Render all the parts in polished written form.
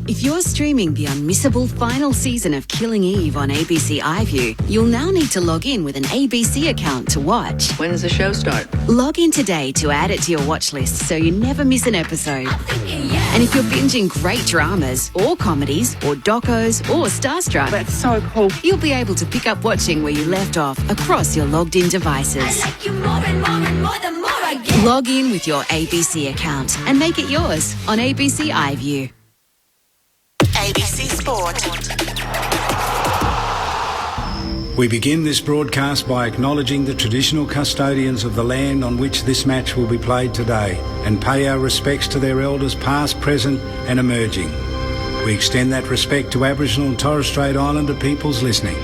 If you're streaming the unmissable final season of Killing Eve on ABC iView, you'll now need to log in with an ABC account to watch. When does the show start? Log in today to add it to your watch list so you never miss an episode. And if you're binging great dramas or comedies or docos or Starstruck, That's so cool. you'll be able to pick up watching where you left off across your logged-in devices. I like you more and more and more the more I get. Log in with your ABC account and make it yours on ABC iView. ABC Sport. We begin this broadcast by acknowledging the traditional custodians of the land on which this match will be played today and pay our respects to their elders past, present and emerging. We extend that respect to Aboriginal and Torres Strait Islander peoples listening.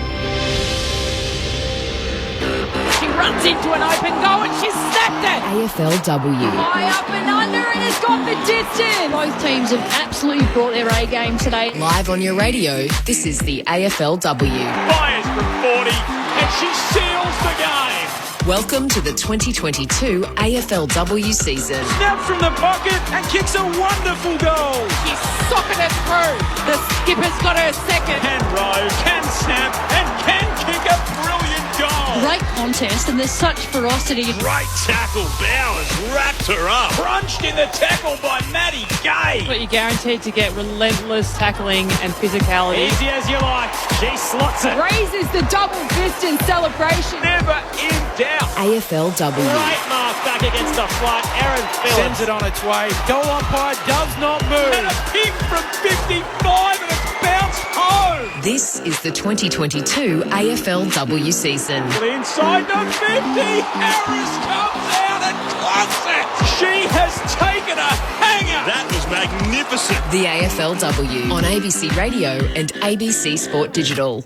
She runs into an open goal and she's snapped it. AFLW. High up and under and it's got the distance. Both teams have absolutely brought their A game today. Live on your radio, this is the AFLW. Fires from 40 and she seals the game. Welcome to the 2022 AFLW season. Snaps from the pocket and kicks a wonderful goal. She's socking it through. The skipper's got her second. Can row, can snap and can kick a brilliant goal. Great contest, and there's such ferocity. Great tackle. Bowers wrapped her up. Crunched in the tackle by Maddie Gay. But you're guaranteed to get relentless tackling and physicality. Easy as you like. She slots it. Raises the double fist in celebration. Never in doubt. AFLW. Great mark back against the flat. Aaron Phillips sends it on its way. Goal umpire does not move. And a kick from 55 and it's bounced home. This is the 2022 AFLW season. Inside the 50. Harris comes out and clocks it. She has taken a hanger. That was magnificent. The AFLW on ABC Radio and ABC Sport Digital.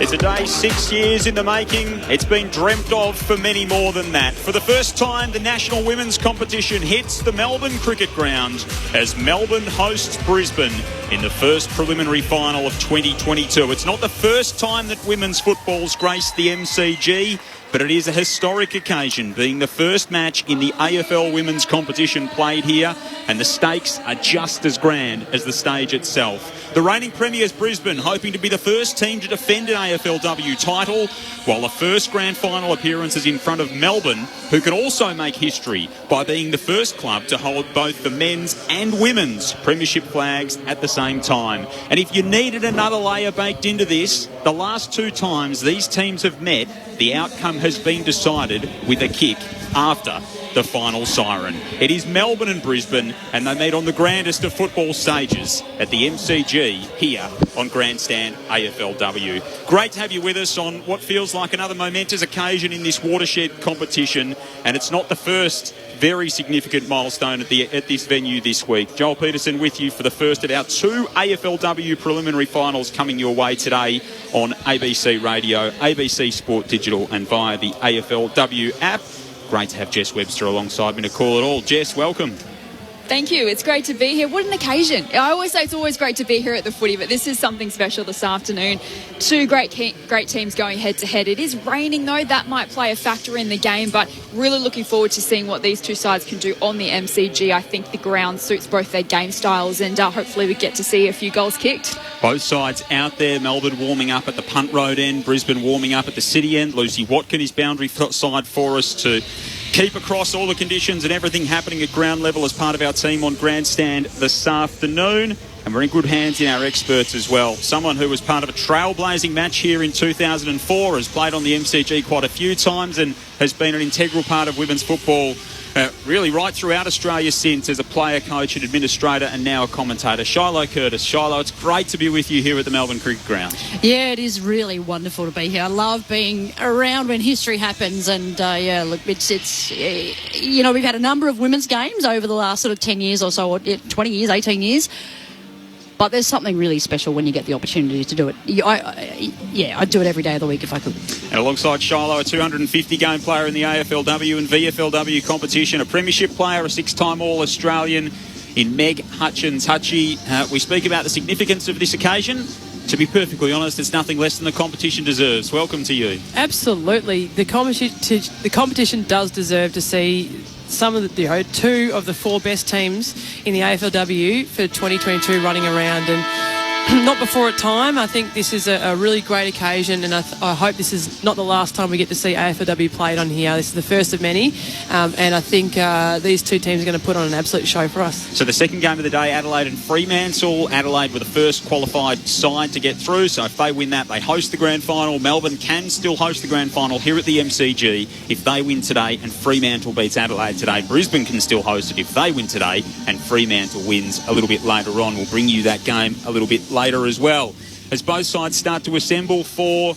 It's a day 6 years in the making. It's been dreamt of for many more than that. For the first time, the national women's competition hits the Melbourne cricket ground as Melbourne hosts Brisbane in the first preliminary final of 2022. It's not the first time that women's football's graced the MCG, but it is a historic occasion, being the first match in the AFL women's competition played here, and the stakes are just as grand as the stage itself. The reigning premiers Brisbane hoping to be the first team to defend an AFLW title, while the first grand final appearance is in front of Melbourne, who could also make history by being the first club to hold both the men's and women's premiership flags at the same time. And if you needed another layer baked into this, the last two times these teams have met, the outcome has been decided with a kick after the final siren. It is Melbourne and Brisbane, and they meet on the grandest of football stages at the MCG here on Grandstand AFLW. Great to have you with us on what feels like another momentous occasion in this watershed competition, and it's not the first very significant milestone at this venue this week. Joel Peterson with you for the first of our two AFLW preliminary finals coming your way today on ABC Radio, ABC Sport Digital and via the AFLW app. Great to have Jess Webster alongside me to call it all. Jess, welcome. Thank you. It's great to be here. What an occasion. I always say it's always great to be here at the footy, but this is something special this afternoon. Two great teams going head-to-head. It is raining, though. That might play a factor in the game, but really looking forward to seeing what these two sides can do on the MCG. I think the ground suits both their game styles, and hopefully we get to see a few goals kicked. Both sides out there. Melbourne warming up at the Punt Road end, Brisbane warming up at the City end. Lucy Watkin is boundary side for us to keep across all the conditions and everything happening at ground level as part of our team on Grandstand this afternoon. And we're in good hands in our experts as well. Someone who was part of a trailblazing match here in 2004, has played on the MCG quite a few times and has been an integral part of women's football really right throughout Australia since, as a player, coach and administrator, and now a commentator. Shiloh Curtis. Shiloh, it's great to be with you here at the Melbourne Cricket Ground. Yeah, it is really wonderful to be here. I love being around when history happens, and it's we've had a number of women's games over the last sort of 10 years or so, or 20 years, 18 years. But there's something really special when you get the opportunity to do it. I'd do it every day of the week if I could. And alongside Shiloh, a 250-game player in the AFLW and VFLW competition, a premiership player, a six-time All-Australian in Meg Hutchins. Hutchie, we speak about the significance of this occasion. To be perfectly honest, it's nothing less than the competition deserves. Welcome to you. Absolutely. The competition does deserve to see two of the four best teams in the AFLW for 2022 running around, and not before a time. I think this is a really great occasion, and I hope this is not the last time we get to see AFLW played on here. This is the first of many, and I think these two teams are going to put on an absolute show for us. So the second game of the day, Adelaide and Fremantle. Adelaide were the first qualified side to get through, so if they win that, they host the grand final. Melbourne can still host the grand final here at the MCG if they win today and Fremantle beats Adelaide today. Brisbane can still host it if they win today and Fremantle wins a little bit later on. We'll bring you that game a little bit later as well, as both sides start to assemble for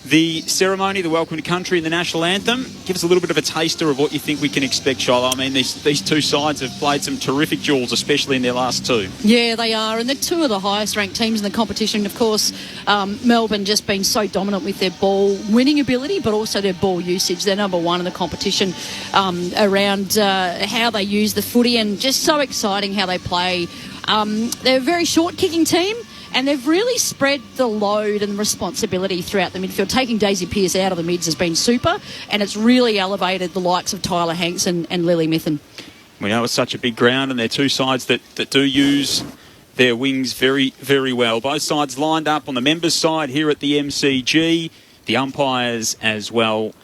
the ceremony, the welcome to country and the national anthem. Give us a little bit of a taster of what you think we can expect, Shiloh. I mean, these two sides have played some terrific duels, especially in their last two. Yeah, they are, and they're two of the highest ranked teams in the competition. Of course, Melbourne just been so dominant with their ball winning ability, but also their ball usage. They're number one in the competition around how they use the footy, and just so exciting how they play. They're a very short kicking team, and they've really spread the load and responsibility throughout the midfield. Taking Daisy Pearce out of the mids has been super, and it's really elevated the likes of Tyler Hanks and Lily Mithen. We know it's such a big ground, and they're two sides that do use their wings very, very well. Both sides lined up on the members' side here at the MCG. The umpires as well,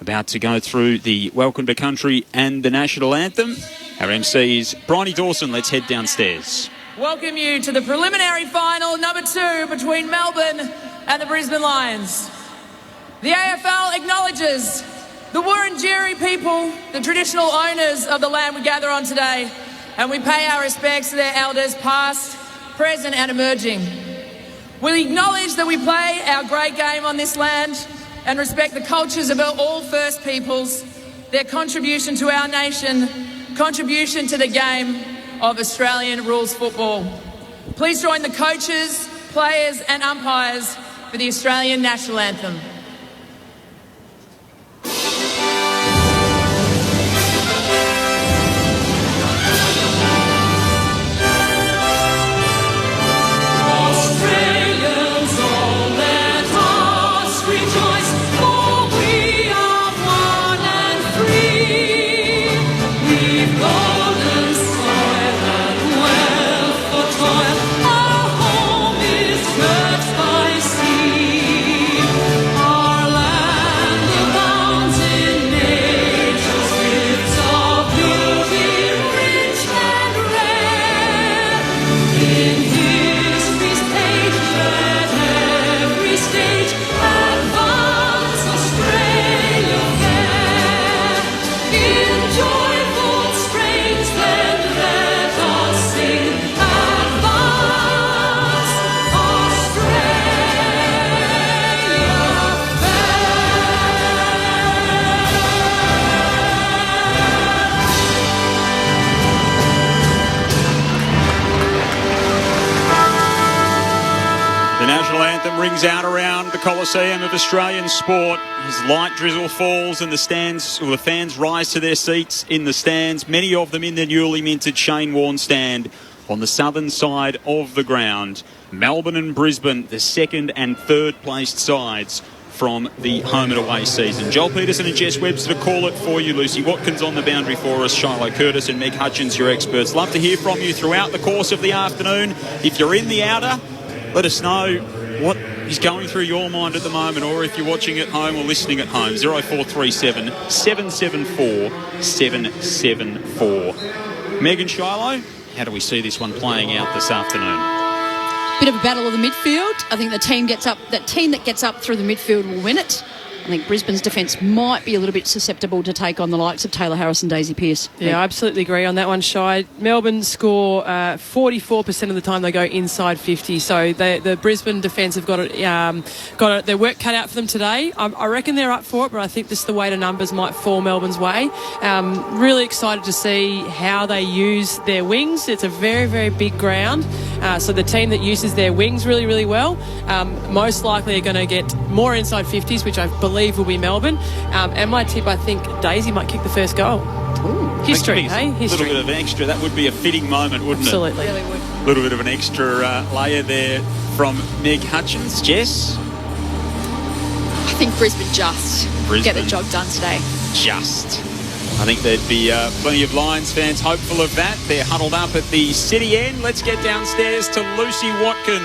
about to go through the welcome to country and the national anthem. Our MC is Bryony Dawson. Let's head downstairs. Welcome you to the preliminary final number 2 between Melbourne and the Brisbane Lions. The AFL acknowledges the Wurundjeri people, the traditional owners of the land we gather on today, and we pay our respects to their elders past, present and emerging. We acknowledge that we play our great game on this land and respect the cultures of all First Peoples, their contribution to our nation, contribution to the game of Australian rules football. Please join the coaches, players and umpires for the Australian national anthem. Rings out around the Coliseum of Australian sport as light drizzle falls and the fans rise to their seats in the stands, many of them in the newly minted Shane Warne stand on the southern side of the ground. Melbourne and Brisbane, the second and third placed sides from the home and away season. Joel Peterson and Jess Webster to call it for you. Lucy Watkins on the boundary for us. Shiloh Curtis and Meg Hutchins, your experts. Love to hear from you throughout the course of the afternoon. If you're in the outer, let us know what is going through your mind at the moment, or if you're watching at home or listening at home. 0437 774 774. Megan, Shiloh, how do we see this one playing out this afternoon? Bit of a battle of the midfield. I think that team that gets up through the midfield will win it. I think Brisbane's defence might be a little bit susceptible to take on the likes of Taylor Harris and Daisy Pearce. Yeah, I absolutely agree on that one, Shy. Melbourne score 44% of the time they go inside 50, so the Brisbane defence have got their work cut out for them today. I reckon they're up for it, but I think just the weight of numbers might fall Melbourne's way. Really excited to see how they use their wings. It's a very, very big ground, so the team that uses their wings really, really well most likely are going to get more inside 50s, which I believe will be Melbourne. And my tip, I think Daisy might kick the first goal. Ooh. History, hey? History. A little bit of an extra. That would be a fitting moment, wouldn't Absolutely. it? Absolutely. A little bit of an extra layer there from Meg Hutchins. Jess? I think Brisbane get the job done today. Just. I think there'd be plenty of Lions fans hopeful of that. They're huddled up at the city end. Let's get downstairs to Lucy Watkin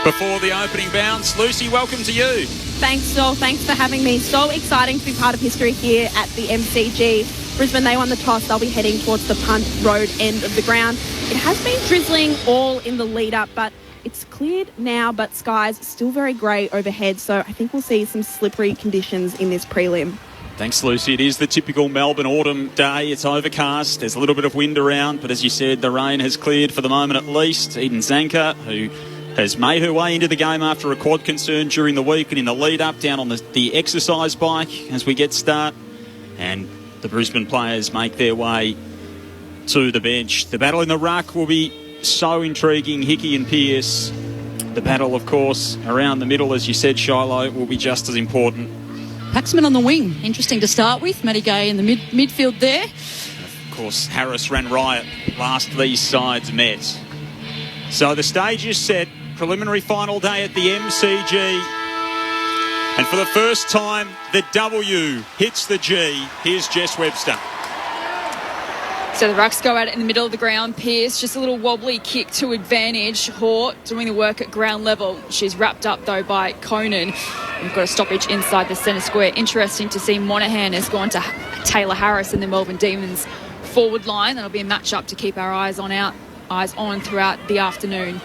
before the opening bounce. Lucy, welcome to you. Thanks, Saul. Thanks for having me. So exciting to be part of history here at the MCG. Brisbane, they won the toss. They'll be heading towards the Punt Road end of the ground. It has been drizzling all in the lead-up, but it's cleared now, but skies still very grey overhead, so I think we'll see some slippery conditions in this prelim. Thanks, Lucy. It is the typical Melbourne autumn day. It's overcast. There's a little bit of wind around, but as you said, the rain has cleared for the moment at least. Eden Zanker, who has made her way into the game after a quad concern during the week and in the lead-up down on the exercise bike as we get start. And the Brisbane players make their way to the bench. The battle in the ruck will be so intriguing. Hickey and Pearce. The battle, of course, around the middle, as you said, Shiloh, will be just as important. Paxman on the wing. Interesting to start with. Matty Gay in the midfield there. Of course, Harris ran riot last these sides met. So the stage is set. Preliminary final day at the MCG. And for the first time, the W hits the G. Here's Jess Webster. So the rucks go out in the middle of the ground. Pearce, just a little wobbly kick to advantage. Hoare doing the work at ground level. She's wrapped up, though, by Conan. We've got a stoppage inside the centre square. Interesting to see Monaghan has gone to Taylor Harris in the Melbourne Demons forward line. That'll be a match-up to keep our eyes on throughout the afternoon.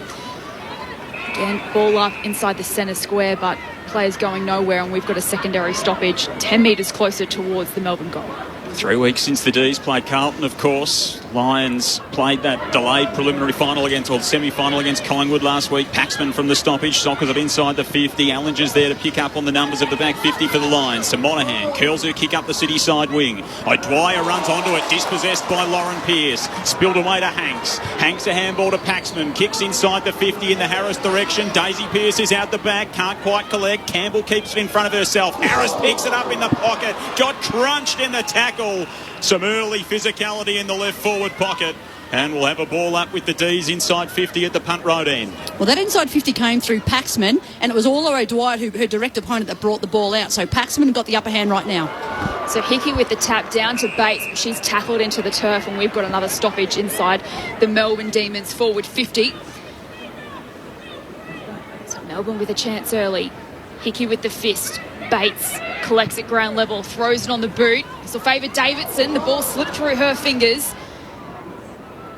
Again, ball up inside the centre square, but players going nowhere, and we've got a secondary stoppage 10 metres closer towards the Melbourne goal. 3 weeks since the D's played Carlton, of course. Lions played that delayed preliminary final or semi-final against Collingwood last week. Paxman from the stoppage. Sockers up inside the 50. Allinger's there to pick up on the numbers of the back 50 for the Lions. To Monaghan. Curls her kick up the city side wing. O'Dwyer runs onto it. Dispossessed by Lauren Pearce. Spilled away to Hanks. Hanks a handball to Paxman. Kicks inside the 50 in the Harris direction. Daisy Pearce is out the back. Can't quite collect. Campbell keeps it in front of herself. Harris picks it up in the pocket. Got crunched in the tackle. Some early physicality in the left forward pocket, and we'll have a ball up with the D's inside 50 at the Punt Road end. Well, that inside 50 came through Paxman, and it was Orla O'Dwyer, her direct opponent, that brought the ball out. So Paxman got the upper hand right now. So Hickey with the tap down to Bates. She's tackled into the turf, and we've got another stoppage inside the Melbourne Demons forward 50. So Melbourne with a chance early. Hickey with the fist. Bates collects at ground level, throws it on the boot. This will favour Davidson. The ball slipped through her fingers.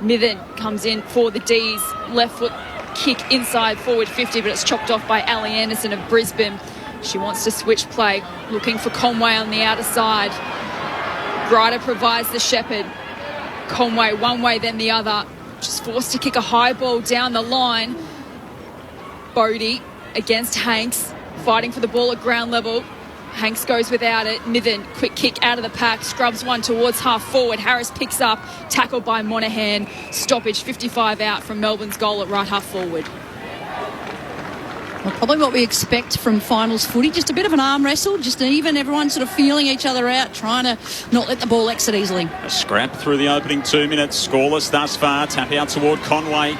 Mithen comes in for the D's. Left foot kick inside forward 50, but it's chopped off by Ali Anderson of Brisbane. She wants to switch play, looking for Conway on the outer side. Grider provides the shepherd. Conway one way, then the other. Just forced to kick a high ball down the line. Bodie against Hanks, fighting for the ball at ground level. Hanks goes without it. Mithen, quick kick out of the pack, scrubs one towards half forward. Harris picks up, tackled by Monaghan. Stoppage 55 out from Melbourne's goal at right half forward. Well, probably what we expect from finals footy, just a bit of an arm wrestle, just even everyone sort of feeling each other out, trying to not let the ball exit easily. A scrap through the opening 2 minutes, scoreless thus far. Tap out toward Conway,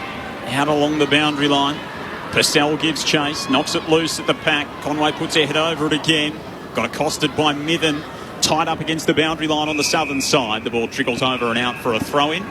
out along the boundary line. Purcell gives chase, knocks it loose at the pack. Conway puts her head over it again. Got accosted by Mithen, tied up against the boundary line on the southern side. The ball trickles over and out for a throw-in.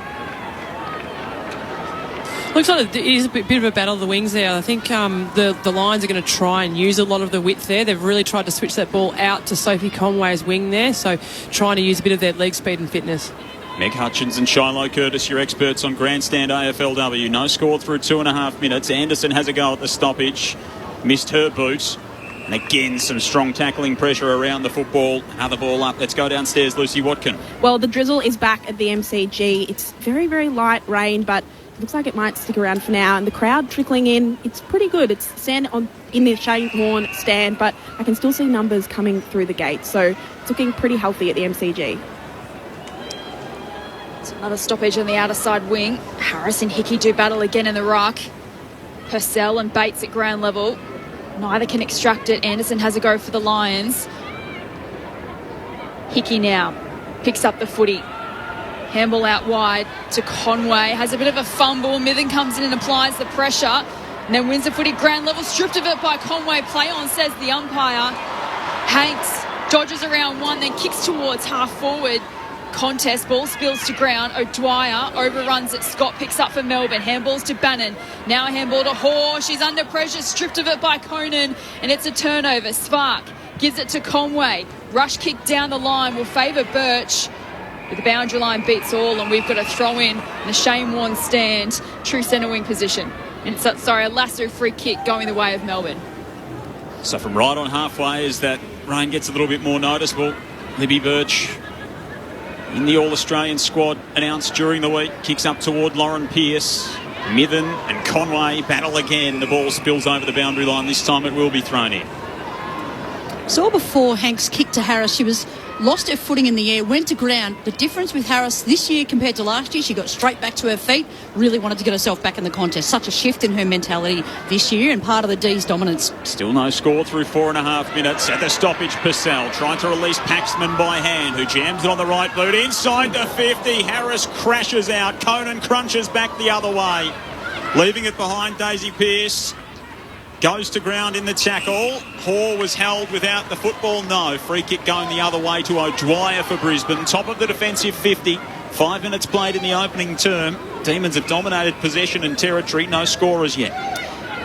Looks like it is a bit of a battle of the wings there. I think the Lions are going to try and use a lot of the width there. They've really tried to switch that ball out to Sophie Conway's wing there, so trying to use a bit of their leg speed and fitness. Meg Hutchins and Shiloh Curtis, your experts on Grandstand AFLW. No score through 2.5 minutes. Anderson has a go at the stoppage. Missed her boot. And again, some strong tackling pressure around the football. Another ball up. Let's go downstairs, Lucy Watkin. Well, the drizzle is back at the MCG. It's very, very light rain, but it looks like it might stick around for now. And the crowd trickling in, it's pretty good. It's sand in the Shane Warne stand, but I can still see numbers coming through the gate. So it's looking pretty healthy at the MCG. It's another stoppage on the outer side wing. Harris and Hickey do battle again in the ruck. Purcell and Bates at ground level. Neither can extract it. Anderson has a go for the Lions. Hickey now picks up the footy. Handball out wide to Conway. Has a bit of a fumble. Mithen comes in and applies the pressure. And then wins the footy ground level. Stripped of it by Conway. Play on, says the umpire. Hanks dodges around one, then kicks towards half forward. contest. Ball spills to ground. O'Dwyer overruns it. Scott picks up for Melbourne. Handballs to Bannon. Now a handball to Hoare. She's under pressure. Stripped of it by Conan. And it's a turnover. Spark gives it to Conway. Rush kick down the line will favour Birch. But the boundary line beats all, and we've got a throw in and a Shane Warne stand. True centre wing position. And it's, a lasso free kick going the way of Melbourne. So from right on halfway, as that rain gets a little bit more noticeable, Libby Birch in the All-Australian squad announced during the week, kicks up toward Lauren Pearce. Mithen and Conway battle again. The ball spills over the boundary line. This time it will be thrown in. Saw before Hanks kicked to Harris. She lost her footing in the air, went to ground. The difference with Harris this year compared to last year, she got straight back to her feet, really wanted to get herself back in the contest. Such a shift in her mentality this year and part of the D's dominance. Still no score through 4.5 minutes. At the stoppage, Purcell trying to release Paxman by hand, who jams it on the right boot. Inside the 50, Harris crashes out. Conan crunches back the other way, leaving it behind Daisy Pearce. Goes to ground in the tackle. Hoare was held without the football. No. Free kick going the other way to O'Dwyer for Brisbane. Top of the defensive 50. 5 minutes played in the opening term. Demons have dominated possession and territory. No scorers yet.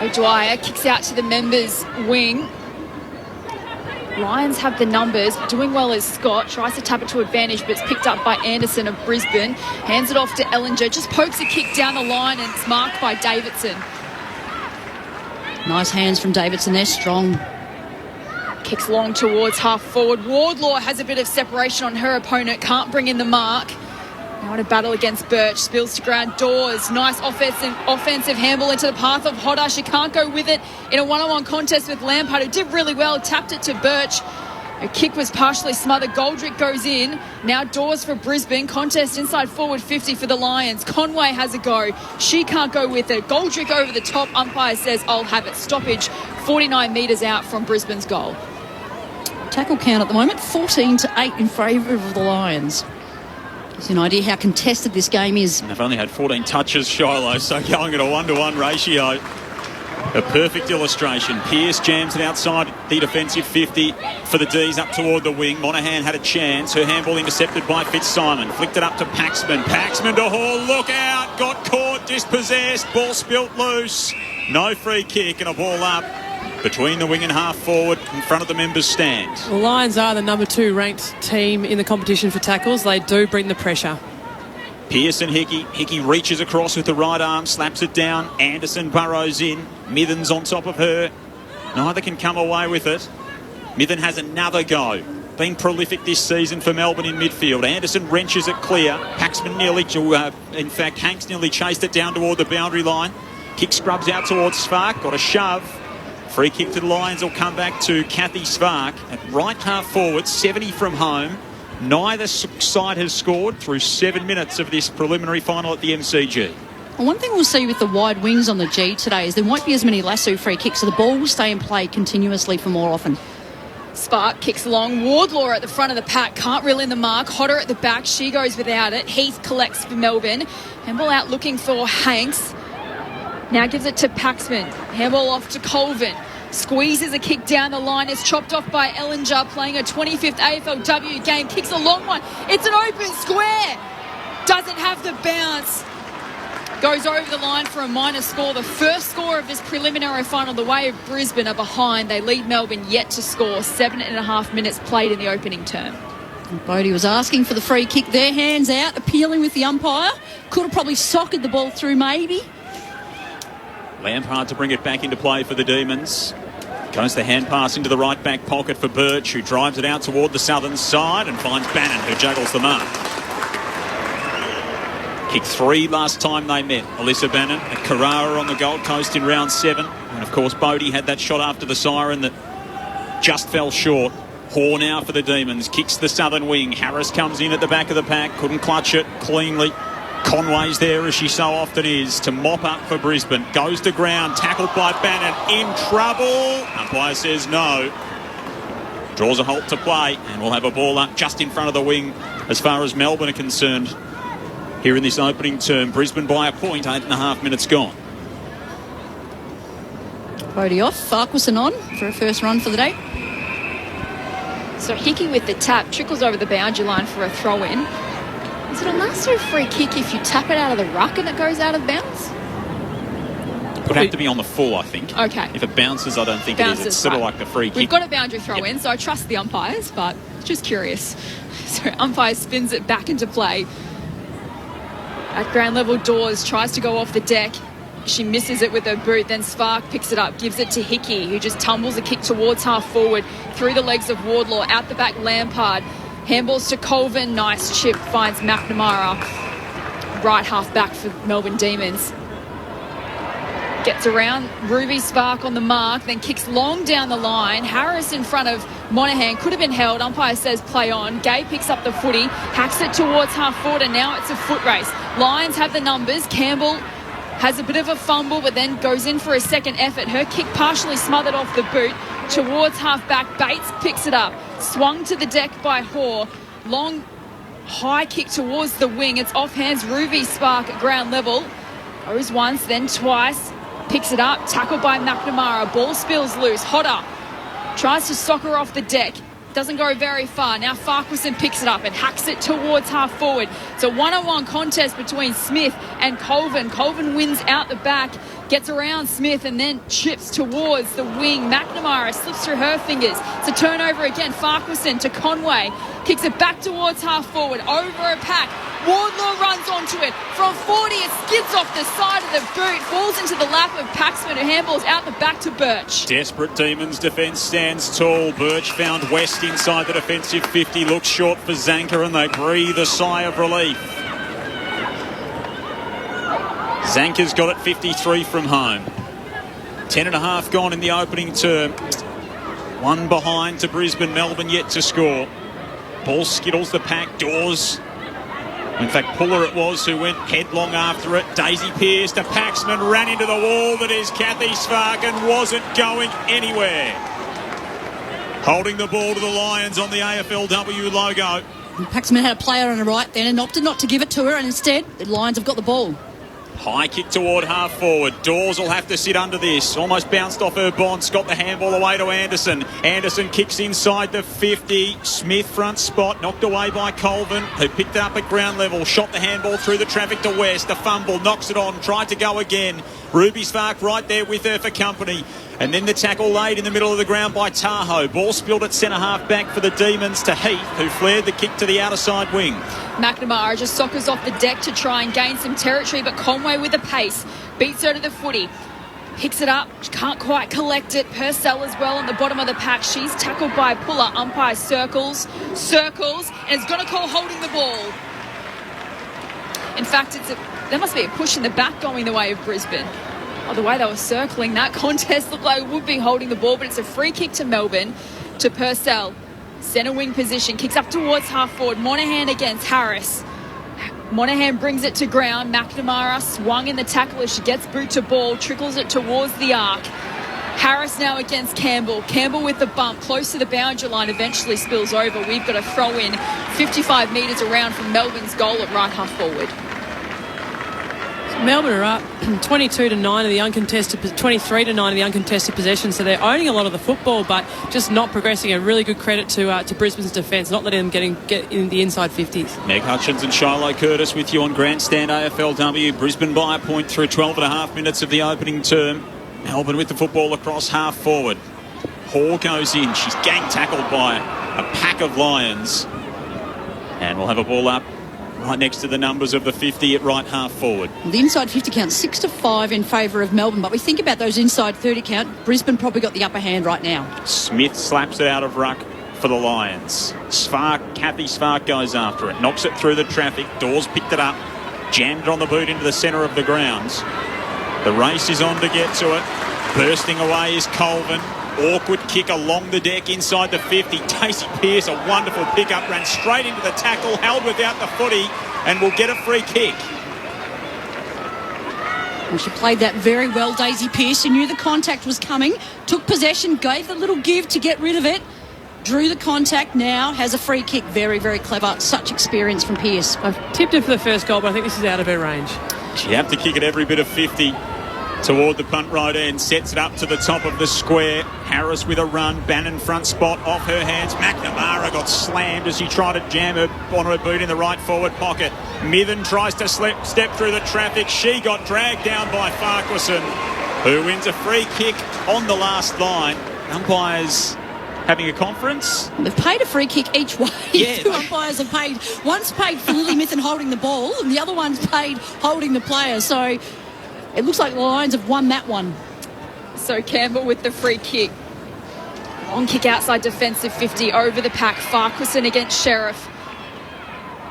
O'Dwyer kicks out to the members' wing. Lions have the numbers. Doing well is Scott. Tries to tap it to advantage, but it's picked up by Anderson of Brisbane. Hands it off to Ellinger. Just pokes a kick down the line and it's marked by Davidson. Nice hands from Davidson. They're strong. Kicks long towards half forward. Wardlaw has a bit of separation on her opponent. Can't bring in the mark. Now in a battle against Birch. Spills to ground. Dawes. Nice offensive handball into the path of Hodder. She can't go with it in a one-on-one contest with Lampard, who did really well. Tapped it to Birch. Her kick was partially smothered. Goldrick goes in. Now Dawes for Brisbane. Contest inside forward 50 for the Lions. Conway has a go. She can't go with it. Goldrick over the top. Umpire says, I'll have it. Stoppage 49 metres out from Brisbane's goal. Tackle count at the moment, 14-8 in favour of the Lions. Gives you an idea how contested this game is. And they've only had 14 touches, Shiloh, so going at a 1-to-1 ratio. A perfect illustration. Pearce jams it outside the defensive 50 for the D's up toward the wing. Monahan had a chance. Her handball intercepted by Fitzsimon. Flicked it up to Paxman. Paxman to Hall. Look out. Got caught. Dispossessed. Ball spilt loose. No free kick and a ball up between the wing and half forward in front of the members' stand. The Lions are the number 2 ranked team in the competition for tackles. They do bring the pressure. Pearce and Hickey. Hickey reaches across with the right arm, slaps it down. Anderson burrows in. Mithen's on top of her. Neither can come away with it. Mithen has another go. Been prolific this season for Melbourne in midfield. Anderson wrenches it clear. Paxman Hanks nearly chased it down toward the boundary line. Kick scrubs out towards Svark. Got a shove. Free kick to the Lions will come back to Kathy Svark. At right half forward, 70 from home. Neither side has scored through 7 minutes of this preliminary final at the MCG. And one thing we'll see with the wide wings on the G today is there won't be as many lasso free kicks, so the ball will stay in play continuously for more often. Spark kicks long. Wardlaw at the front of the pack. Can't reel in the mark. Hodder at the back. She goes without it. Heath collects for Melbourne. Handball out looking for Hanks. Now gives it to Paxman. Handball off to Colvin. Squeezes a kick down the line. It's chopped off by Ellinger, playing a 25th AFLW game. Kicks a long one. It's an open square. Doesn't have the bounce. Goes over the line for a minor score. The first score of this preliminary final. The way of Brisbane are behind. They lead Melbourne yet to score. 7.5 minutes played in the opening term. Bodie was asking for the free kick there. Hands out, appealing with the umpire. Could have probably socketed the ball through maybe. Lampard to bring it back into play for the Demons. Goes the hand pass into the right back pocket for Birch, who drives it out toward the southern side and finds Bannon, who juggles the mark. Kicked 3 last time they met. Alyssa Bannon at Carrara on the Gold Coast in round 7. And of course Bodie had that shot after the siren that just fell short. Hoare now for the Demons. Kicks the southern wing. Harris comes in at the back of the pack. Couldn't clutch it cleanly. Conway's there, as she so often is, to mop up for Brisbane. Goes to ground, tackled by Bannon. In trouble. Umpire says no. Draws a halt to play, and we'll have a ball up just in front of the wing as far as Melbourne are concerned. Here in this opening term, Brisbane by a point, 8.5 minutes gone. Bodie off, Farquharson on for a first run for the day. So Hickey with the tap, trickles over the boundary line for a throw-in. Is it a master free kick if you tap it out of the ruck and it goes out of bounds? It would have to be on the full, I think. Okay. If it bounces, I don't think it is. It's sort of like the free kick. We've got a boundary throw in, so I trust the umpires, but just curious. So umpire spins it back into play. At ground level, Dawes tries to go off the deck. She misses it with her boot. Then Spark picks it up, gives it to Hickey, who just tumbles a kick towards half forward through the legs of Wardlaw. Out the back, Lampard. Handballs to Colvin. Nice chip finds McNamara. Right half back for Melbourne Demons. Gets around Ruby Spark on the mark, then kicks long down the line. Harris in front of Monaghan, could have been held. Umpire says play on. Gay picks up the footy, hacks it towards half forward, and now it's a foot race. Lions have the numbers. Campbell has a bit of a fumble, but then goes in for a second effort. Her kick partially smothered off the boot towards half back. Bates picks it up. Swung to the deck by Hoare. Long high kick towards the wing. It's off hands. Ruby Spark at ground level. Goes once, then twice. Picks it up, tackled by McNamara. Ball spills loose. Hodder tries to sock her off the deck. Doesn't go very far. Now Farquharson picks it up and hacks it towards half forward. It's a one-on-one contest between Smith and Colvin. Colvin wins out the back, gets around Smith and then chips towards the wing. McNamara slips through her fingers. It's a turnover again. Farquharson to Conway. Kicks it back towards half forward. Over a pack. Wardlaw runs onto it. From 40, it skids off the side of the boot. Falls into the lap of Paxman, who handballs out the back to Birch. Desperate Demons defence stands tall. Birch found West inside the defensive 50. Looks short for Zanker and they breathe a sigh of relief. Zanker's got it 53 from home. 10.5 gone in the opening term. One behind to Brisbane. Melbourne yet to score. Ball skittles the pack. Dawes. In fact, Puller it was who went headlong after it. Daisy Pearce to Paxman, ran into the wall that is Kathy Spark and wasn't going anywhere. Holding the ball to the Lions on the AFLW logo. And Paxman had a player on the right then and opted not to give it to her, and instead the Lions have got the ball. High kick toward half forward. Dawes will have to sit under this. Almost bounced off her bonds. Got the handball away to Anderson. Anderson kicks inside the 50. Smith front spot. Knocked away by Colvin, who picked it up at ground level. Shot the handball through the traffic to West. The fumble. Knocks it on. Tried to go again. Ruby Spark right there with her for company. And then the tackle laid in the middle of the ground by Tahoe. Ball spilled at centre half back for the Demons to Heath, who flared the kick to the outer side wing. McNamara just soccers off the deck to try and gain some territory, but Conway with the pace beats her to the footy. Picks it up, can't quite collect it. Purcell as well on the bottom of the pack. She's tackled by Puller. Umpire circles, and is going to call holding the ball. In fact, there must be a push in the back going the way of Brisbane. Oh, the way they were circling that contest looked like it would be holding the ball, but it's a free kick to Melbourne, to Purcell. Centre wing position, kicks up towards half forward. Monaghan against Harris. Monaghan brings it to ground. McNamara swung in the tackle as she gets boot to ball, trickles it towards the arc. Harris now against Campbell. Campbell with the bump, close to the boundary line, eventually spills over. We've got a throw in 55 metres around from Melbourne's goal at right half forward. Melbourne are up 22-9 of the uncontested, 23-9 of the uncontested possession, so they're owning a lot of the football, but just not progressing. A really good credit to Brisbane's defence, not letting them get in the inside 50s. Meg Hutchins and Shiloh Curtis with you on Grandstand AFLW. Brisbane by a point through 12.5 minutes of the opening term. Melbourne with the football across half forward. Hoare goes in. She's gang tackled by a pack of Lions, and we'll have a ball up right next to the numbers of the 50 at right half forward. The inside 50 count 6-5 in favour of Melbourne, but we think about those inside 30 count. Brisbane probably got the upper hand right now. Smith slaps it out of ruck for the Lions. Kathy Spark goes after it, knocks it through the traffic. Dawes picked it up, jammed it on the boot into the centre of the grounds. The race is on to get to it. Bursting away is Colvin. Awkward kick along the deck inside the 50. Daisy Pearce, a wonderful pickup, ran straight into the tackle, held without the footy, and will get a free kick. Well, she played that very well, Daisy Pearce. She knew the contact was coming, took possession, gave the little give to get rid of it, drew the contact, now has a free kick. Very, very clever. Such experience from Pearce. I've tipped her for the first goal, but I think this is out of her range. She'd have to kick it every bit of 50 toward the punt road end, sets it up to the top of the square. Harris with a run, Bannon front spot off her hands. McNamara got slammed as she tried to jam her on her boot in the right forward pocket. Mithen tries to step through the traffic. She got dragged down by Farquharson, who wins a free kick on the last line. Umpires having a conference. They've paid a free kick each way. Yeah. Two umpires have paid. One's paid for Lily Mithen holding the ball, and the other one's paid holding the player. So it looks like the Lions have won that one. So Campbell with the free kick. Long kick outside defensive 50 over the pack. Farquharson against Sheriff.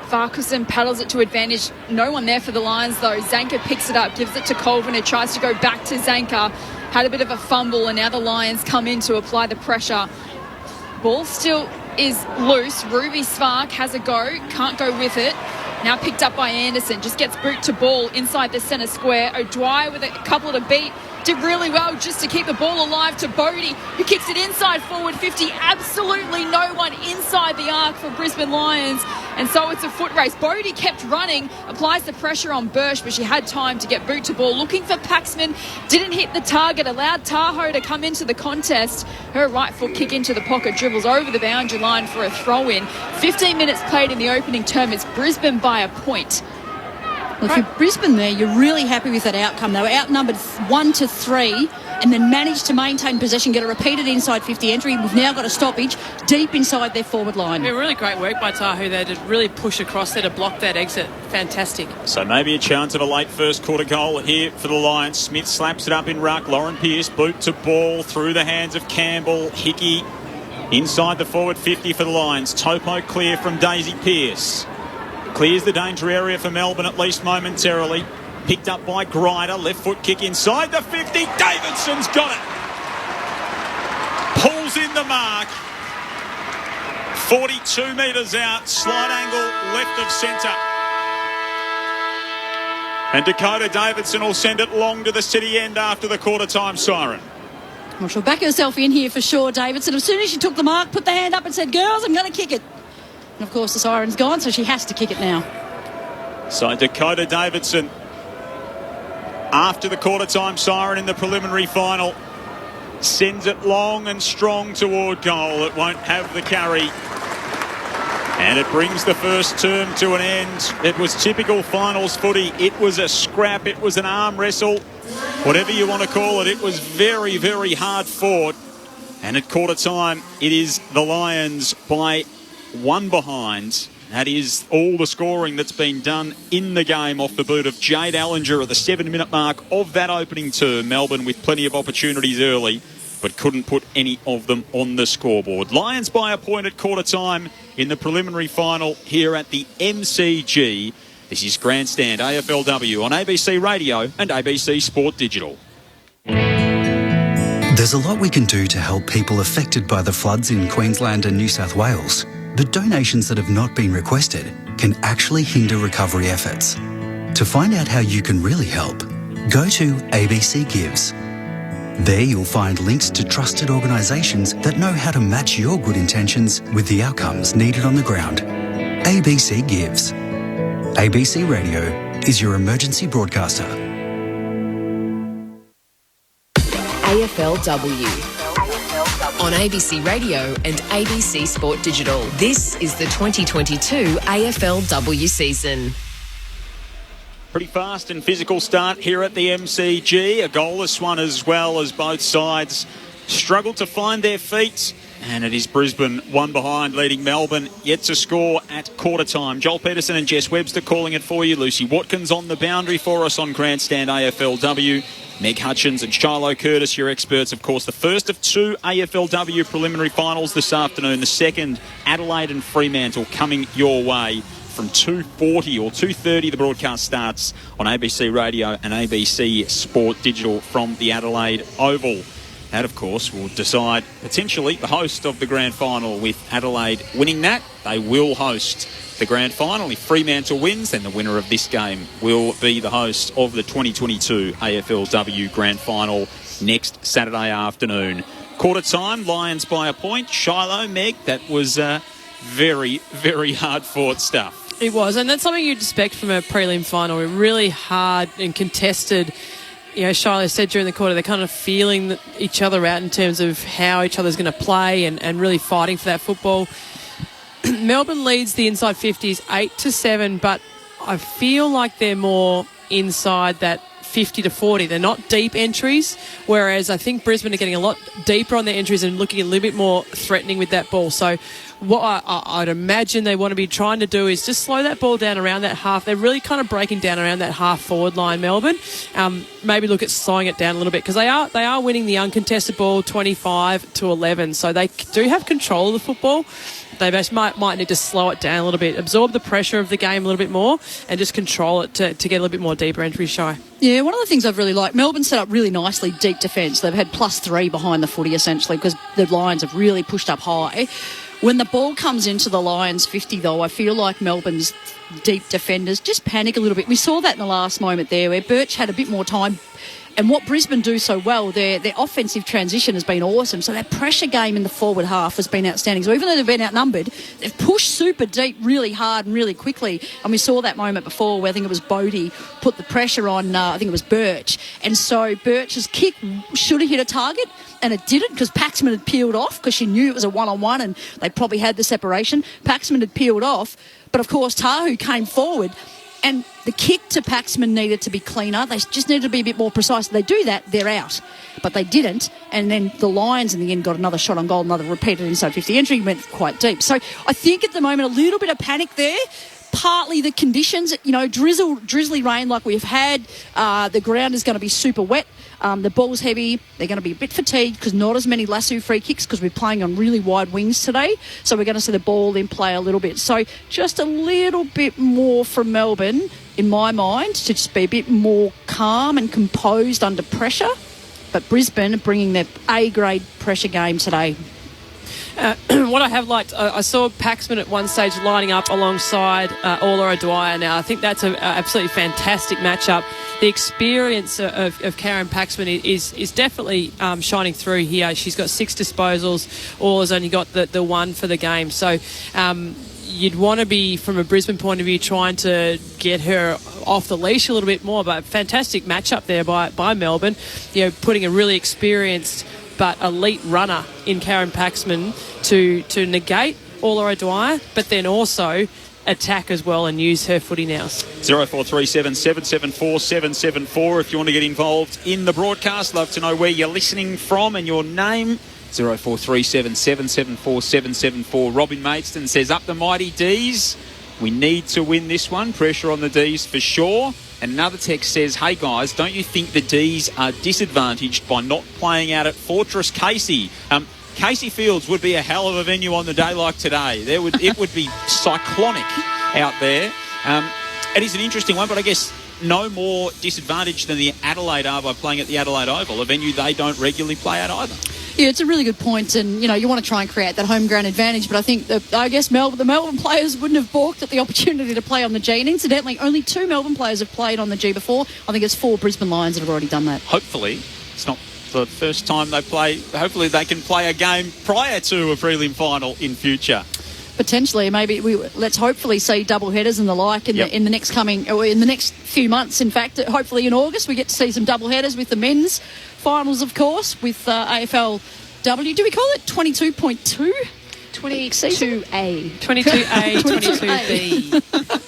Farquharson paddles it to advantage. No one there for the Lions though. Zanka picks it up, gives it to Colvin, who tries to go back to Zanka. Had a bit of a fumble, and now the Lions come in to apply the pressure. Ball still is loose. Ruby Svark has a go, can't go with it. Now picked up by Anderson, just gets boot to ball inside the centre square. O'Dwyer with a couple to beat. Did really well just to keep the ball alive to Bodie, who kicks it inside forward 50. Absolutely no one inside the arc for Brisbane Lions. And so it's a foot race. Bodie kept running, applies the pressure on Bursch, but she had time to get boot to ball. Looking for Paxman, didn't hit the target, allowed Tahoe to come into the contest. Her right foot kick into the pocket, dribbles over the boundary line for a throw-in. 15 minutes played in the opening term. It's Brisbane by a point. Well, if you're Brisbane there, you're really happy with that outcome. They were outnumbered 1-3 and then managed to maintain possession, get a repeated inside 50 entry. We've now got a stoppage deep inside their forward line. Yeah, really great work by Tahoe there to really push across there to block that exit. Fantastic. So maybe a chance of a late first quarter goal here for the Lions. Smith slaps it up in ruck. Lauren Pearce boot to ball through the hands of Campbell. Hickey inside the forward 50 for the Lions. Topo clear from Daisy Pearce. Clears the danger area for Melbourne, at least momentarily. Picked up by Grider. Left foot kick inside the 50. Davidson's got it. Pulls in the mark. 42 metres out. Slide angle left of centre. And Dakota Davidson will send it long to the city end after the quarter time siren. Well, she'll back herself in here for sure, Davidson. As soon as she took the mark, put the hand up and said, "Girls, I'm going to kick it." And of course the siren's gone, so she has to kick it now. So Dakota Davidson, after the quarter time siren in the preliminary final, sends it long and strong toward goal. It won't have the carry. And it brings the first term to an end. It was typical finals footy. It was a scrap. It was an arm wrestle. Whatever you want to call it, it was very, very hard fought. And at quarter time, it is the Lions by one behind. That is all the scoring that's been done in the game off the boot of Jade Allinger at the 7-minute mark of that opening term. Melbourne with plenty of opportunities early, but couldn't put any of them on the scoreboard. Lions by a point at quarter time in the preliminary final here at the MCG. This is Grandstand AFLW on ABC Radio and ABC Sport Digital. There's a lot we can do to help people affected by the floods in Queensland and New South Wales. But donations that have not been requested can actually hinder recovery efforts. To find out how you can really help, go to ABC Gives. There you'll find links to trusted organisations that know how to match your good intentions with the outcomes needed on the ground. ABC Gives. ABC Radio is your emergency broadcaster. AFLW. On ABC Radio and ABC Sport Digital. This is the 2022 AFLW season. Pretty fast and physical start here at the MCG. A goalless one as well, as both sides struggle to find their feet. And it is Brisbane one behind, leading Melbourne yet to score at quarter time. Joel Peterson and Jess Webster calling it for you. Lucy Watkins on the boundary for us on Grandstand AFLW. Meg Hutchins and Shiloh Curtis, your experts, of course. The first of two AFLW preliminary finals this afternoon. The second, Adelaide and Fremantle, coming your way from 2:40 or 2:30. The broadcast starts on ABC Radio and ABC Sport Digital from the Adelaide Oval. That, of course, will decide potentially the host of the grand final. With Adelaide winning that, they will host the grand final. If Fremantle wins, then the winner of this game will be the host of the 2022 AFLW grand final next Saturday afternoon. Quarter time, Lions by a point. Shiloh, Meg, that was very, very hard fought stuff. It was, and that's something you'd expect from a prelim final. Really hard and contested Shiloh said during the quarter, they're kind of feeling each other out in terms of how each other's going to play and really fighting for that football. Melbourne leads the inside 50s 8-7, but I feel like they're more inside that 50 to 40. They're not deep entries, whereas I think Brisbane are getting a lot deeper on their entries and looking a little bit more threatening with that ball. So what I'd imagine they want to be trying to do is just slow that ball down around that half. They're really kind of breaking down around that half forward line, Melbourne. Maybe look at slowing it down a little bit because they are winning the uncontested ball 25-11. So they do have control of the football. They just might need to slow it down a little bit, absorb the pressure of the game a little bit more and just control it to get a little bit more deeper entry shy. Yeah, one of the things I've really liked, Melbourne set up really nicely deep defence. They've had +3 behind the footy essentially because the Lions have really pushed up high. When the ball comes into the Lions 50 though, I feel like Melbourne's deep defenders just panic a little bit. We saw that in the last moment there where Birch had a bit more time. And what Brisbane do so well, their offensive transition has been awesome. So their pressure game in the forward half has been outstanding. So even though they've been outnumbered, they've pushed super deep really hard and really quickly. And we saw that moment before where I think it was Bodie put the pressure on, I think it was Birch. And so Birch's kick should have hit a target. And it didn't because Paxman had peeled off because she knew it was a one-on-one and they probably had the separation. Paxman had peeled off. But, of course, Tahu came forward. And the kick to Paxman needed to be cleaner. They just needed to be a bit more precise. If they do that, they're out. But they didn't. And then the Lions in the end got another shot on goal, another repeated inside 50 entry, went quite deep. So I think at the moment a little bit of panic there. Partly the conditions, drizzly rain like we've had. The ground is going to be super wet. The ball's heavy. They're going to be a bit fatigued because not as many lasso free kicks because we're playing on really wide wings today. So we're going to see the ball in play a little bit. So just a little bit more from Melbourne, in my mind, to just be a bit more calm and composed under pressure. But Brisbane are bringing their A-grade pressure game today. What I have liked, I saw Paxman at one stage lining up alongside Orla O'Dwyer. Now, I think that's an absolutely fantastic matchup. The experience of Karen Paxman is definitely shining through here. She's got 6 disposals. Orla's only got the 1 for the game. So you'd want to be, from a Brisbane point of view, trying to get her off the leash a little bit more. But fantastic matchup there by Melbourne. Putting a really experienced but elite runner in Karen Paxman to negate Orla O'Dwyer, but then also attack as well and use her footy now. 0437 774 774 if you want to get involved in the broadcast. Love to know where you're listening from and your name. 0437 774 774. Robin Maidstone says, up the mighty D's. We need to win this one. Pressure on the D's for sure. And another text says, hey guys, don't you think the D's are disadvantaged by not playing out at Fortress Casey? Casey Fields would be a hell of a venue on the day like today. It would be cyclonic out there. It is an interesting one, but I guess no more disadvantaged than the Adelaide are by playing at the Adelaide Oval, a venue they don't regularly play at either. Yeah, it's a really good point, and you want to try and create that home ground advantage, but I think the Melbourne players wouldn't have balked at the opportunity to play on the G. And incidentally, only 2 Melbourne players have played on the G before. I think it's 4 Brisbane Lions that have already done that. Hopefully, it's not the first time they play. Hopefully, they can play a game prior to a prelim final in future. Potentially, maybe let's hopefully see double headers and the like in the next few months. In fact, hopefully in August we get to see some double headers with the men's finals, of course, with AFLW. Do we call it 22.2? 22A, 22B.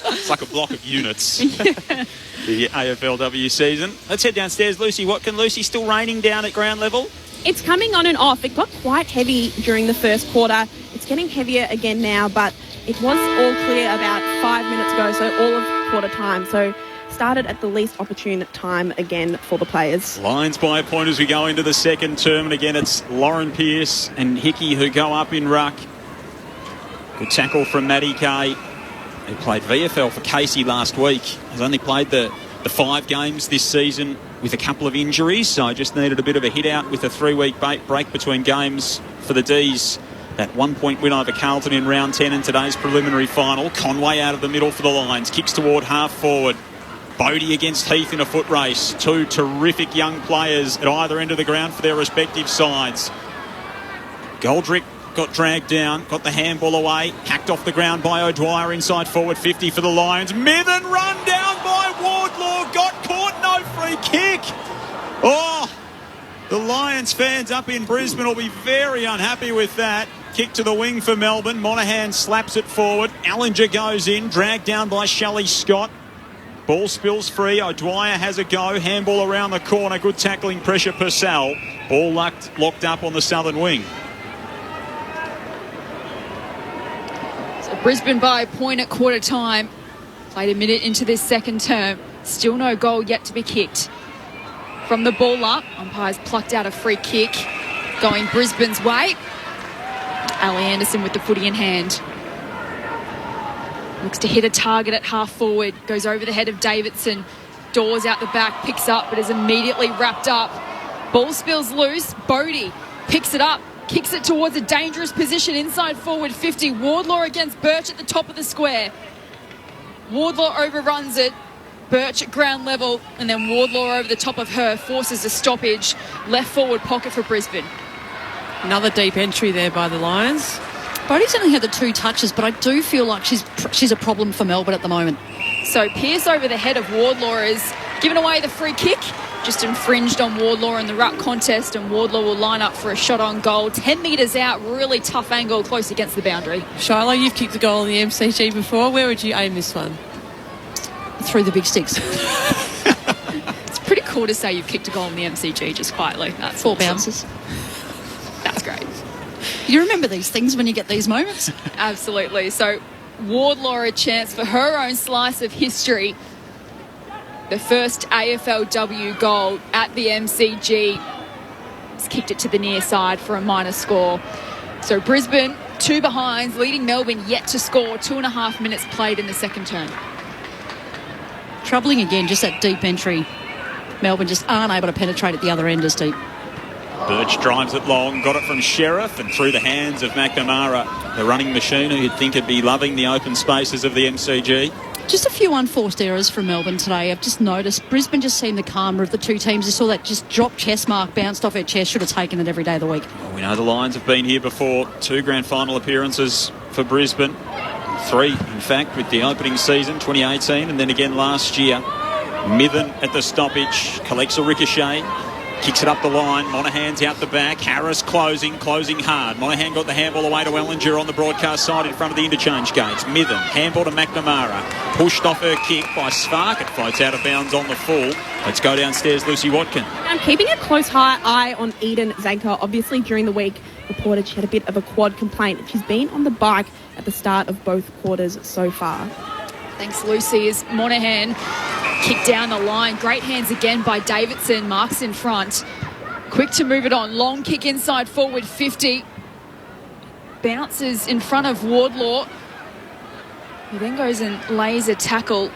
It's like a block of units. The AFLW season. Let's head downstairs. Lucy Watkin. Lucy, still raining down at ground level? It's coming on and off. It got quite heavy during the first quarter. It's getting heavier again now, but it was all clear about 5 minutes ago, so all of quarter time. So started at the least opportune time again for the players. Lions by a point as we go into the second term, and again it's Lauren Pearce and Hickey who go up in ruck. Good tackle from Maddie Kay, who played VFL for Casey last week. Has only played the 5 games this season with a couple of injuries, so just needed a bit of a hit out with a 3-week break between games for the D's. That 1-point win over Carlton in round 10 in today's preliminary final. Conway out of the middle for the Lions, kicks toward half forward. Bodie against Heath in a foot race. 2 terrific young players at either end of the ground for their respective sides. Goldrick got dragged down, got the handball away, hacked off the ground by O'Dwyer inside forward 50 for the Lions. Mithen run down by Wardlaw, got caught, no free kick. The Lions fans up in Brisbane will be very unhappy with that. Kick to the wing for Melbourne. Monahan slaps it forward. Allinger goes in, dragged down by Shelley Scott. Ball spills free. O'Dwyer has a go. Handball around the corner. Good tackling pressure, Purcell. Ball locked up on the southern wing. So Brisbane by a point at quarter time. Played a minute into this second term. Still no goal yet to be kicked. From the ball up, umpires plucked out a free kick going Brisbane's way. Ali Anderson with the footy in hand. Looks to hit a target at half forward. Goes over the head of Davidson. Dawes out the back, picks up, but is immediately wrapped up. Ball spills loose. Bodie picks it up, kicks it towards a dangerous position inside forward 50. Wardlaw against Birch at the top of the square. Wardlaw overruns it. Birch at ground level, and then Wardlaw over the top of her forces a stoppage. Left forward pocket for Brisbane. Another deep entry there by the Lions. Bodie's only had the 2 touches, but I do feel like she's a problem for Melbourne at the moment. So Pearce over the head of Wardlaw has given away the free kick. Just infringed on Wardlaw in the ruck contest, and Wardlaw will line up for a shot on goal. 10 metres out, really tough angle, close against the boundary. Shiloh, you've kicked a goal in the MCG before. Where would you aim this one? Through the big sticks. It's pretty cool to say you've kicked a goal in the MCG just quietly. That's 4 awesome. bounces. That's great. You remember these things when you get these moments? Absolutely. So Wardlaw a chance for her own slice of history. The first AFLW goal at the MCG. He's kicked it to the near side for a minor score. So Brisbane, 2 behinds, leading Melbourne yet to score. 2.5 minutes played in the second term. Troubling again, just that deep entry. Melbourne just aren't able to penetrate at the other end as deep. Birch drives it long, got it from Sheriff and through the hands of McNamara, the running machine who you'd think would be loving the open spaces of the MCG. Just a few unforced errors from Melbourne today. I've just noticed Brisbane just seemed the calmer of the 2 teams. You saw that just drop chest mark bounced off her chest. Should have taken it every day of the week. Well, we know the Lions have been here before. 2 grand final appearances for Brisbane. 3, in fact, with the opening season, 2018, and then again last year. Mithen at the stoppage, collects a ricochet, kicks it up the line. Monahan's out the back. Harris closing hard. Monahan got the handball away to Ellinger on the broadcast side in front of the interchange gates. Mithen, handball to McNamara. Pushed off her kick by Svark. It floats out of bounds on the full. Let's go downstairs, Lucy Watkin. I'm keeping a close eye on Eden Zanker. Obviously, during the week, reported she had a bit of a quad complaint. She's been on the bike at the start of both quarters so far. Thanks, Lucy. As Monahan kicked down the line. Great hands again by Davidson. Marks in front. Quick to move it on. Long kick inside forward 50. Bounces in front of Wardlaw. He then goes and lays a tackle.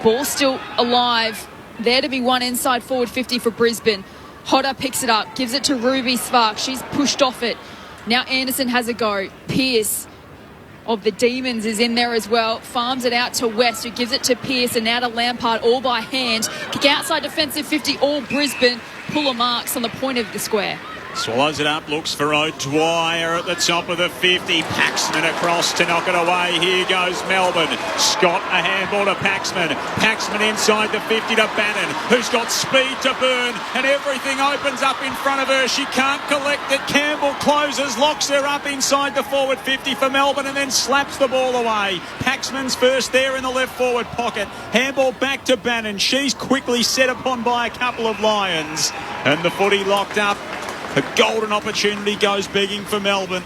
Ball still alive. There to be won inside forward 50 for Brisbane. Hodder picks it up. Gives it to Ruby Svark. She's pushed off it. Now Anderson has a go. Pearce of the Demons is in there as well. Farms it out to West, who gives it to Pearce, and now to Lampard, all by hand. Kick outside defensive 50, all Brisbane. Puller marks on the point of the square. Swallows it up, looks for O'Dwyer at the top of the 50. Paxman across to knock it away. Here goes Melbourne. Scott, a handball to Paxman. Paxman inside the 50 to Bannon, who's got speed to burn, and everything opens up in front of her. She can't collect it. Campbell closes, locks her up inside the forward 50 for Melbourne, and then slaps the ball away. Paxman's first there in the left forward pocket. Handball back to Bannon. She's quickly set upon by a couple of Lions, and the footy locked up. A golden opportunity goes begging for Melbourne,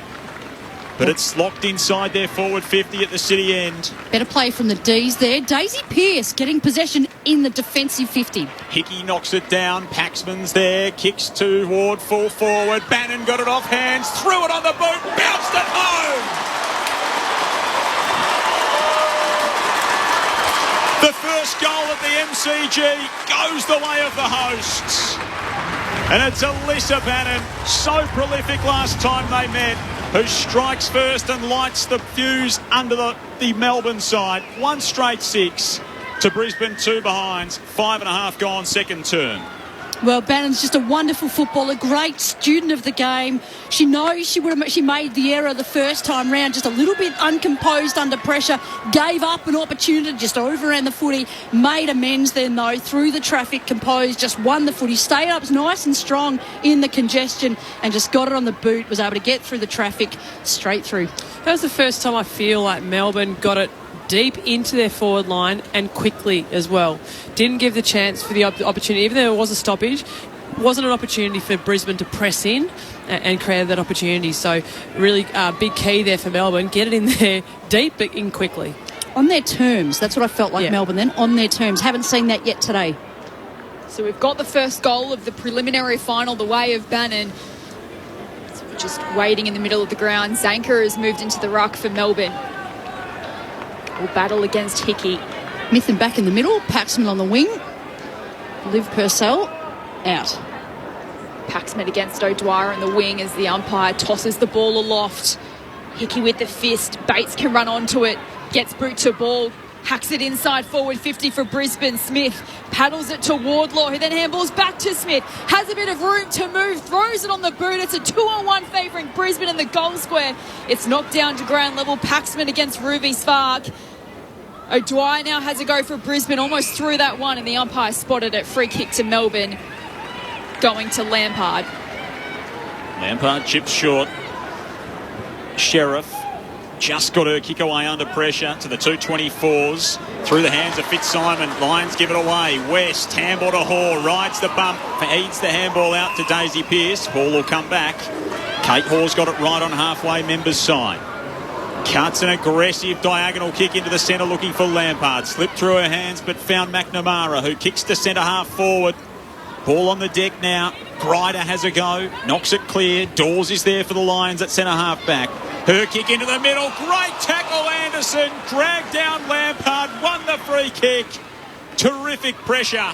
but it's locked inside their forward 50 at the city end. Better play from the D's there. Daisy Pearce getting possession in the defensive 50. Hickey knocks it down. Paxman's there. Kicks toward full forward. Bannon got it off hands. Threw it on the boot. Bounced it home. The first goal at the MCG goes the way of the hosts. And it's Alyssa Bannon, so prolific last time they met, who strikes first and lights the fuse under the Melbourne side. 1 straight 6 to Brisbane, 2 behinds, 5.5 gone second term. Well, Bannon's just a wonderful footballer, great student of the game. She knows she made the error the first time round, just a little bit uncomposed under pressure, gave up an opportunity, just overran the footy, made amends then though, through the traffic, composed, just won the footy, stayed up nice and strong in the congestion and just got it on the boot, was able to get through the traffic straight through. That was the first time I feel like Melbourne got it deep into their forward line and quickly as well. Didn't give the chance for the opportunity, even though there was a stoppage, wasn't an opportunity for Brisbane to press in and create that opportunity. So really big key there for Melbourne. Get it in there deep but in quickly. On their terms, that's what I felt like Melbourne then, on their terms. Haven't seen that yet today. So we've got the first goal of the preliminary final, the way of Bannon. So we're just waiting in the middle of the ground. Zanker has moved into the ruck for Melbourne. Will battle against Hickey. Mithen back in the middle, Paxman on the wing. Liv Purcell out. Paxman against O'Dwyer on the wing as the umpire tosses the ball aloft. Hickey with the fist. Bates can run onto it. Gets boot to ball. Hacks it inside forward 50 for Brisbane. Smith paddles it to Wardlaw, who then handballs back to Smith. Has a bit of room to move. Throws it on the boot. It's a 2-on-1 favouring Brisbane in the goal square. It's knocked down to ground level. Paxman against Ruby Spark. O'Dwyer now has a go for Brisbane, almost through that one, and the umpire spotted it. Free kick to Melbourne, going to Lampard. Lampard chips short. Sheriff just got her kick away under pressure to the 224s. Through the hands of Fitzsimon. Lions give it away. West, handball to Hoare, rides the bump, feeds the handball out to Daisy Pearce. Ball will come back. Kate Hoare's got it right on halfway members' side. Cuts an aggressive diagonal kick into the centre looking for Lampard. Slipped through her hands but found McNamara, who kicks to centre half forward. Ball on the deck now. Grider has a go. Knocks it clear. Dawes is there for the Lions at centre half back. Her kick into the middle. Great tackle, Anderson. Dragged down Lampard. Won the free kick. Terrific pressure.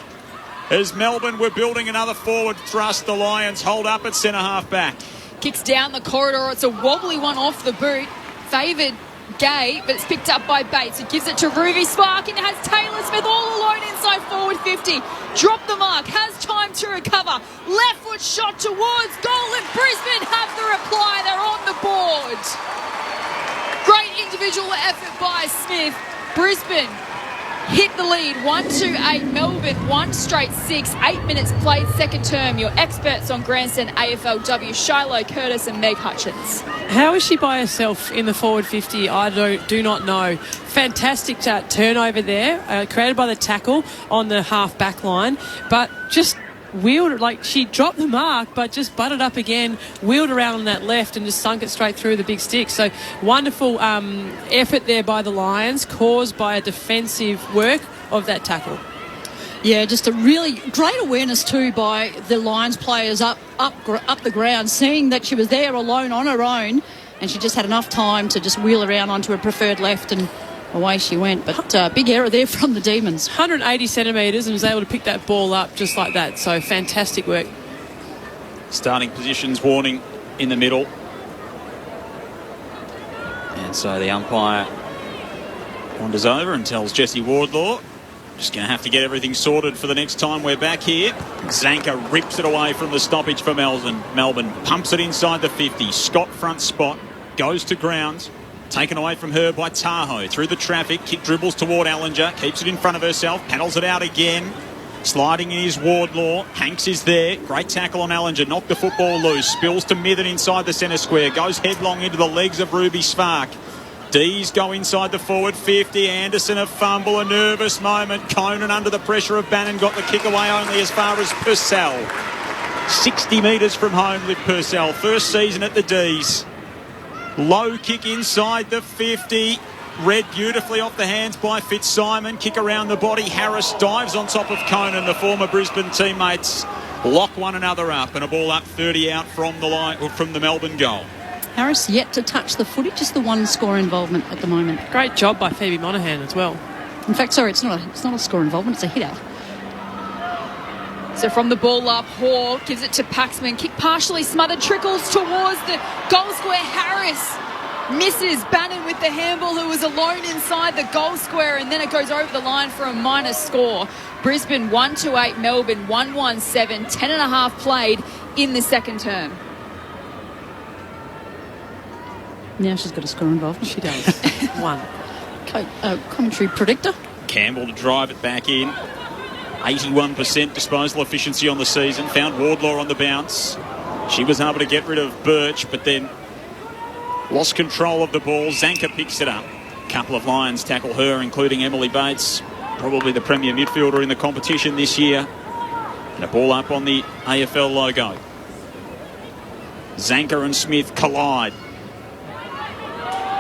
As Melbourne were building another forward thrust, the Lions hold up at centre half back. Kicks down the corridor. It's a wobbly one off the boot. Favoured Gay, but it's picked up by Bates. It gives it to Ruby Spark, and it has Taylor Smith all alone inside forward 50. Drop the mark, has time to recover. Left foot shot towards goal, and Brisbane have the reply. They're on the board. Great individual effort by Smith. Brisbane hit the lead 1-8. Melbourne 1 straight 6. 8 minutes played, second term. Your experts on Grandstand AFLW, Shiloh Curtis and Meg Hutchins. How is she by herself in the forward 50? I do not know. Fantastic turnover there, created by the tackle on the half back line, but just wheeled, like she dropped the mark but just butted up again, wheeled around on that left and just sunk it straight through the big stick. So wonderful effort there by the Lions, caused by a defensive work of that tackle. Yeah, just a really great awareness too by the Lions players up the ground, seeing that she was there alone on her own, and she just had enough time to just wheel around onto her preferred left, and away she went. But big error there from the Demons. 180 centimetres and was able to pick that ball up just like that. So fantastic work. Starting positions warning in the middle. And so the umpire wanders over and tells Jessie Wardlaw, just going to have to get everything sorted for the next time we're back here. Zanker rips it away from the stoppage for Melbourne. Melbourne pumps it inside the 50. Scott front spot, goes to ground. Taken away from her by Tahoe. Through the traffic, kick dribbles toward Allinger. Keeps it in front of herself, paddles it out again. Sliding in is Wardlaw. Hanks is there. Great tackle on Allinger. Knocked the football loose. Spills to Mithen inside the centre square. Goes headlong into the legs of Ruby Spark. D's go inside the forward 50. Anderson a fumble, a nervous moment. Conan under the pressure of Bannon got the kick away only as far as Purcell. 60 metres from home lived Purcell. First season at the D's. Low kick inside the 50. Read beautifully off the hands by Fitzsimon. Kick around the body. Harris dives on top of Conan. The former Brisbane teammates lock one another up, and a ball up 30 out from the line, or from the Melbourne goal. Harris yet to touch the footy, just the one score involvement at the moment. Great job by Phoebe Monaghan as well. In fact, sorry, it's not a score involvement, it's a hit out. So from the ball up, Hoare gives it to Paxman. Kick partially smothered, trickles towards the goal square. Harris misses Bannon with the handball, who was alone inside the goal square, and then it goes over the line for a minor score. Brisbane 1-8, Melbourne 1-7, 10.5 played in the second term. Now she's got a score involved. She does. One. Commentary predictor. Campbell to drive it back in. 81% disposal efficiency on the season. Found Wardlaw on the bounce. She was able to get rid of Birch, but then lost control of the ball. Zanker picks it up. A couple of Lions tackle her, including Emily Bates, probably the premier midfielder in the competition this year. And a ball up on the AFL logo. Zanker and Smith collide.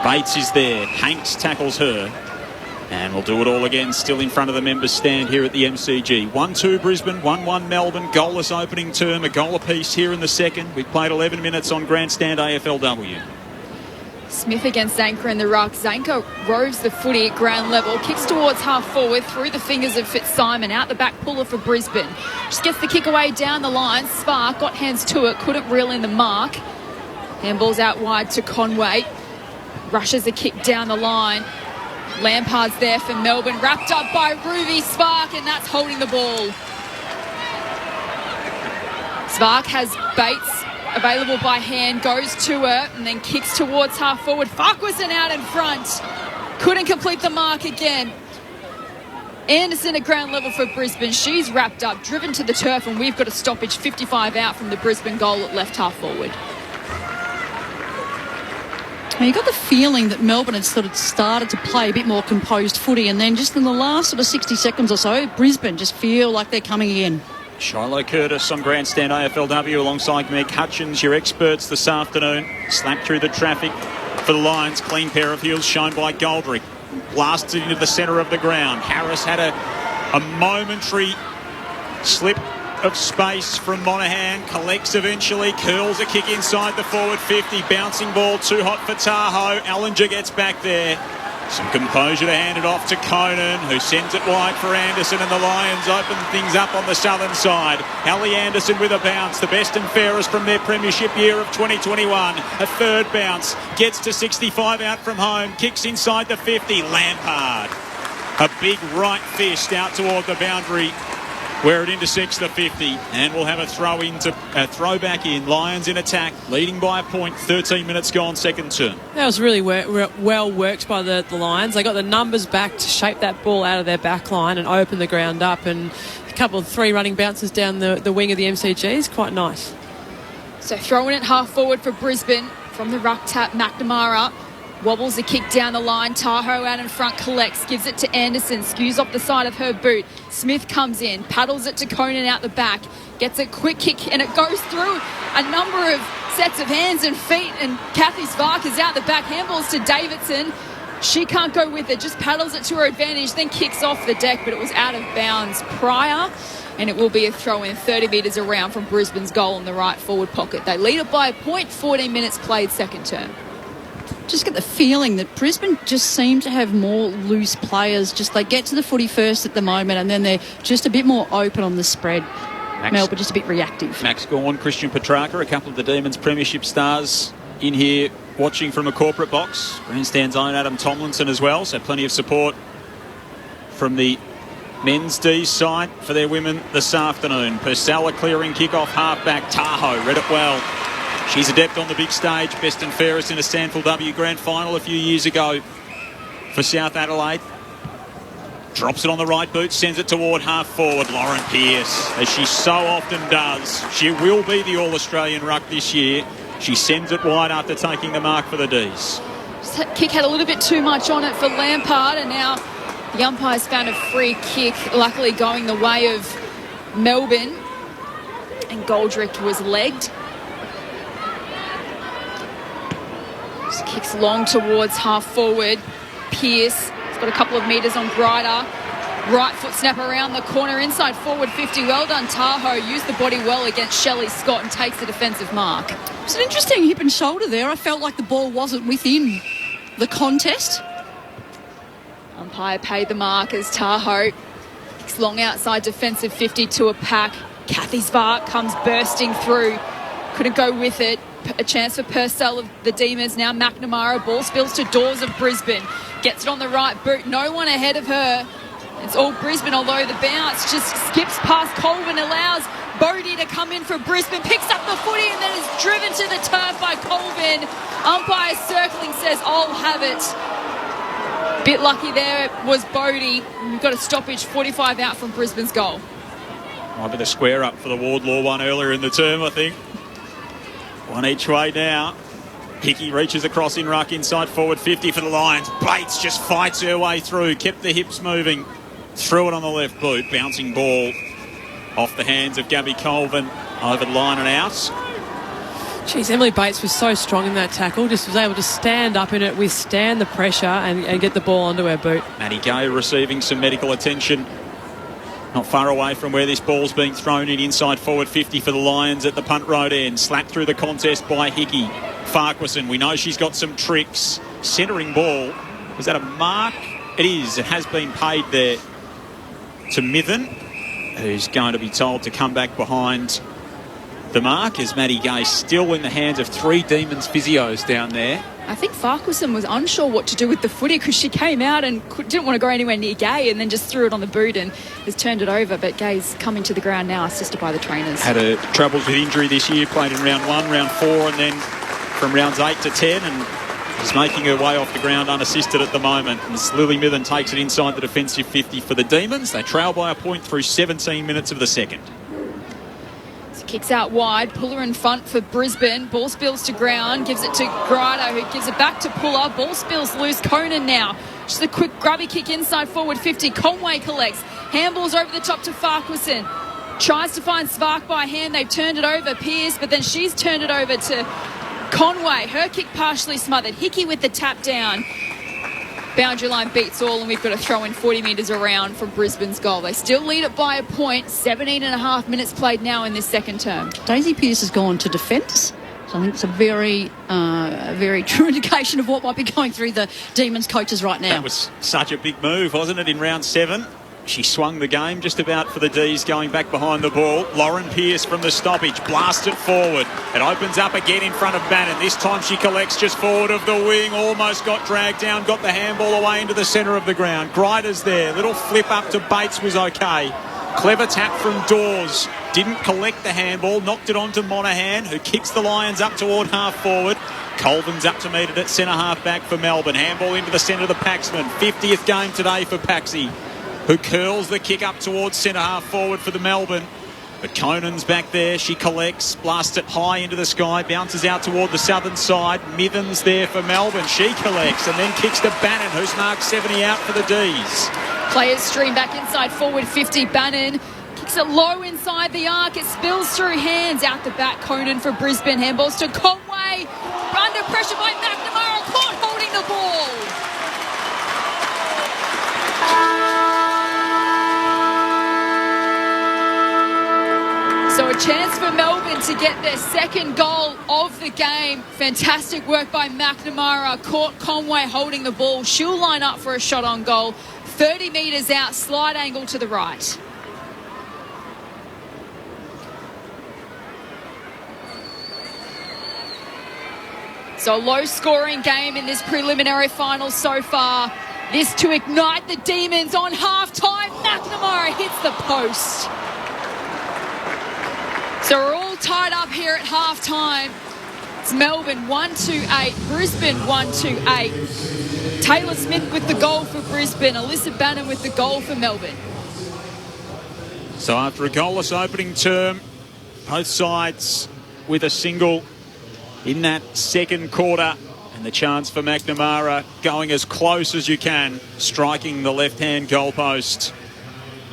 Bates is there. Hanks tackles her. And we'll do it all again, still in front of the members' stand here at the MCG. 1-2 Brisbane, 1-1 Melbourne. Goalless opening term, a goal apiece here in the second. We've played 11 minutes on Grandstand AFLW. Smith against Zanker in the ruck. Zanker roves the footy at ground level, kicks towards half forward through the fingers of Fitzsimon. Out the back, puller for Brisbane. Just gets the kick away down the line. Spark got hands to it, couldn't reel in the mark. Handball's out wide to Conway. Rushes the kick down the line. Lampard's there for Melbourne, wrapped up by Ruby Spark, and that's holding the ball. Spark has Bates available by hand, goes to her, and then kicks towards half forward. Farquharson out in front. Couldn't complete the mark again. Anderson at ground level for Brisbane. She's wrapped up, driven to the turf, and we've got a stoppage 55 out from the Brisbane goal at left half forward. You got the feeling that Melbourne had sort of started to play a bit more composed footy, and then just in the last sort of 60 seconds or so, Brisbane just feel like they're coming again. Shiloh Curtis on Grandstand AFLW alongside Meg Hutchins, your experts this afternoon. Slapped through the traffic for the Lions. Clean pair of heels shown by Goldrick. Blasted into the centre of the ground. Harris had a momentary slip of space from Monahan. Collects eventually, curls a kick inside the forward 50. Bouncing ball, too hot for Tahoe. Ellinger gets back there. Some composure to hand it off to Conan, who sends it wide for Anderson, and the Lions open things up on the southern side. Hallie Anderson with a bounce, the best and fairest from their premiership year of 2021. A third bounce, gets to 65 out from home, kicks inside the 50. Lampard, a big right fist out toward the boundary where it intersects the 50, and we'll have a throw back in. Lions in attack, leading by a point. 13 minutes gone, second term. That was really well worked by the Lions. They got the numbers back to shape that ball out of their back line and open the ground up, and a couple of 3 running bounces down the wing of the MCG is quite nice. So throwing it half forward for Brisbane from the ruck tap. McNamara wobbles a kick down the line. Tahoe out in front, collects, gives it to Anderson, skews off the side of her boot. Smith comes in, paddles it to Conan out the back, gets a quick kick, and it goes through a number of sets of hands and feet, and Kathy Svark is out the back, handballs to Davidson. She can't go with it, just paddles it to her advantage, then kicks off the deck, but it was out of bounds prior, and it will be a throw-in 30 metres around from Brisbane's goal in the right forward pocket. They lead it by a point, 14 minutes played second term. Just get the feeling that Brisbane just seem to have more loose players. Just they get to the footy first at the moment, and then they're just a bit more open on the spread. Melbourne just a bit reactive. Max Gawn, Christian Petrarca, a couple of the Demons premiership stars in here watching from a corporate box. Grandstand's own Adam Tomlinson as well, so plenty of support from the men's D side for their women this afternoon. Purcell clearing kick-off half-back. Tahoe read it well. She's adept on the big stage, best and fairest in a SANFL Grand Final a few years ago for South Adelaide. Drops it on the right boot, sends it toward half forward. Lauren Pearce, as she so often does. She will be the All-Australian ruck this year. She sends it wide after taking the mark for the Ds. That kick had a little bit too much on it for Lampard, and now the umpires found a free kick, luckily going the way of Melbourne, and Goldrick was legged. Kicks long towards half forward. Pearce has got a couple of metres on Greider. Right foot snap around the corner, inside forward 50. Well done, Tahoe. Used the body well against Shelley Scott and takes the defensive mark. It's an interesting hip and shoulder there. I felt like the ball wasn't within the contest. Umpire paid the mark as Tahoe kicks long outside defensive 50 to a pack. Kathy Svark comes bursting through. Couldn't go with it. a chance for Purcell of the Demons now. McNamara, ball spills to Dawes of Brisbane. Gets it on the right boot. No one ahead of her. It's all Brisbane, although the bounce just skips past Colvin, allows Bodie to come in for Brisbane, picks up the footy and then is driven to the turf by Colvin. Umpire circling says, I'll have it. Bit lucky there was Bodie. We've got a stoppage, 45 out from Brisbane's goal. Might be the square up for the Wardlaw one earlier in the term, I think. One each way now. Hickey reaches across in ruck inside forward 50 for the Lions. Bates just fights her way through, kept the hips moving. Threw it on the left boot, bouncing ball off the hands of Gabby Colvin over the line and out. Jeez, Emily Bates was so strong in that tackle, just was able to stand up in it, withstand the pressure and get the ball onto her boot. Maddie Gay receiving some medical attention. Not far away from where this ball's being thrown in, inside forward 50 for the Lions at the punt road end. Slapped through the contest by Hickey. Farquharson, we know she's got some tricks. Centering ball. Was that a mark? It is. It has been paid there to Mithen, who's going to be told to come back behind the mark as Maddie Gay still in the hands of three Demons physios down there. I think Farquharson was unsure what to do with the footy because she came out and didn't want to go anywhere near Gay and then just threw it on the boot and has turned it over. But Gay's coming to the ground now, assisted by the trainers. Had troubles with injury this year, played in round 1, round 4 and then from rounds 8 to 10 and is making her way off the ground unassisted at the moment. As Lily Mithen takes it inside the defensive 50 for the Demons. They trail by a point through 17 minutes of the second. Kicks out wide, Puller in front for Brisbane. Ball spills to ground, gives it to Grado, who gives it back to Puller. Ball spills loose. Conan now. Just a quick grubby kick inside forward 50. Conway collects. Handballs over the top to Farquharson. Tries to find Svark by hand. They've turned it over. Pearce, but then she's turned it over to Conway. Her kick partially smothered. Hickey with the tap down. Boundary line beats all, and we've got to throw in 40 metres around from Brisbane's goal. They still lead it by a point. 17 and a half minutes played now in this second term. Daisy Pearce has gone to defence. So I think it's a very true indication of what might be going through the Demons coaches right now. That was such a big move, wasn't it, in round 7? She swung the game just about for the D's going back behind the ball. Lauren Pearce from the stoppage blasts it forward. It opens up again in front of Bannon. This time she collects just forward of the wing. Almost got dragged down. Got the handball away into the centre of the ground. Greider's there. Little flip up to Bates was okay. Clever tap from Dawes. Didn't collect the handball. Knocked it on to Monaghan, who kicks the Lions up toward half forward. Colvin's up to meet it at centre half back for Melbourne. Handball into the centre of the Paxman. 50th game today for Paxi, who curls the kick up towards centre half forward for the Melbourne. But Conan's back there. She collects, blasts it high into the sky, bounces out toward the southern side. Mithen's there for Melbourne. She collects and then kicks to Bannon, who's marked 70 out for the D's. Players stream back inside forward 50. Bannon kicks it low inside the arc. It spills through hands. Out the back, Conan for Brisbane. Handballs to Conway. Under pressure by McNamara. Caught holding the ball. So a chance for Melbourne to get their second goal of the game. Fantastic work by McNamara. Caught Conway holding the ball. She'll line up for a shot on goal. 30 metres out, slide angle to the right. So a low-scoring game in this preliminary final so far. This to ignite the Demons on half-time. McNamara hits the post. So we're all tied up here at half-time. It's Melbourne 1-2-8, Brisbane 1-2-8. Taylor Smith with the goal for Brisbane, Alyssa Bannon with the goal for Melbourne. So after a goalless opening term, both sides with a single in that second quarter, and the chance for McNamara going as close as you can, striking the left-hand goalpost.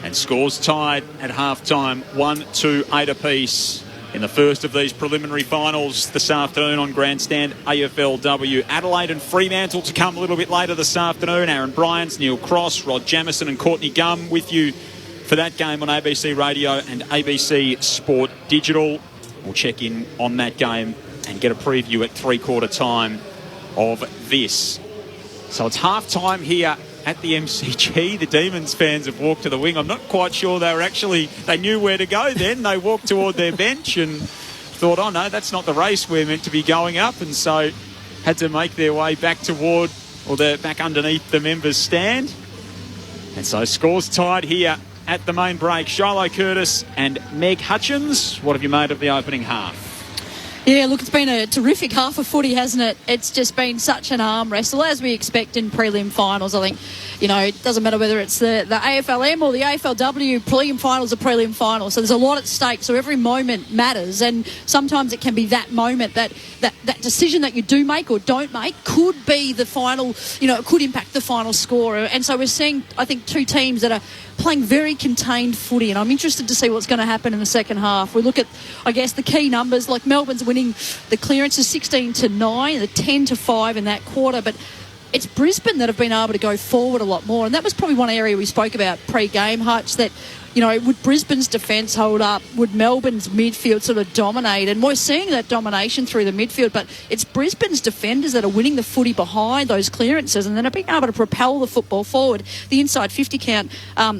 And scores tied at half-time, 1-2-8 apiece in the first of these preliminary finals this afternoon on Grandstand AFLW. Adelaide and Fremantle to come a little bit later this afternoon. Aaron Bryants, Neil Cross, Rod Jamieson and Courtney Gum with you for that game on ABC Radio and ABC Sport Digital. We'll check in on that game and get a preview at three-quarter time of this. So it's half-time here at the MCG. The Demons fans have walked to the wing. I'm not quite sure they knew where to go then. They walked toward their bench and thought, oh no, that's not the race we're meant to be going up, and so had to make their way back toward, or they're back underneath the members' stand. And so scores tied here at the main break. Shiloh Curtis and Meg Hutchins. What have you made of the opening half? Yeah, look, it's been a terrific half of footy, hasn't it? It's just been such an arm wrestle, as we expect in prelim finals. I think, it doesn't matter whether it's the AFLM or the AFLW, prelim finals are prelim finals. So there's a lot at stake. So every moment matters. And sometimes it can be that moment, that decision that you do make or don't make could be the final, it could impact the final score. And so we're seeing, I think, two teams that are playing very contained footy, and I'm interested to see what's going to happen in the second half. We look at, I guess, the key numbers, like Melbourne's winning the clearances 16-9, the 10-5 in that quarter, but it's Brisbane that have been able to go forward a lot more, and that was probably one area we spoke about pre-game, Hutch, that would Brisbane's defence hold up? Would Melbourne's midfield sort of dominate? And we're seeing that domination through the midfield, but it's Brisbane's defenders that are winning the footy behind those clearances, and then are being able to propel the football forward. The inside 50 count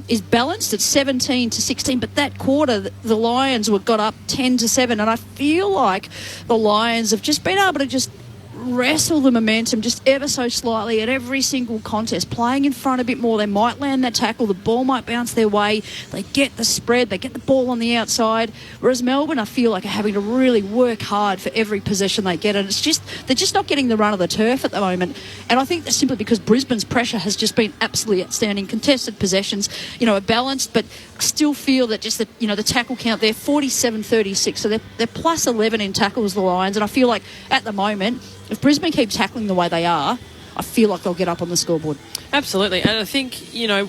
is balanced at 17-16, but that quarter, the Lions got up 10-7, and I feel like the Lions have just been able to just wrestle the momentum just ever so slightly at every single contest, playing in front a bit more. They might land that tackle, the ball might bounce their way, they get the spread, they get the ball on the outside, whereas Melbourne, I feel like, are having to really work hard for every possession they get, and they're just not getting the run of the turf at the moment. And I think that's simply because Brisbane's pressure has just been absolutely outstanding. Contested possessions, are balanced, but still feel that just the tackle count there, 47-36, so they're plus 11 in tackles, the Lions, and I feel like at the moment, if Brisbane keep tackling the way they are, I feel like they'll get up on the scoreboard. Absolutely. And I think, I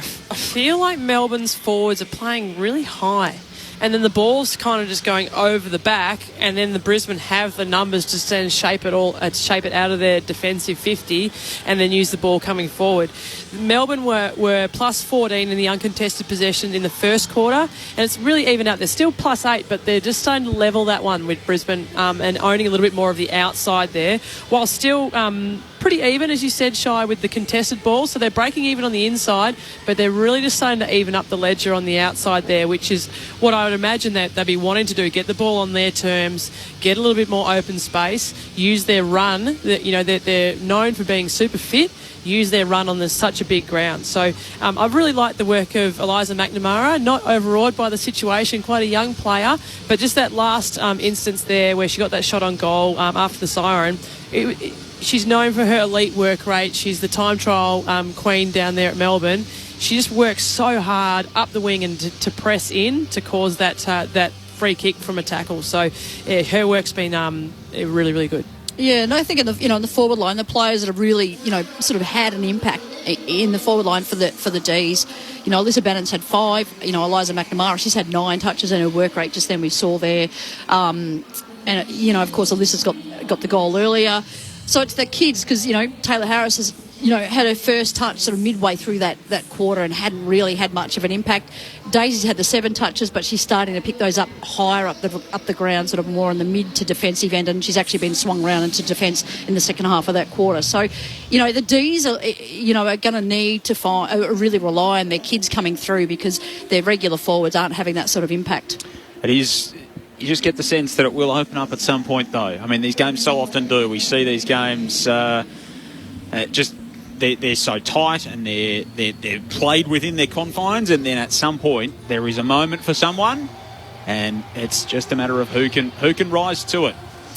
feel like Melbourne's forwards are playing really high. And then the ball's kind of just going over the back, and then the Brisbane have the numbers to then shape it out of their defensive 50 and then use the ball coming forward. Melbourne were plus 14 in the uncontested possession in the first quarter, and it's really even out. They're still plus 8, but they're just starting to level that one with Brisbane and owning a little bit more of the outside there, while still pretty even, as you said, Shy, with the contested ball. So they're breaking even on the inside, but they're really just starting to even up the ledger on the outside there, which is what I would imagine that they'd be wanting to do, get the ball on their terms, get a little bit more open space, use their run. They're known for being super fit, use their run on such a big ground. So I've really liked the work of Eliza McNamara, not overawed by the situation, quite a young player, but just that last instance there where she got that shot on goal after the siren, she's known for her elite work rate. She's the time trial queen down there at Melbourne. She just works so hard up the wing and to press in to cause that free kick from a tackle. So yeah, her work's been really, really good. Yeah, and I think in the forward line, the players that have really, sort of had an impact in the forward line for the Ds. Alyssa Bannon's had 5. Eliza McNamara, she's had 9 touches, and her work rate just then we saw there. And of course, Alyssa's got the goal earlier. So it's the kids, because Taylor Harris has had her first touch sort of midway through that quarter and hadn't really had much of an impact. Daisy's had the 7 touches, but she's starting to pick those up higher up the ground, sort of more on the mid to defensive end, and she's actually been swung around into defence in the second half of that quarter. So, the Ds are going to need to really rely on their kids coming through, because their regular forwards aren't having that sort of impact. It is. You just get the sense that it will open up at some point, though. I mean, these games so often do. We see these games they're so tight, and they're played within their confines, and then at some point there is a moment for someone, and it's just a matter of who can rise to it.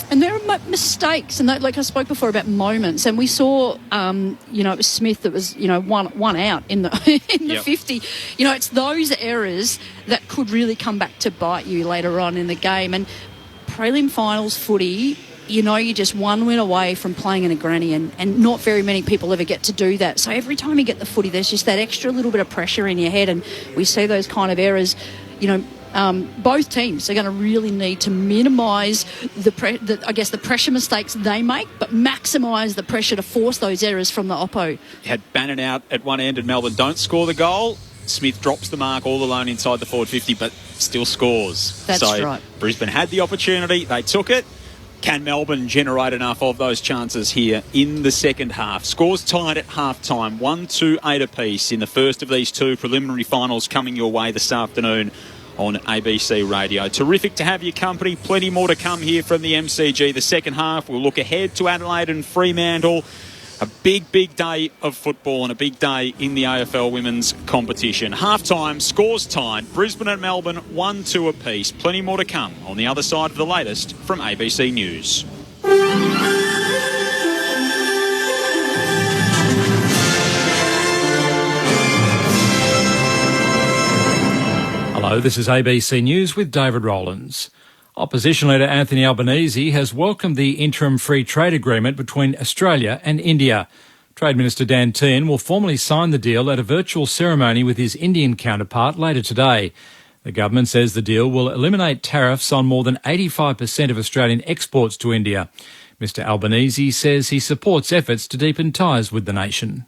And there are mistakes, and like I spoke before about moments, and we saw, it was Smith that was, one out in the Yep. 50. It's those errors that could really come back to bite you later on in the game. And prelim finals footy, you're just one win away from playing in a granny, and not very many people ever get to do that. So every time you get the footy, there's just that extra little bit of pressure in your head, and we see those kind of errors, both teams are going to really need to minimise the pressure mistakes they make, but maximise the pressure to force those errors from the oppo. Had Bannon out at one end and Melbourne don't score the goal. Smith drops the mark all alone inside the forward 50, but still scores. That's right. Brisbane had the opportunity, they took it. Can Melbourne generate enough of those chances here in the second half? Scores tied at half-time, 1-2-8 apiece in the first of these 2 preliminary finals coming your way this afternoon on ABC Radio. Terrific to have your company. Plenty more to come here from the MCG. The second half, we'll look ahead to Adelaide and Fremantle. A big, big day of football and a big day in the AFL women's competition. Half-time, scores tied. Brisbane and Melbourne 1-2 apiece. Plenty more to come on the other side of the latest from ABC News. Hello, this is ABC News with David Rowlands. Opposition leader Anthony Albanese has welcomed the interim free trade agreement between Australia and India. Trade Minister Dan Tehan will formally sign the deal at a virtual ceremony with his Indian counterpart later today. The government says the deal will eliminate tariffs on more than 85% of Australian exports to India. Mr Albanese says he supports efforts to deepen ties with the nation.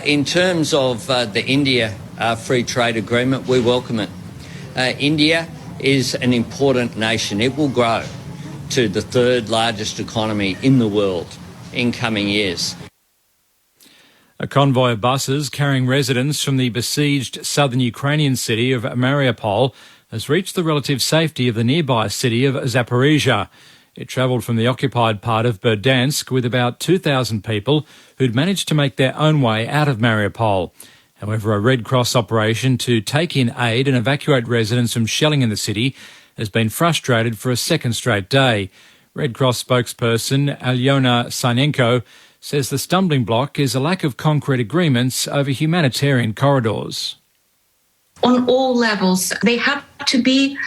In terms of the India free trade agreement, we welcome it. India is an important nation. It will grow to the third largest economy in the world in coming years. A convoy of buses carrying residents from the besieged southern Ukrainian city of Mariupol has reached the relative safety of the nearby city of Zaporizhia. It travelled from the occupied part of Berdansk with about 2,000 people who'd managed to make their own way out of Mariupol. However, a Red Cross operation to take in aid and evacuate residents from shelling in the city has been frustrated for a second straight day. Red Cross spokesperson Alyona Sinenko says the stumbling block is a lack of concrete agreements over humanitarian corridors. On all levels, they have to be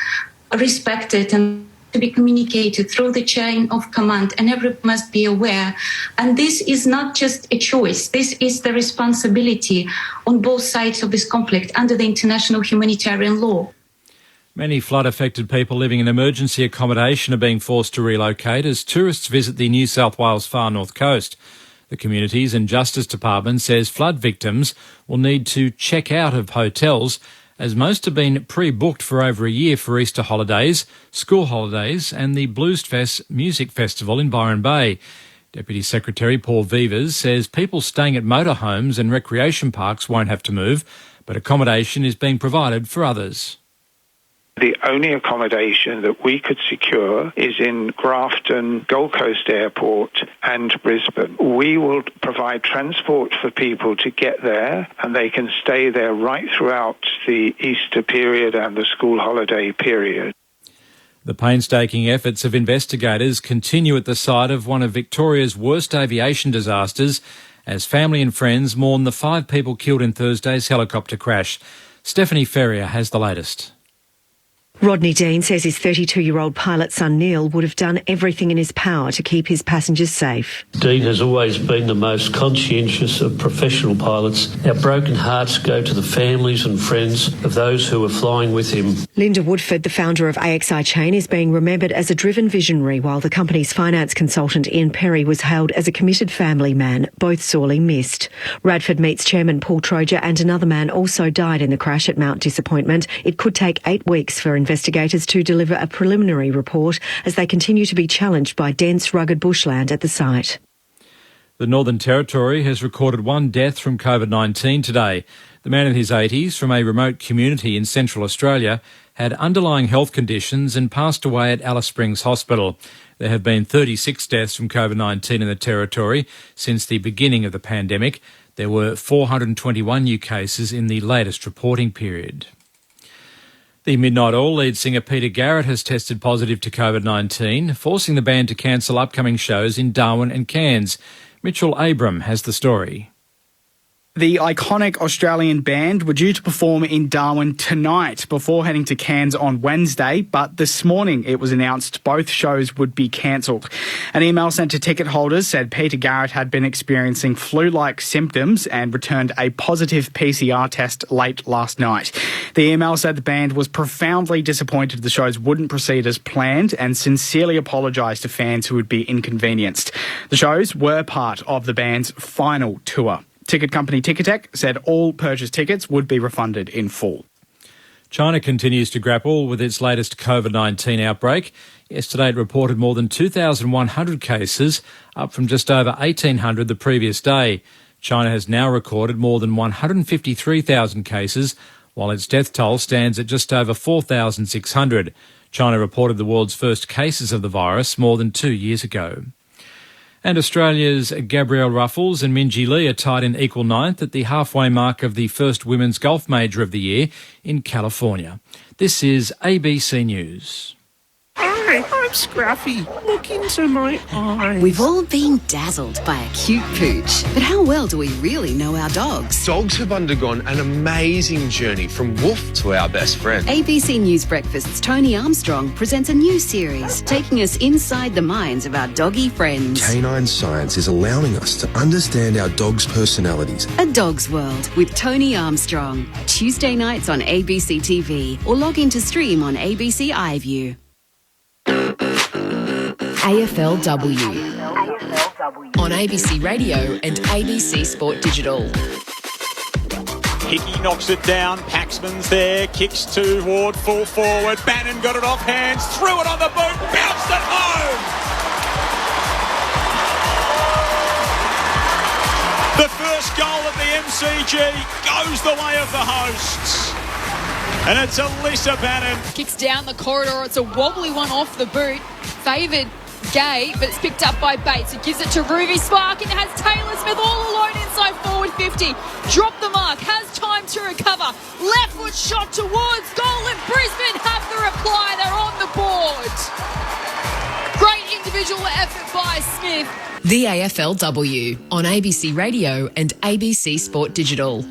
respected and to be communicated through the chain of command, and everyone must be aware. And this is not just a choice. This is the responsibility on both sides of this conflict under the international humanitarian law. Many flood-affected people living in emergency accommodation are being forced to relocate as tourists visit the New South Wales far north coast. The Communities and Justice Department says flood victims will need to check out of hotels as most have been pre-booked for over a year for Easter holidays, school holidays and the Bluesfest Music Festival in Byron Bay. Deputy Secretary Paul Vivers says people staying at motorhomes and recreation parks won't have to move, but accommodation is being provided for others. The only accommodation that we could secure is in Grafton, Gold Coast Airport and Brisbane. We will provide transport for people to get there, and they can stay there right throughout the Easter period and the school holiday period. The painstaking efforts of investigators continue at the site of one of Victoria's worst aviation disasters as family and friends mourn the 5 people killed in Thursday's helicopter crash. Stephanie Ferrier has the latest. Rodney Dean says his 32-year-old pilot son Neil would have done everything in his power to keep his passengers safe. Dean has always been the most conscientious of professional pilots. Our broken hearts go to the families and friends of those who were flying with him. Linda Woodford, the founder of AXI Chain, is being remembered as a driven visionary, while the company's finance consultant Ian Perry was hailed as a committed family man, both sorely missed. Radford Meats chairman Paul Troja and another man also died in the crash at Mount Disappointment. It could take 8 weeks for investigators to deliver a preliminary report as they continue to be challenged by dense, rugged bushland at the site. The Northern Territory has recorded 1 death from COVID-19 today. The man in his 80s from a remote community in Central Australia had underlying health conditions and passed away at Alice Springs Hospital. There have been 36 deaths from COVID-19 in the Territory since the beginning of the pandemic. There were 421 new cases in the latest reporting period. The Midnight Oil lead singer Peter Garrett has tested positive to COVID-19, forcing the band to cancel upcoming shows in Darwin and Cairns. Mitchell Abram has the story. The iconic Australian band were due to perform in Darwin tonight before heading to Cairns on Wednesday, but this morning it was announced both shows would be cancelled. An email sent to ticket holders said Peter Garrett had been experiencing flu-like symptoms and returned a positive PCR test late last night. The email said the band was profoundly disappointed the shows wouldn't proceed as planned and sincerely apologised to fans who would be inconvenienced. The shows were part of the band's final tour. Ticket company Ticketek said all purchased tickets would be refunded in full. China continues to grapple with its latest COVID-19 outbreak. Yesterday it reported more than 2,100 cases, up from just over 1,800 the previous day. China has now recorded more than 153,000 cases, while its death toll stands at just over 4,600. China reported the world's first cases of the virus more than 2 years ago. And Australia's Gabrielle Ruffles and Minjee Lee are tied in equal ninth at the halfway mark of the first women's golf major of the year in California. This is ABC News. Hi, I'm Scruffy. Look into my eyes. We've all been dazzled by a cute pooch. But how well do we really know our dogs? Dogs have undergone an amazing journey from wolf to our best friend. ABC News Breakfast's Tony Armstrong presents a new series taking us inside the minds of our doggy friends. Canine science is allowing us to understand our dogs' personalities. A Dog's World with Tony Armstrong. Tuesday nights on ABC TV or log in to stream on ABC iView. AFLW on ABC Radio and ABC Sport Digital. Hickey knocks it down. Paxman's there. Kicks toward full forward. Bannon got it off hands. Threw it on the boot. Bounced it home. The first goal at the MCG goes the way of the hosts. And it's Alyssa Bannon. Kicks down the corridor. It's a wobbly one off the boot. Favoured Gay, but it's picked up by Bates. It gives it to Ruby Spark, and it has Taylor Smith all alone inside forward 50. Drop the mark, has time to recover. Left foot shot towards goal, and Brisbane have the reply. They're on the board. Great individual effort by Smith. The AFLW on ABC Radio and ABC Sport Digital.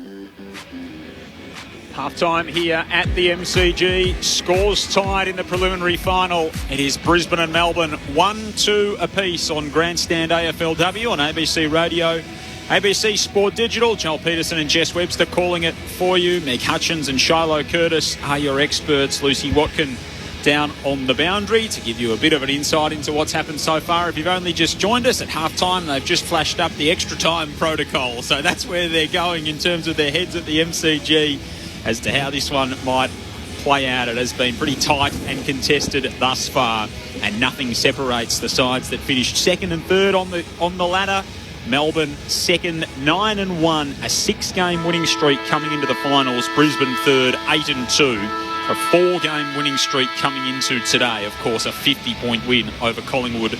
Half-time here at the MCG. Scores tied in the preliminary final. It is Brisbane and Melbourne 1-2 apiece on Grandstand AFLW on ABC Radio, ABC Sport Digital. Joel Peterson and Jess Webster calling it for you. Meg Hutchins and Shiloh Curtis are your experts. Lucy Watkin down on the boundary to give you a bit of an insight into what's happened so far. If you've only just joined us at half-time, they've just flashed up the extra time protocol. So that's where they're going in terms of their heads at the MCG. As to how this one might play out, it has been pretty tight and contested thus far, and nothing separates the sides that finished second and third on the ladder. Melbourne second, 9-1, a 6-game winning streak coming into the finals. Brisbane third, 8-2, a 4-game winning streak coming into today. Of course, a 50-point win over Collingwood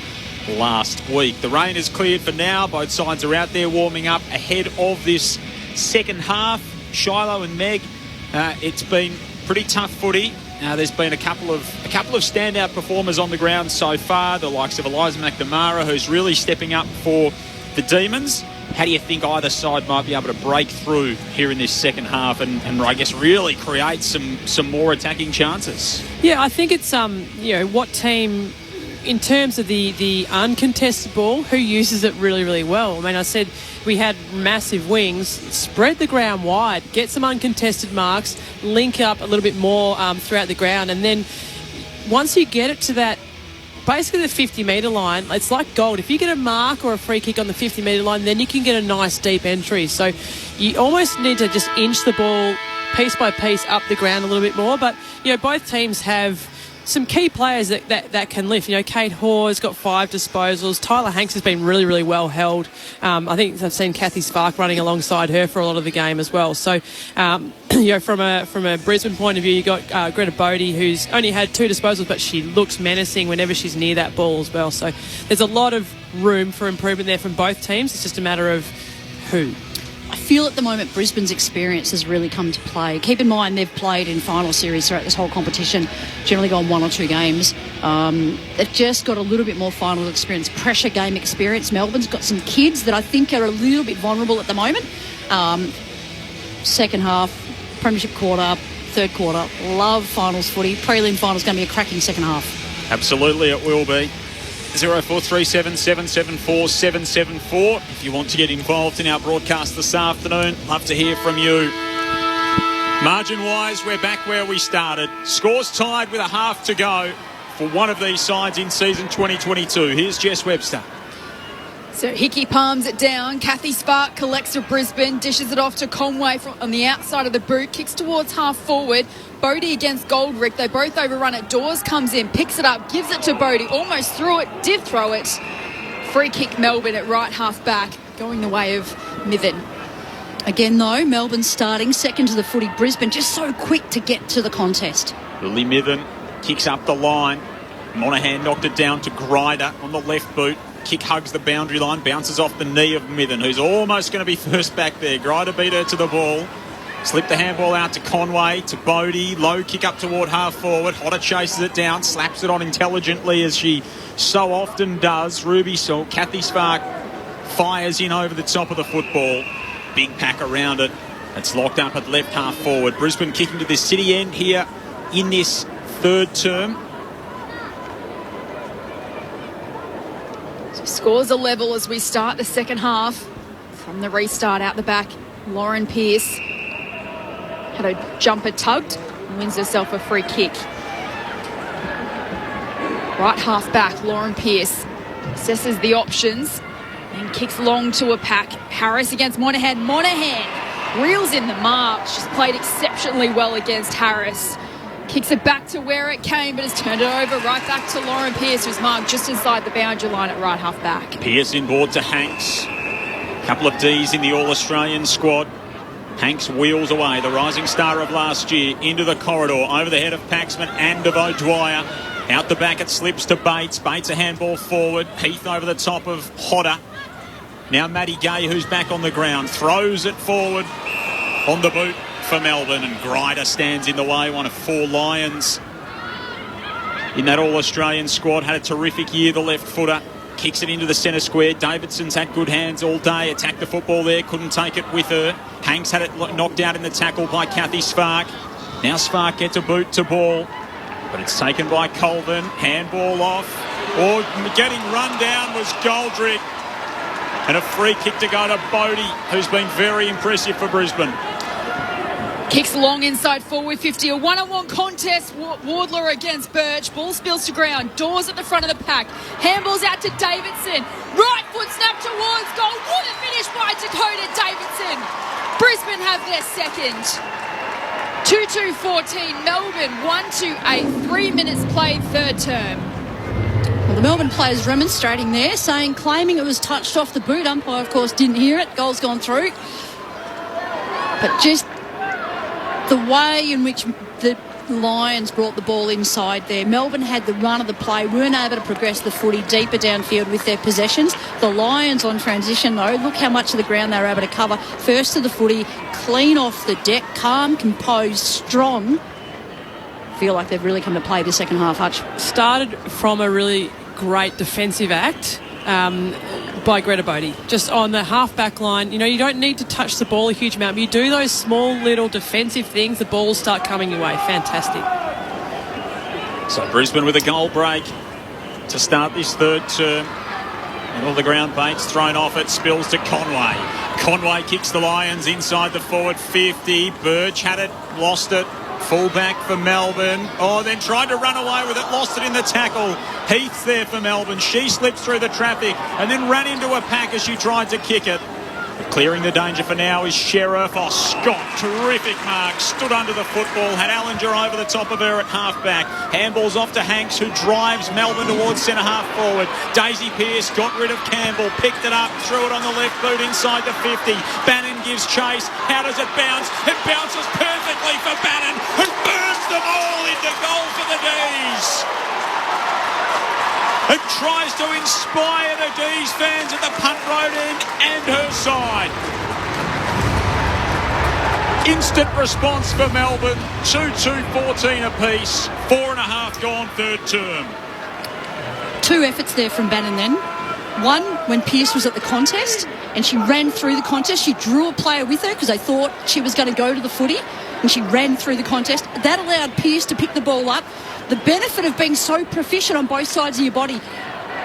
last week. The rain is cleared for now. Both sides are out there warming up ahead of this second half. Shiloh and Meg. It's been pretty tough footy. There's been a couple of standout performers on the ground so far, the likes of Eliza McNamara, who's really stepping up for the Demons. How do you think either side might be able to break through here in this second half and I guess really create some more attacking chances? Yeah, I think it's what team, in terms of the uncontested ball, who uses it really, really well. I mean, I said we had massive wings, spread the ground wide, get some uncontested marks, link up a little bit more throughout the ground, and then once you get it to that, basically the 50-metre line, it's like gold. If you get a mark or a free kick on the 50-metre line, then you can get a nice deep entry. So you almost need to just inch the ball piece by piece up the ground a little bit more. But, both teams have some key players that can lift. Kate Hoare's got 5 disposals. Tyler Hanks has been really, really well held. I think I've seen Kathy Spark running alongside her for a lot of the game as well. So, from a Brisbane point of view, you got Greta Bodie, who's only had 2 disposals, but she looks menacing whenever she's near that ball as well. So there's a lot of room for improvement there from both teams. It's just a matter of who. I feel at the moment Brisbane's experience has really come to play. Keep in mind they've played in final series throughout this whole competition, generally gone 1 or 2 games. They've just got a little bit more final experience, pressure game experience. Melbourne's got some kids that I think are a little bit vulnerable at the moment. Second half, premiership quarter, third quarter, love finals footy. Prelim finals going to be a cracking second half. Absolutely, it will be. 0437 774 774. If you want to get involved in our broadcast this afternoon, love to hear from you. Margin-wise, we're back where we started. Scores tied with a half to go for one of these sides in season 2022. Here's Jess Webster. So Hickey palms it down. Kathy Spark collects for Brisbane, dishes it off to Conway on the outside of the boot, kicks towards half forward. Bodie against Goldrick. They both overrun it. Dawes comes in, picks it up, gives it to Bodie. Almost threw it, did throw it. Free kick Melbourne at right half back, going the way of Mithen. Again, though, Melbourne starting second to the footy. Brisbane just so quick to get to the contest. Lily Mithen kicks up the line. Monahan knocked it down to Grider on the left boot. Kick hugs the boundary line, bounces off the knee of Mithen, who's almost going to be first back there. Grider beat her to the ball. Slipped the handball out to Conway, to Bodie. Low kick up toward half forward. Hodder chases it down, slaps it on intelligently as she so often does. Ruby Saw, Kathy Spark fires in over the top of the football. Big pack around it. It's locked up at left half forward. Brisbane kicking to the city end here in this third term. So scores a level as we start the second half. From the restart out the back, Lauren Pearce had a jumper tugged and wins herself a free kick. Right half back, Lauren Pearce assesses the options and kicks long to a pack. Harris against Monahan. Monahan reels in the mark. She's played exceptionally well against Harris. Kicks it back to where it came, but has turned it over right back to Lauren Pearce, who's marked just inside the boundary line at right half back. Pearce inboard to Hanks. Couple of Ds in the All-Australian squad. Hanks wheels away, the rising star of last year, into the corridor, over the head of Paxman and of O'Dwyer. Out the back it slips to Bates. Bates a handball forward. Heath over the top of Hodder. Now Maddie Gay, who's back on the ground, throws it forward on the boot for Melbourne, and Grider stands in the way, one of 4 Lions in that All-Australian squad. Had a terrific year, the left footer. Kicks it into the centre square. Davidson's had good hands all day. Attacked the football there, couldn't take it with her. Hanks had it knocked out in the tackle by Kathy Spark. Now Spark gets a boot to ball, but it's taken by Colvin. Handball off. Or getting run down was Goldrick. And a free kick to go to Bodie, who's been very impressive for Brisbane. Kicks long inside forward 50. A one-on-one contest. Wardler against Birch. Ball spills to ground. Dawes at the front of the pack. Handballs out to Davidson. Right foot snap towards goal. What a finish by Dakota Davidson. Brisbane have their second. 2-2-14. Melbourne 1-2-8. 3 minutes played third term. Well, the Melbourne players remonstrating there, claiming it was touched off the boot. Umpire, of course, didn't hear it. Goal's gone through. But just the way in which the Lions brought the ball inside there. Melbourne had the run of the play, weren't able to progress the footy deeper downfield with their possessions. The Lions on transition, though, look how much of the ground they were able to cover. First to the footy, clean off the deck, calm, composed, strong. Feel like they've really come to play the second half, Hutch. Started from a really great defensive act by Greta Bodie, just on the half-back line. You know, you don't need to touch the ball a huge amount, but you do those small little defensive things, the balls start coming your way. Fantastic. So Brisbane with a goal break to start this third term. And all the ground Bates thrown off it, spills to Conway. Conway kicks the Lions inside the forward 50. Birch had it, lost it. Fullback for Melbourne. Oh, then tried to run away with it, lost it in the tackle. Heath's there for Melbourne. She slipped through the traffic and then ran into a pack as she tried to kick it. But clearing the danger for now is Sheriff. Oh, Scott, terrific mark. Stood under the football, had Allinger over the top of her at half-back. Handballs off to Hanks, who drives Melbourne towards centre-half forward. Daisy Pearce got rid of Campbell, picked it up, threw it on the left boot inside the 50. Bannon gives chase. How does it bounce? It bounces perfectly for Bannon, who burns them all into goal for the D's. And tries to inspire the D's fans at the punt road end and her side. Instant response for Melbourne. 2-2-14 apiece. 4.5 gone third term. 2 efforts there from Bannon then. One, when Pearce was at the contest and she ran through the contest. She drew a player with her because they thought she was going to go to the footy, and she ran through the contest. That allowed Pearce to pick the ball up. The benefit of being so proficient on both sides of your body.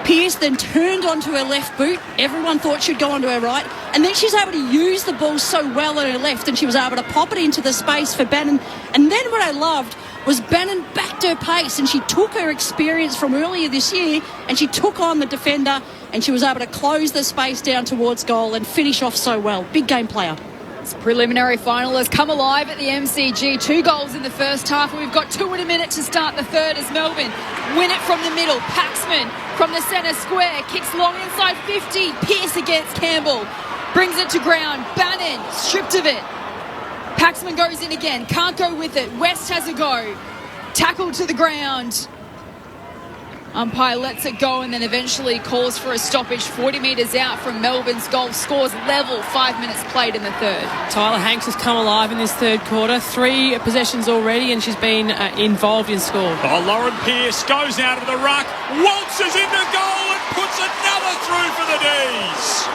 Pearce then turned onto her left boot. Everyone thought she'd go onto her right. And then she's able to use the ball so well on her left, and she was able to pop it into the space for Bannon. And then what I loved was Bannon backed her pace, and she took her experience from earlier this year and she took on the defender, and she was able to close the space down towards goal and finish off so well. Big game player. This preliminary final has come alive at the MCG. 2 goals in the first half, and we've got 2 in a minute to start the third as Melbourne win it from the middle. Paxman from the centre square kicks long inside 50. Pearce against Campbell. Brings it to ground. Bannon, stripped of it. Paxman goes in again. Can't go with it. West has a go. Tackle to the ground. Umpire lets it go and then eventually calls for a stoppage 40 metres out from Melbourne's goal. Scores level, 5 minutes played in the third. Tyler Hanks has come alive in this third quarter. 3 possessions already and she's been involved in score. Oh, Lauren Pearce goes out of the ruck, waltzes into goal and puts another through for the D's.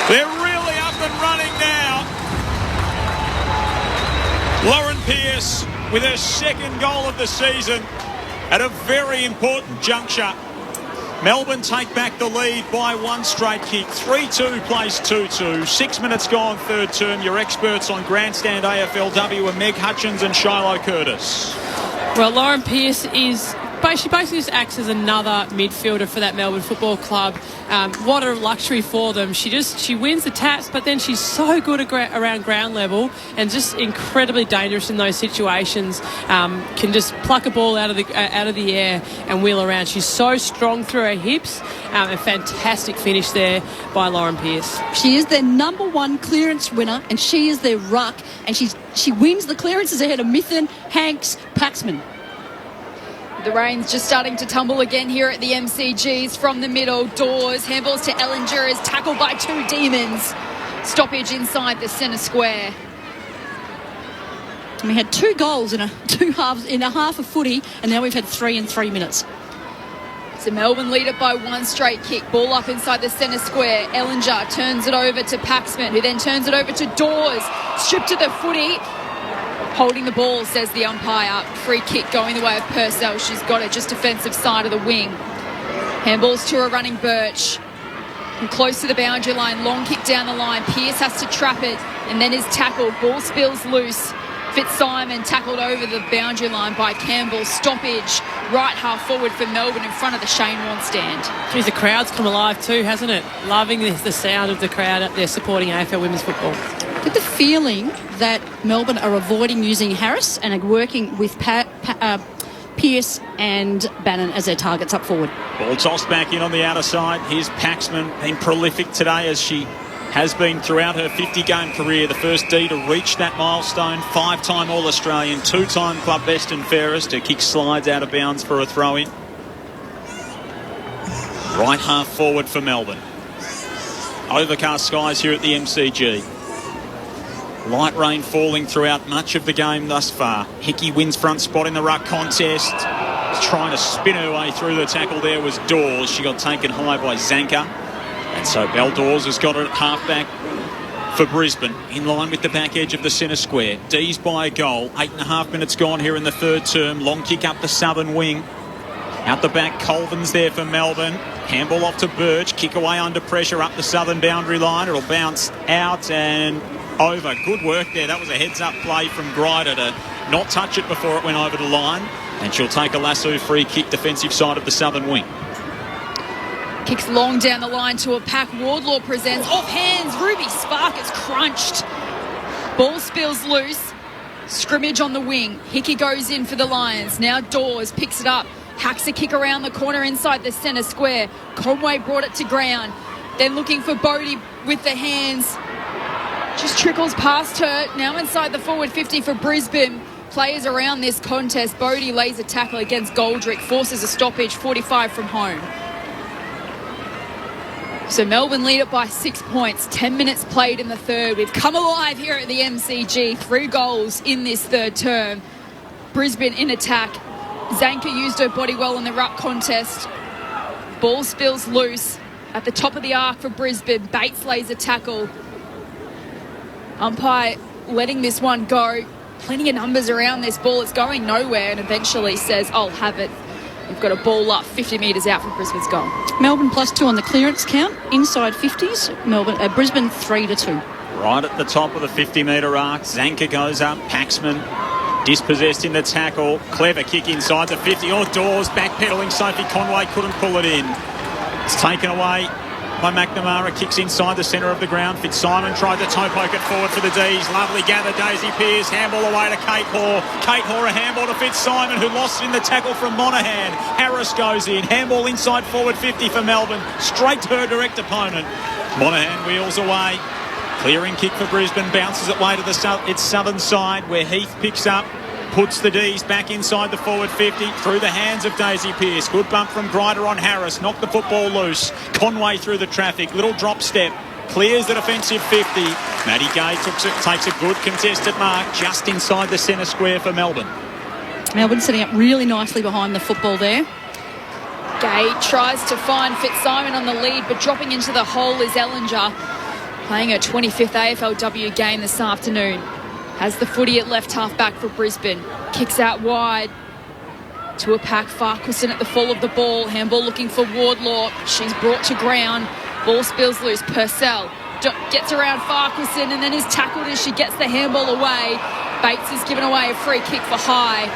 They're really up and running now. Lauren Pearce with her second goal of the season at a very important juncture. Melbourne take back the lead by 1 straight kick. 3-2 plays 2-2. 6 minutes gone third term. Your experts on Grandstand AFLW are Meg Hutchins and Shiloh Curtis. Well, Lauren Pearce she basically just acts as another midfielder for that Melbourne Football Club. What a luxury for them. She wins the taps, but then she's so good around ground level and just incredibly dangerous in those situations. Can just pluck a ball out of the air and wheel around. She's so strong through her hips. A fantastic finish there by Lauren Pearce. She is their number 1 clearance winner, and she is their ruck, and she wins the clearances ahead of Mithen, Hanks, Paxman. The rain's just starting to tumble again here at the MCGs from the middle. Dawes, handballs to Ellinger, is tackled by 2 demons. Stoppage inside the centre square. We had 2 goals in a half of footy, and now we've had 3 in 3 minutes. So Melbourne lead it by 1 straight kick. Ball up inside the centre square. Ellinger turns it over to Paxman, who then turns it over to Dawes. Stripped to the footy. Holding the ball, says the umpire. Free kick going the way of Purcell. She's got it just defensive side of the wing. Handballs to a running Birch. And close to the boundary line. Long kick down the line. Pearce has to trap it and then is tackled. Ball spills loose. Fitzsimon tackled over the boundary line by Campbell. Stoppage right half forward for Melbourne in front of the Shane Warne stand. Geez, the crowd's come alive too, hasn't it? Loving the sound of the crowd up there supporting AFL women's football. Get the feeling that Melbourne are avoiding using Harris and are working with Pearce and Bannon as their targets up forward. Ball tossed back in on the outer side. Here's Paxman, been prolific today as she has been throughout her 50-game career. The first D to reach that milestone. 5-time All-Australian, 2-time club best and fairest. Her kick slides out of bounds for a throw-in. Right half forward for Melbourne. Overcast skies here at the MCG. Light rain falling throughout much of the game thus far. Hickey wins front spot in the ruck contest. Trying to spin her way through the tackle there was Dawes. She got taken high by Zanker. And so Belle Dawes has got it at half-back for Brisbane, in line with the back edge of the centre square. D's by a goal. 8.5 minutes gone here in the third term. Long kick up the southern wing. Out the back, Colvin's there for Melbourne. Handball off to Birch. Kick away under pressure up the southern boundary line. It'll bounce out and over. Good work there. That was a heads-up play from Greider to not touch it before it went over the line. And she'll take a lasso free kick defensive side of the southern wing. Kicks long down the line to a pack. Wardlaw presents. Off hands. Ruby Spark is crunched. Ball spills loose. Scrimmage on the wing. Hickey goes in for the Lions. Now Dawes picks it up. Hacks a kick around the corner inside the centre square. Conway brought it to ground. Then looking for Bodie with the hands. Just trickles past her. Now inside the forward 50 for Brisbane. Players around this contest. Bodie lays a tackle against Goldrick. Forces a stoppage. 45 from home. So Melbourne lead it by 6 points. 10 minutes played in the third. We've come alive here at the MCG. 3 goals in this third term. Brisbane in attack. Zanker used her body well in the ruck contest. Ball spills loose at the top of the arc for Brisbane. Bates lays a tackle. Umpire letting this one go. Plenty of numbers around this ball. It's going nowhere and eventually says, I'll have it. We've got a ball up 50 metres out from Brisbane's goal. Melbourne +2 on the clearance count. Inside 50s. Brisbane 3-2. Right at the top of the 50-metre arc. Zanker goes up. Paxman dispossessed in the tackle. Clever kick inside the 50. Oh, Dawes backpedaling. Sophie Conway couldn't pull it in. It's taken away by McNamara. Kicks inside the centre of the ground. Fitzsimon tried to toe poke it forward for the D's. Lovely gather, Daisy Pearce. Handball away to Kate Hoare. Kate Hoare a handball to Fitzsimon, who lost it in the tackle from Monaghan. Harris goes in. Handball inside forward 50 for Melbourne. Straight to her direct opponent. Monaghan wheels away. Clearing kick for Brisbane. Bounces it way to its southern side, where Heath picks up. Puts the D's back inside the forward 50 through the hands of Daisy Pearce. Good bump from Grider on Harris. Knocked the football loose. Conway through the traffic. Little drop step. Clears the defensive 50. Maddie Gay takes a good contested mark just inside the centre square for Melbourne. Melbourne setting up really nicely behind the football there. Gay tries to find Fitzsimon on the lead, but dropping into the hole is Ellinger, playing her 25th AFLW game this afternoon. Has the footy at left half back for Brisbane. Kicks out wide to a pack. Farquharson at the fall of the ball. Handball looking for Wardlaw. She's brought to ground. Ball spills loose. Purcell gets around Farquharson and then is tackled as she gets the handball away. Bates is given away a free kick for High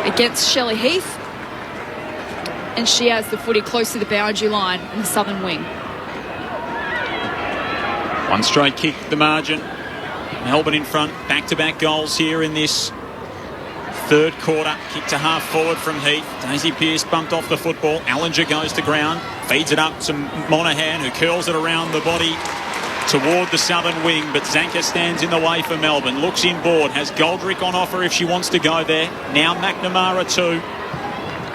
against Shelley Heath. And she has the footy close to the boundary line in the southern wing. One straight kick, the margin. Melbourne in front, back-to-back goals here in this third quarter. Kick to half forward from Heath. Daisy Pearce bumped off the football. Ellinger goes to ground, feeds it up to Monaghan, who curls it around the body toward the southern wing, but Zanker stands in the way for Melbourne. Looks inboard, has Goldrick on offer if she wants to go there. Now McNamara too.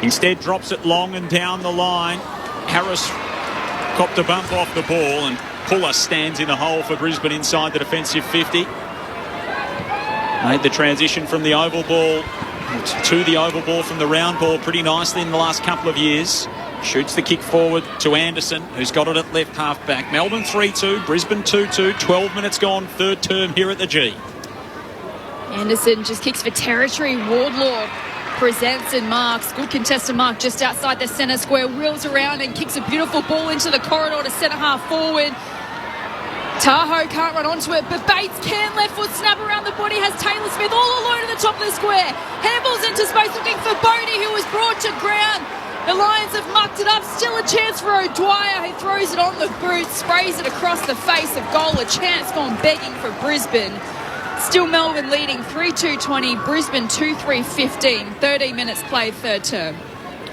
Instead drops it long and down the line. Harris copped a bump off the ball, and Puller stands in the hole for Brisbane inside the defensive 50. Made the transition from the oval ball to the oval ball from the round ball pretty nicely in the last couple of years. Shoots the kick forward to Anderson, who's got it at left half back. Melbourne 3-2, Brisbane 2-2. 12 minutes gone, third term here at the G. Anderson just kicks for territory. Wardlaw presents and marks. Good contested mark just outside the centre square. Wheels around and kicks a beautiful ball into the corridor to centre half forward. Tahoe can't run onto it, but Bates can. Left foot snap around the body, has Taylor Smith all alone at the top of the square. Handballs into space looking for Bodie, who was brought to ground. The Lions have mucked it up. Still a chance for O'Dwyer, who throws it on the boot, sprays it across the face of goal. A chance gone begging for Brisbane. Still Melbourne leading 3-2-20, Brisbane 2-3-15. 13 minutes played, third term.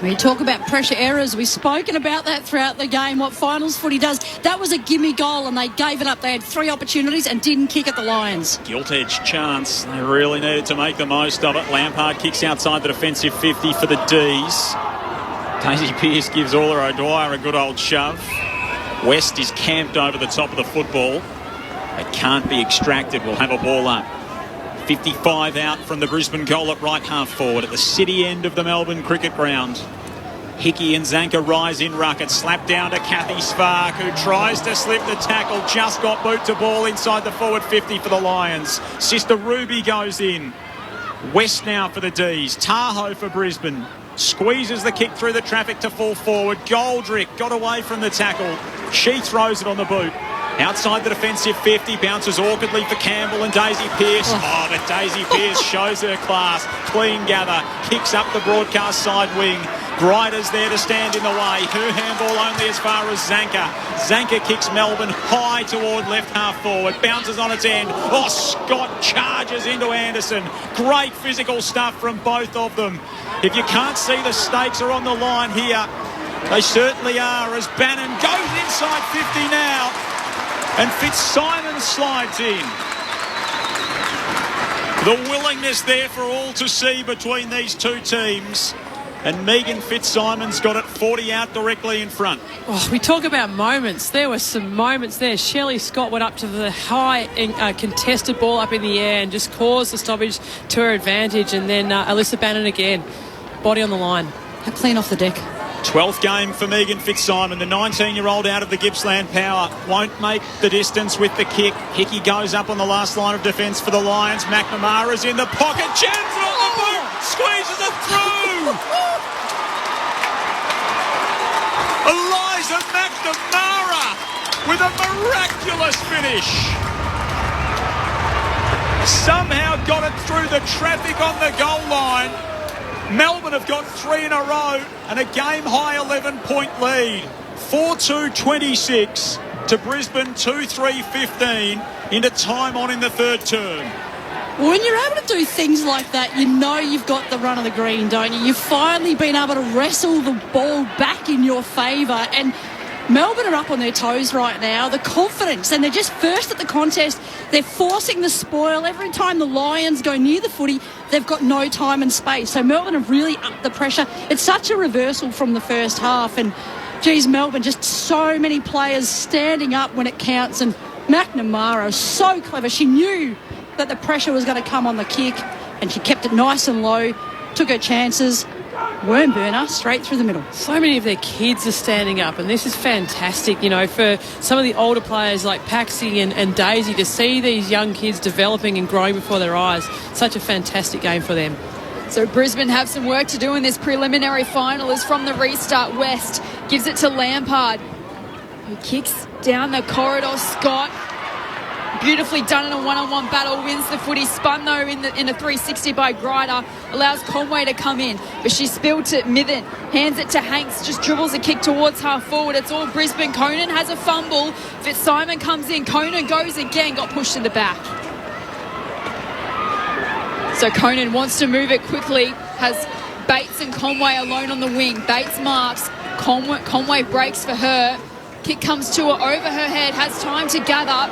We talk about pressure errors. We've spoken about that throughout the game, what finals footy does. That was a gimme goal and they gave it up. They had 3 opportunities and didn't kick at the Lions. Gilt-edged chance. They really needed to make the most of it. Lampard kicks outside the defensive 50 for the D's. Daisy Pearce gives Orla O'Dwyer a good old shove. West is camped over the top of the football. It can't be extracted. We'll have a ball up. 55 out from the Brisbane goal at right half forward at the city end of the Melbourne cricket ground. Hickey and Zanker rise in ruck. It's slapped down to Kathy Spark, who tries to slip the tackle. Just got boot to ball inside the forward 50 for the Lions. Sister Ruby goes in. West now for the D's. Tahoe for Brisbane. Squeezes the kick through the traffic to fall forward. Goldrick got away from the tackle. She throws it on the boot. Outside the defensive 50, bounces awkwardly for Campbell and Daisy Pearce. Oh, but Daisy Pearce shows her class. Clean gather, kicks up the broadcast side wing. Grider's there to stand in the way. Her handball only as far as Zanker. Zanker kicks Melbourne high toward left half forward. Bounces on its end. Oh, Scott charges into Anderson. Great physical stuff from both of them. If you can't see the stakes are on the line here, they certainly are, as Bannon goes inside 50 now. And Fitzsimon slides in. The willingness there for all to see between these two teams. And Megan Fitzsimon's got it 40 out directly in front. Oh, we talk about moments. There were some moments there. Shelley Scott went up to the high contested ball up in the air and just caused the stoppage to her advantage. And then Alyssa Bannon again, body on the line. Clean off the deck. 12th game for Megan Fitzsimon, the 19-year-old out of the Gippsland Power. Won't make the distance with the kick. Hickey goes up on the last line of defence for the Lions. McNamara's in the pocket, jams it on the boot, squeezes it through. Eliza McNamara with a miraculous finish. Somehow got it through the traffic on the goal line. Melbourne have got 3 in a row and a game-high 11-point lead. 4-2-26 to Brisbane 2-3-15 into time on in the third term. Well, when you're able to do things like that, you know you've got the run of the green, don't you? You've finally been able to wrestle the ball back in your favour, and Melbourne are up on their toes right now. The confidence, and they're just first at the contest. They're forcing the spoil. Every time the Lions go near the footy, they've got no time and space. So Melbourne have really upped the pressure. It's such a reversal from the first half, and geez, Melbourne, just so many players standing up when it counts, and McNamara, so clever. She knew that the pressure was going to come on the kick, and she kept it nice and low, took her chances. Worm burner straight through the middle. So many of their kids are standing up, and this is fantastic, you know, for some of the older players like Paxi and Daisy to see these young kids developing and growing before their eyes. Such a fantastic game for them. So Brisbane have some work to do in this preliminary final as from the restart. West gives it to Lampard, who kicks down the corridor. Scott, beautifully done in a one-on-one battle, wins the footy. Spun though in a 360 by Grider, allows Conway to come in, but she spilled to Mithen, hands it to Hanks, just dribbles a kick towards half forward. It's all Brisbane. Conan has a fumble. Fitzsimon comes in, Conan goes again, got pushed to the back. So Conan wants to move it quickly, has Bates and Conway alone on the wing. Bates marks, Conway breaks for her, kick comes to her over her head, has time to gather.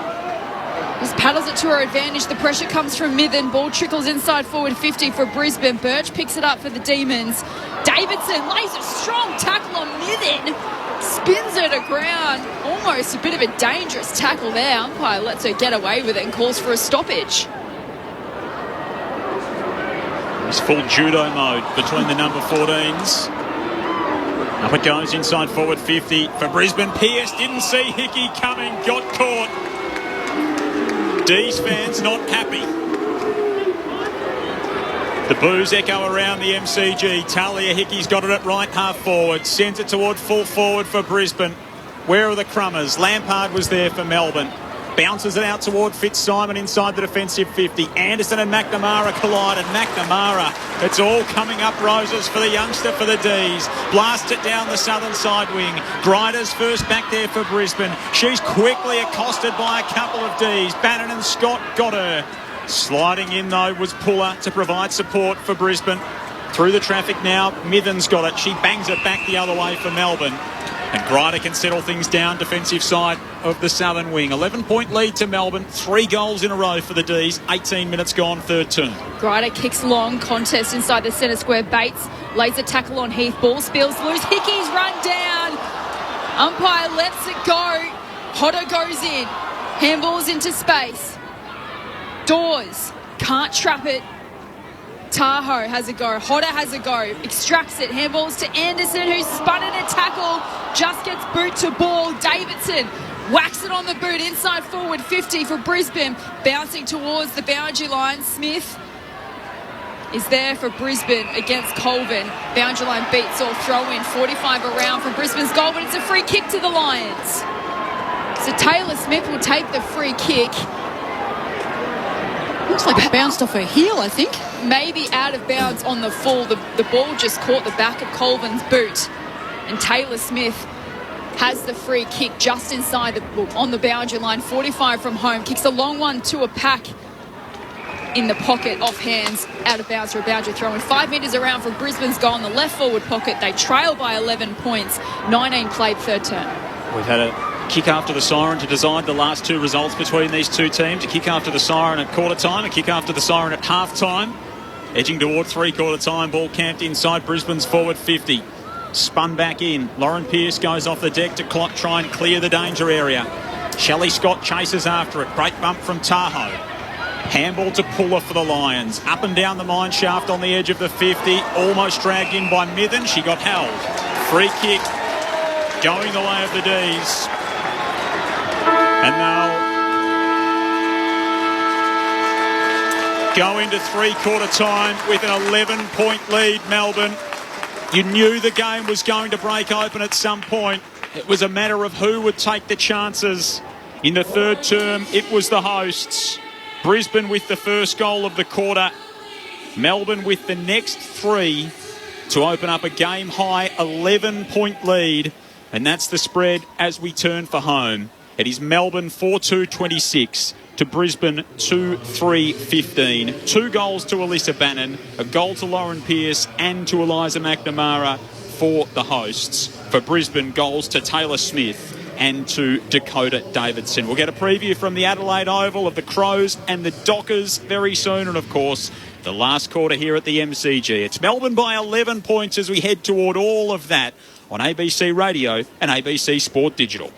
Just paddles it to her advantage. The pressure comes from Mithen. Ball trickles inside forward 50 for Brisbane. Birch picks it up for the Demons. Davidson lays a strong tackle on Mithen. Spins her to ground. Almost a bit of a dangerous tackle there. Umpire lets her get away with it and calls for a stoppage. It's full judo mode between the number 14s. Up it goes inside forward 50 for Brisbane. Pearce didn't see Hickey coming. Got caught. D's fans not happy. The boos echo around the MCG. Talia Hickey's got it at right half forward. Sends it toward full forward for Brisbane. Where are the Crummers? Lampard was there for Melbourne. Bounces it out toward Fitzsimon inside the defensive 50. Anderson and McNamara collide, and McNamara, it's all coming up roses for the youngster for the D's. Blast it down the southern side wing. Grider's first back there for Brisbane. She's quickly accosted by a couple of D's. Bannon and Scott got her. Sliding in though was Puller to provide support for Brisbane. Through the traffic now, Mithen's got it. She bangs it back the other way for Melbourne. And Grider can settle things down defensive side of the southern wing. 11-point lead to Melbourne. 3 goals in a row for the D's. 18 minutes gone, third term. Grider kicks long. Contest inside the centre square. Bates lays a tackle on Heath. Ball spills loose. Hickey's run down. Umpire lets it go. Hodder goes in. Handballs into space. Dawes can't trap it. Tahoe has a go. Hodder has a go. Extracts it. Handballs to Anderson, who's spun in a tackle. Just gets boot to ball. Davidson whacks it on the boot. Inside forward 50 for Brisbane. Bouncing towards the boundary line. Smith is there for Brisbane against Colvin. Boundary line beats all throw in. 45 around for Brisbane's goal, but it's a free kick to the Lions. So Taylor Smith will take the free kick. Looks like it bounced off her heel, I think. Maybe out of bounds on the full. The ball just caught the back of Colvin's boot. And Taylor Smith has the free kick just inside on the boundary line. 45 from home. Kicks a long one to a pack in the pocket, off hands, out of bounds for a boundary throw. And 5 metres around from Brisbane's goal in the left forward pocket. They trail by 11 points. 19 played third term. We've had a kick after the siren to decide the last 2 results between these two teams. A kick after the siren at quarter time, a kick after the siren at half time. Edging toward 3/4 time, ball camped inside Brisbane's forward 50. Spun back in. Lauren Pearce goes off the deck to try and clear the danger area. Shelley Scott chases after it. Great bump from Tahoe. Handball to Puller for the Lions. Up and down the mine shaft on the edge of the 50. Almost dragged in by Mithen. She got held. Free kick going the way of the D's. And now go into 3/4 time with an 11-point lead, Melbourne. You knew the game was going to break open at some point. It was a matter of who would take the chances. In the third term, it was the hosts. Brisbane with the first goal of the quarter. Melbourne with the next 3 to open up a game-high 11-point lead And that's the spread as we turn for home. It is Melbourne 4-2-26 to Brisbane 2-3-15. 2 goals to Alyssa Bannon, a goal to Lauren Pearce and to Eliza McNamara for the hosts. For Brisbane, goals to Taylor Smith and to Dakota Davidson. We'll get a preview from the Adelaide Oval of the Crows and the Dockers very soon. And, of course, the last quarter here at the MCG. It's Melbourne by 11 points as we head toward all of that on ABC Radio and ABC Sport Digital.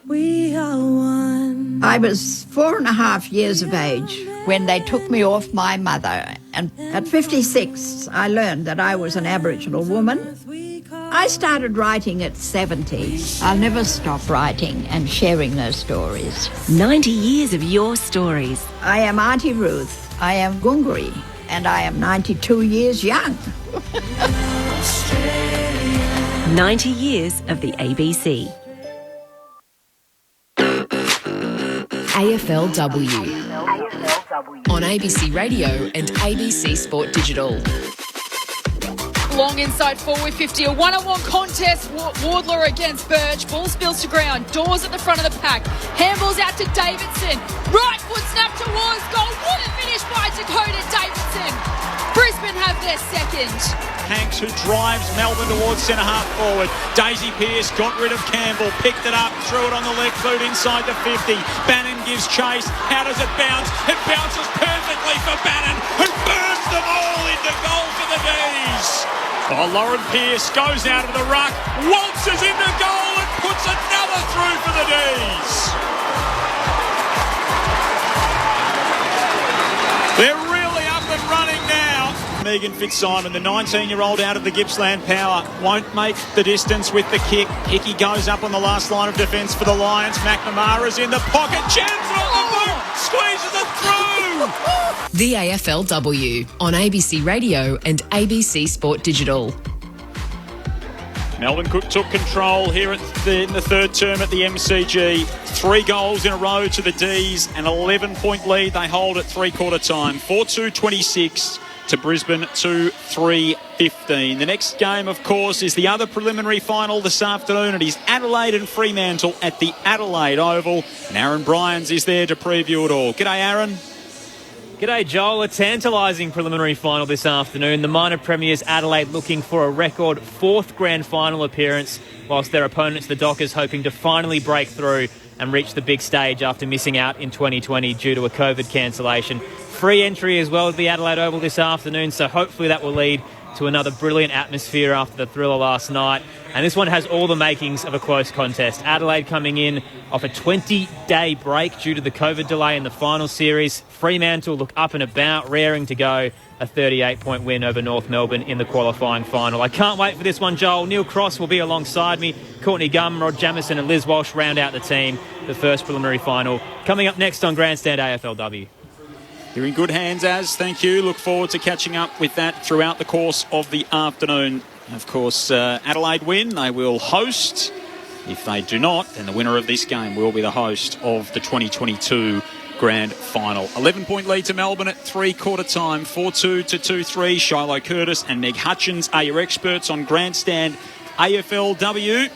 We are one. I was 4.5 years of age when they took me off my mother. And at 56, I learned that I was an Aboriginal woman. I started writing at 70. I'll never stop writing and sharing those stories. 90 years of your stories. I am Auntie Ruth. I am Gungari. And I am 92 years young. 90 years of the ABC. AFLW. On ABC Radio and ABC Sport Digital. Long inside forward 50, a one-on-one contest. Wardler against Birch. Ball spills to ground. Dawes at the front of the pack. Handballs out to Davidson. Right foot snap towards goal. What a finish by Dakota Davidson. Brisbane have their second. Hanks, who drives Melbourne towards centre-half forward. Daisy Pearce got rid of Campbell, picked it up, threw it on the left boot inside the 50. Bannon gives chase. How does it bounce? It bounces perfectly for Bannon, who burns them all into goal for the D's. Oh, Lauren Pearce goes out of the ruck, waltzes into goal and puts another through for the D's. They're really up and running now. Megan Fitzsimon, the 19-year-old out of the Gippsland Power, won't make the distance with the kick. Hickey goes up on the last line of defence for the Lions. McNamara's in the pocket. Jams on the boot. Squeezes it through. The AFLW on ABC Radio and ABC Sport Digital. Melbourne took control here in the third term at the MCG. 3 goals in a row to the D's, an 11-point lead they hold at three-quarter time. 4-2-26 to Brisbane 2-3-15. The next game, of course, is the other preliminary final this afternoon. It is Adelaide and Fremantle at the Adelaide Oval. And Aaron Bryans is there to preview it all. G'day, Aaron. G'day, Joel. A tantalising preliminary final this afternoon. The minor premiers Adelaide looking for a record 4th grand final appearance, whilst their opponents, the Dockers, hoping to finally break through and reach the big stage after missing out in 2020 due to a COVID cancellation. Free entry as well at the Adelaide Oval this afternoon, so hopefully that will lead to another brilliant atmosphere after the thriller last night. And this one has all the makings of a close contest. Adelaide coming in off a 20-day break due to the COVID delay in the final series. Fremantle look up and about, raring to go. A 38-point win over North Melbourne in the qualifying final. I can't wait for this one, Joel. Neil Cross will be alongside me. Courtney Gum, Rod Jamieson and Liz Walsh round out the team. The first preliminary final coming up next on Grandstand AFLW. You're in good hands, Az. Thank you. Look forward to catching up with that throughout the course of the afternoon. Of course, Adelaide win. They will host. If they do not, then the winner of this game will be the host of the 2022 Grand Final. 11-point lead to Melbourne at three-quarter time. 4-2 to 2-3. Shiloh Curtis and Meg Hutchins are your experts on Grandstand AFLW.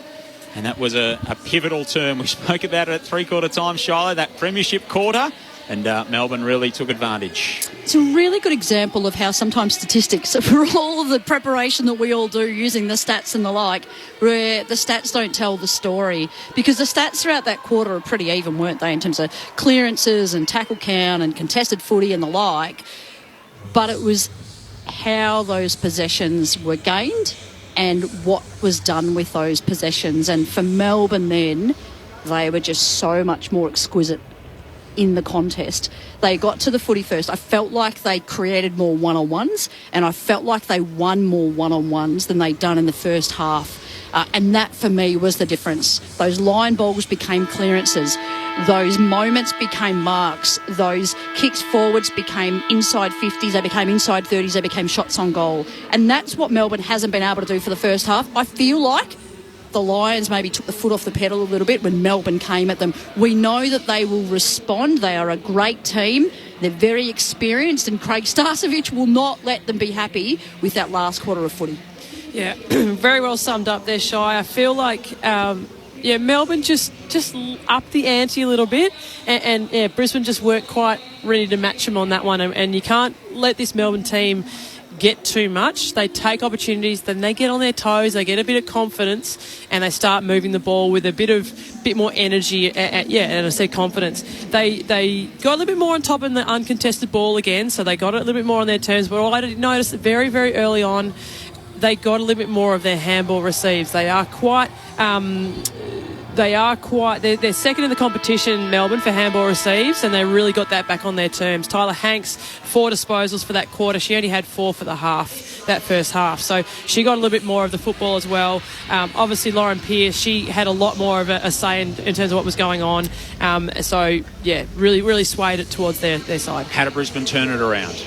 And that was a pivotal term. We spoke about it at three-quarter time, Shiloh, that premiership quarter. And Melbourne really took advantage. It's a really good example of how sometimes statistics, for all of the preparation that we all do using the stats and the like, where the stats don't tell the story. Because the stats throughout that quarter are pretty even, weren't they, in terms of clearances and tackle count and contested footy and the like. But it was how those possessions were gained and what was done with those possessions. And for Melbourne then, they were just so much more exquisite in the contest. They got to the footy first. I felt like they created more one-on-ones, and I felt like they won more one-on-ones than they'd done in the first half. And that, for me, was the difference. Those line balls became clearances. Those moments became marks. Those kicks forwards became inside 50s. They became inside 30s. They became shots on goal. And that's what Melbourne hasn't been able to do for the first half. I feel like the Lions maybe took the foot off the pedal a little bit when Melbourne came at them. We know that they will respond. They are a great team. They're very experienced, and Craig Starcevich will not let them be happy with that last quarter of footy. Yeah, very well summed up there, Shai. I feel like, Melbourne just upped the ante a little bit, and Brisbane just weren't quite ready to match them on that one. And you can't let this Melbourne team get too much. They take opportunities, then they get on their toes, they get a bit of confidence, and they start moving the ball with a bit more energy. And I said confidence. They got a little bit more on top in the uncontested ball again, so they got it a little bit more on their terms. But I did notice that very, very early on, they got a little bit more of their handball receives. They're second in the competition, Melbourne, for handball receives, and they really got that back on their terms. Tyler Hanks, 4 disposals for that quarter. She only had 4 for that first half. So she got a little bit more of the football as well. Obviously, Lauren Pearce, she had a lot more of a say in terms of what was going on. Really, really swayed it towards their side. How did Brisbane turn it around?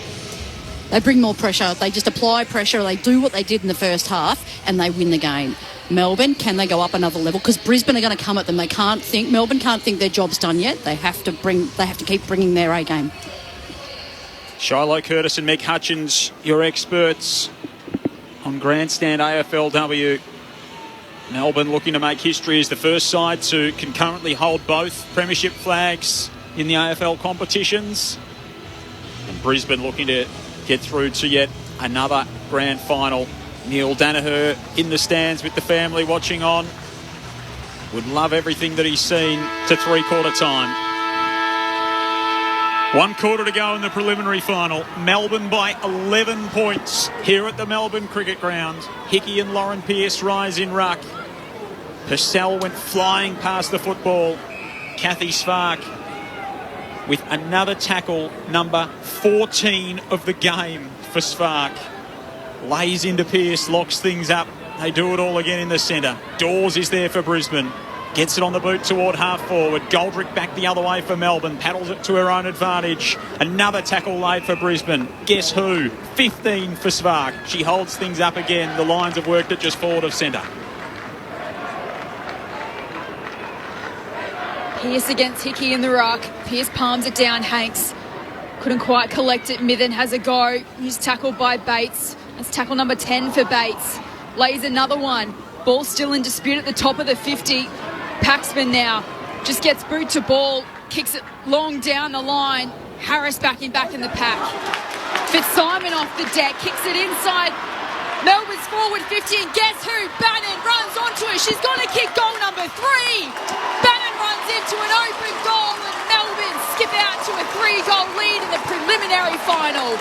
They bring more pressure. They just apply pressure. They do what they did in the first half, and they win the game. Melbourne, can they go up another level? Because Brisbane are going to come at them. Melbourne can't think their job's done yet. They have to keep bringing their A game. Shiloh Curtis and Meg Hutchins, your experts on Grandstand AFLW. Melbourne looking to make history as the first side to concurrently hold both premiership flags in the AFL competitions. And Brisbane looking to get through to yet another grand final. Neil Danaher in the stands with the family watching on. Would love everything that he's seen to three-quarter time. 1 quarter to go in the preliminary final. Melbourne by 11 points here at the Melbourne Cricket Ground. Hickey and Lauren Pearce rise in ruck. Purcell went flying past the football. Kathy Svark with another tackle, number 14 of the game for Svark. Lays into Pearce, locks things up. They do it all again in the centre. Dawes is there for Brisbane. Gets it on the boot toward half forward. Goldrick back the other way for Melbourne. Paddles it to her own advantage. Another tackle laid for Brisbane. Guess who? 15 for Svark. She holds things up again. The Lions have worked it just forward of centre. Pearce against Hickey in the ruck. Pearce palms it down. Hanks couldn't quite collect it. Mithen has a go. He's tackled by Bates. That's tackle number 10 for Bates. Lays another one. Ball still in dispute at the top of the 50. Paxman now just gets boot to ball. Kicks it long down the line. Harris back in the pack. Fitzsimon off the deck. Kicks it inside. Melbourne's forward 50. And guess who? Bannon runs onto her. She's going to kick goal number 3. Bannon runs into an open goal. And Melbourne skip out to a 3-goal lead in the preliminary final.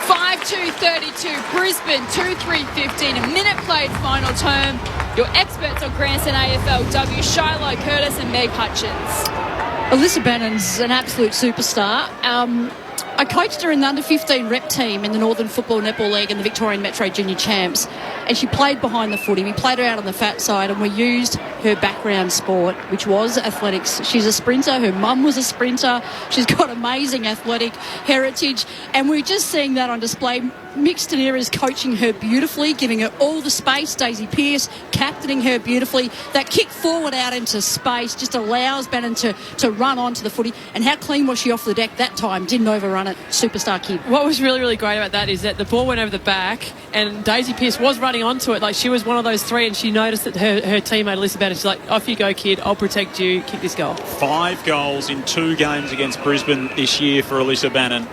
5-2-32. Brisbane 2-3-15. A minute played final term. Your experts on Grandstand AFLW, Shiloh Curtis and Meg Hutchins. Alyssa Bannon's an absolute superstar. I coached her in the under-15 rep team in the Northern Football Netball League and the Victorian Metro Junior Champs, and she played behind the footy. We played her out on the fat side, and we used her background sport, which was athletics. She's a sprinter. Her mum was a sprinter. She's got amazing athletic heritage, and we're just seeing that on display. Mick Stanier is coaching her beautifully, giving her all the space. Daisy Pearce captaining her beautifully. That kick forward out into space just allows Bannon to run onto the footy. And how clean was she off the deck that time? Didn't overrun it. Superstar kid. What was really, really great about that is that the ball went over the back and Daisy Pearce was running onto it. Like, she was one of those 3, and she noticed that her teammate Alyssa Bannon, she's like, off you go, kid. I'll protect you. Kick this goal. 5 goals in 2 games against Brisbane this year for Alyssa Bannon.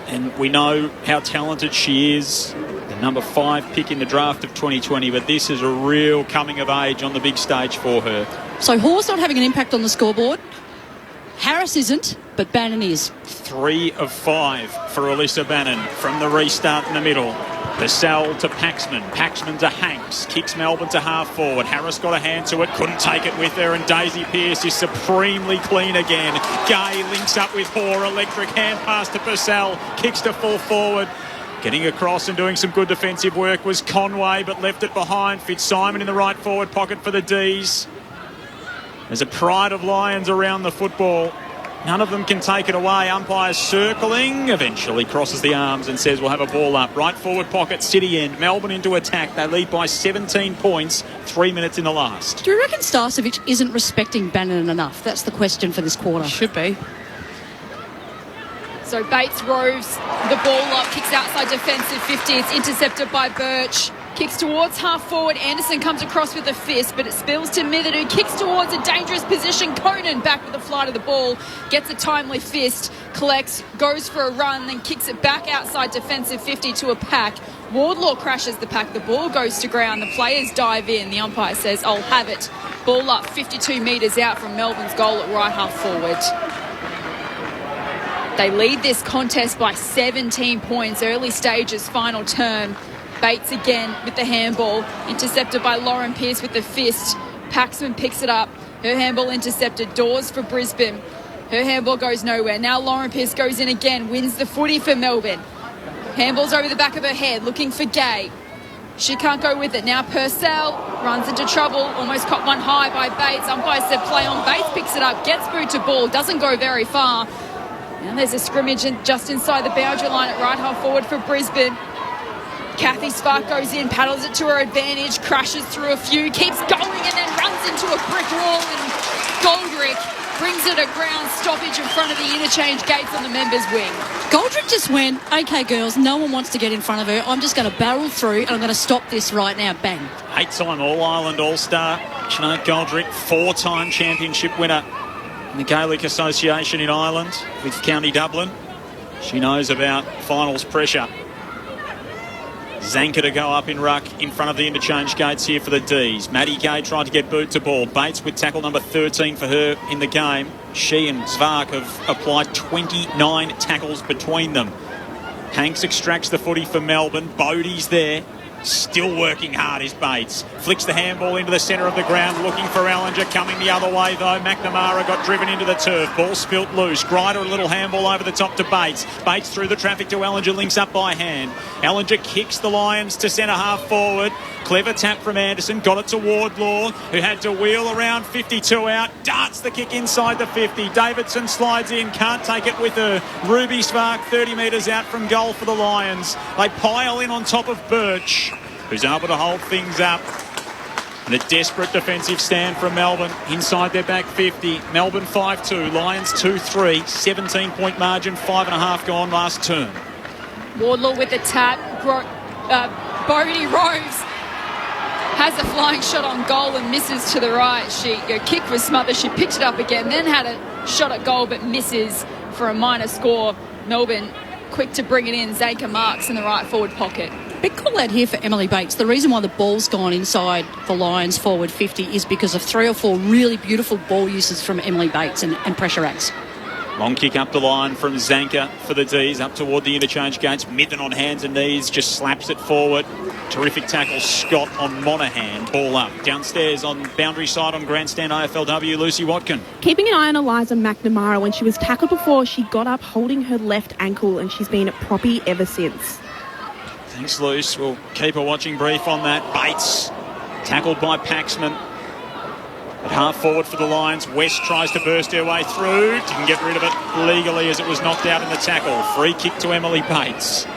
And we know how talented she is, the number 5 pick in the draft of 2020, but this is a real coming of age on the big stage for her. So Hall's not having an impact on the scoreboard. Harris isn't, but Bannon is. 3 of 5 for Alyssa Bannon from the restart in the middle. Purcell to Paxman. Paxman to Hanks. Kicks Melbourne to half forward. Harris got a hand to it. Couldn't take it with her. And Daisy Pearce is supremely clean again. Gay links up with Hoare. Electric hand pass to Purcell. Kicks to full forward. Getting across and doing some good defensive work was Conway, but left it behind. Fitzsimon in the right forward pocket for the D's. There's a pride of Lions around the football. None of them can take it away. Umpire circling, eventually crosses the arms and says we'll have a ball up. Right forward pocket, City end. Melbourne into attack. They lead by 17 points, 3 minutes in the last. Do you reckon Starcevic isn't respecting Bannon enough? That's the question for this quarter. Should be. So Bates roves the ball up, kicks outside defensive 50. It's intercepted by Birch. Kicks towards half forward. Anderson comes across with a fist, but it spills to Mitherd, who kicks towards a dangerous position. Conan back with the flight of the ball. Gets a timely fist. Collects, goes for a run, then kicks it back outside defensive 50 to a pack. Wardlaw crashes the pack. The ball goes to ground. The players dive in. The umpire says, I'll have it. Ball up 52 metres out from Melbourne's goal at right half forward. They lead this contest by 17 points. Early stages, final term. Bates again with the handball. Intercepted by Lauren Pearce with the fist. Paxman picks it up. Her handball intercepted. Dawes for Brisbane. Her handball goes nowhere. Now Lauren Pearce goes in again. Wins the footy for Melbourne. Handball's over the back of her head. Looking for Gay. She can't go with it. Now Purcell runs into trouble. Almost caught one high by Bates. Umpire said play on. Bates picks it up. Gets boot to ball. Doesn't go very far. Now there's a scrimmage just inside the boundary line at right half forward for Brisbane. Kathy Spark goes in, paddles it to her advantage, crashes through a few, keeps going and then runs into a brick wall, and Goldrick brings it a ground stoppage in front of the interchange gates on the members' wing. Goldrick just went, OK, girls, no one wants to get in front of her. I'm just going to barrel through and I'm going to stop this right now. Bang. 8-time All-Ireland All-Star, Sinead Goldrick, 4-time championship winner in the Gaelic Association in Ireland with County Dublin. She knows about finals pressure. Zanker to go up in ruck in front of the interchange gates here for the D's. Maddie Gay tried to get boot to ball. Bates with tackle number 13 for her in the game. She and Zvark have applied 29 tackles between them. Hanks extracts the footy for Melbourne. Bodie's there. Still working hard is Bates. Flicks the handball into the centre of the ground, looking for Ellinger. Coming the other way though. McNamara got driven into the turf. Ball spilt loose. Grider a little handball over the top to Bates. Bates through the traffic to Ellinger, links up by hand. Ellinger kicks the Lions to centre half forward. Clever tap from Anderson. Got it to Wardlaw, who had to wheel around 52 out. Darts the kick inside the 50. Davidson slides in. Can't take it with her. Ruby Spark 30 metres out from goal for the Lions. They pile in on top of Birch, who's able to hold things up. And a desperate defensive stand from Melbourne inside their back 50. Melbourne 5-2, Lions 2-3, 17-point margin, 5.5 gone last term. Wardlaw with the tap. Bodie Rose has a flying shot on goal and misses to the right. Her kick was smothered. She picked it up again, then had a shot at goal but misses for a minor score. Melbourne quick to bring it in. Zanker marks in the right forward pocket. Big call out here for Emily Bates. The reason why the ball's gone inside the Lions forward 50 is because of 3 or 4 really beautiful ball uses from Emily Bates and pressure acts. Long kick up the line from Zanker for the D's, up toward the interchange gates. Mitten on hands and knees, just slaps it forward. Terrific tackle, Scott on Monaghan. Ball up. Downstairs on boundary side on grandstand AFLW, Lucy Watkin. Keeping an eye on Eliza McNamara. When she was tackled before, she got up holding her left ankle and she's been proppy ever since. Thanks, Luce. We'll keep a watching brief on that. Bates, tackled by Paxman. At half forward for the Lions. West tries to burst her way through. Didn't get rid of it legally as it was knocked out in the tackle. Free kick to Emily Bates.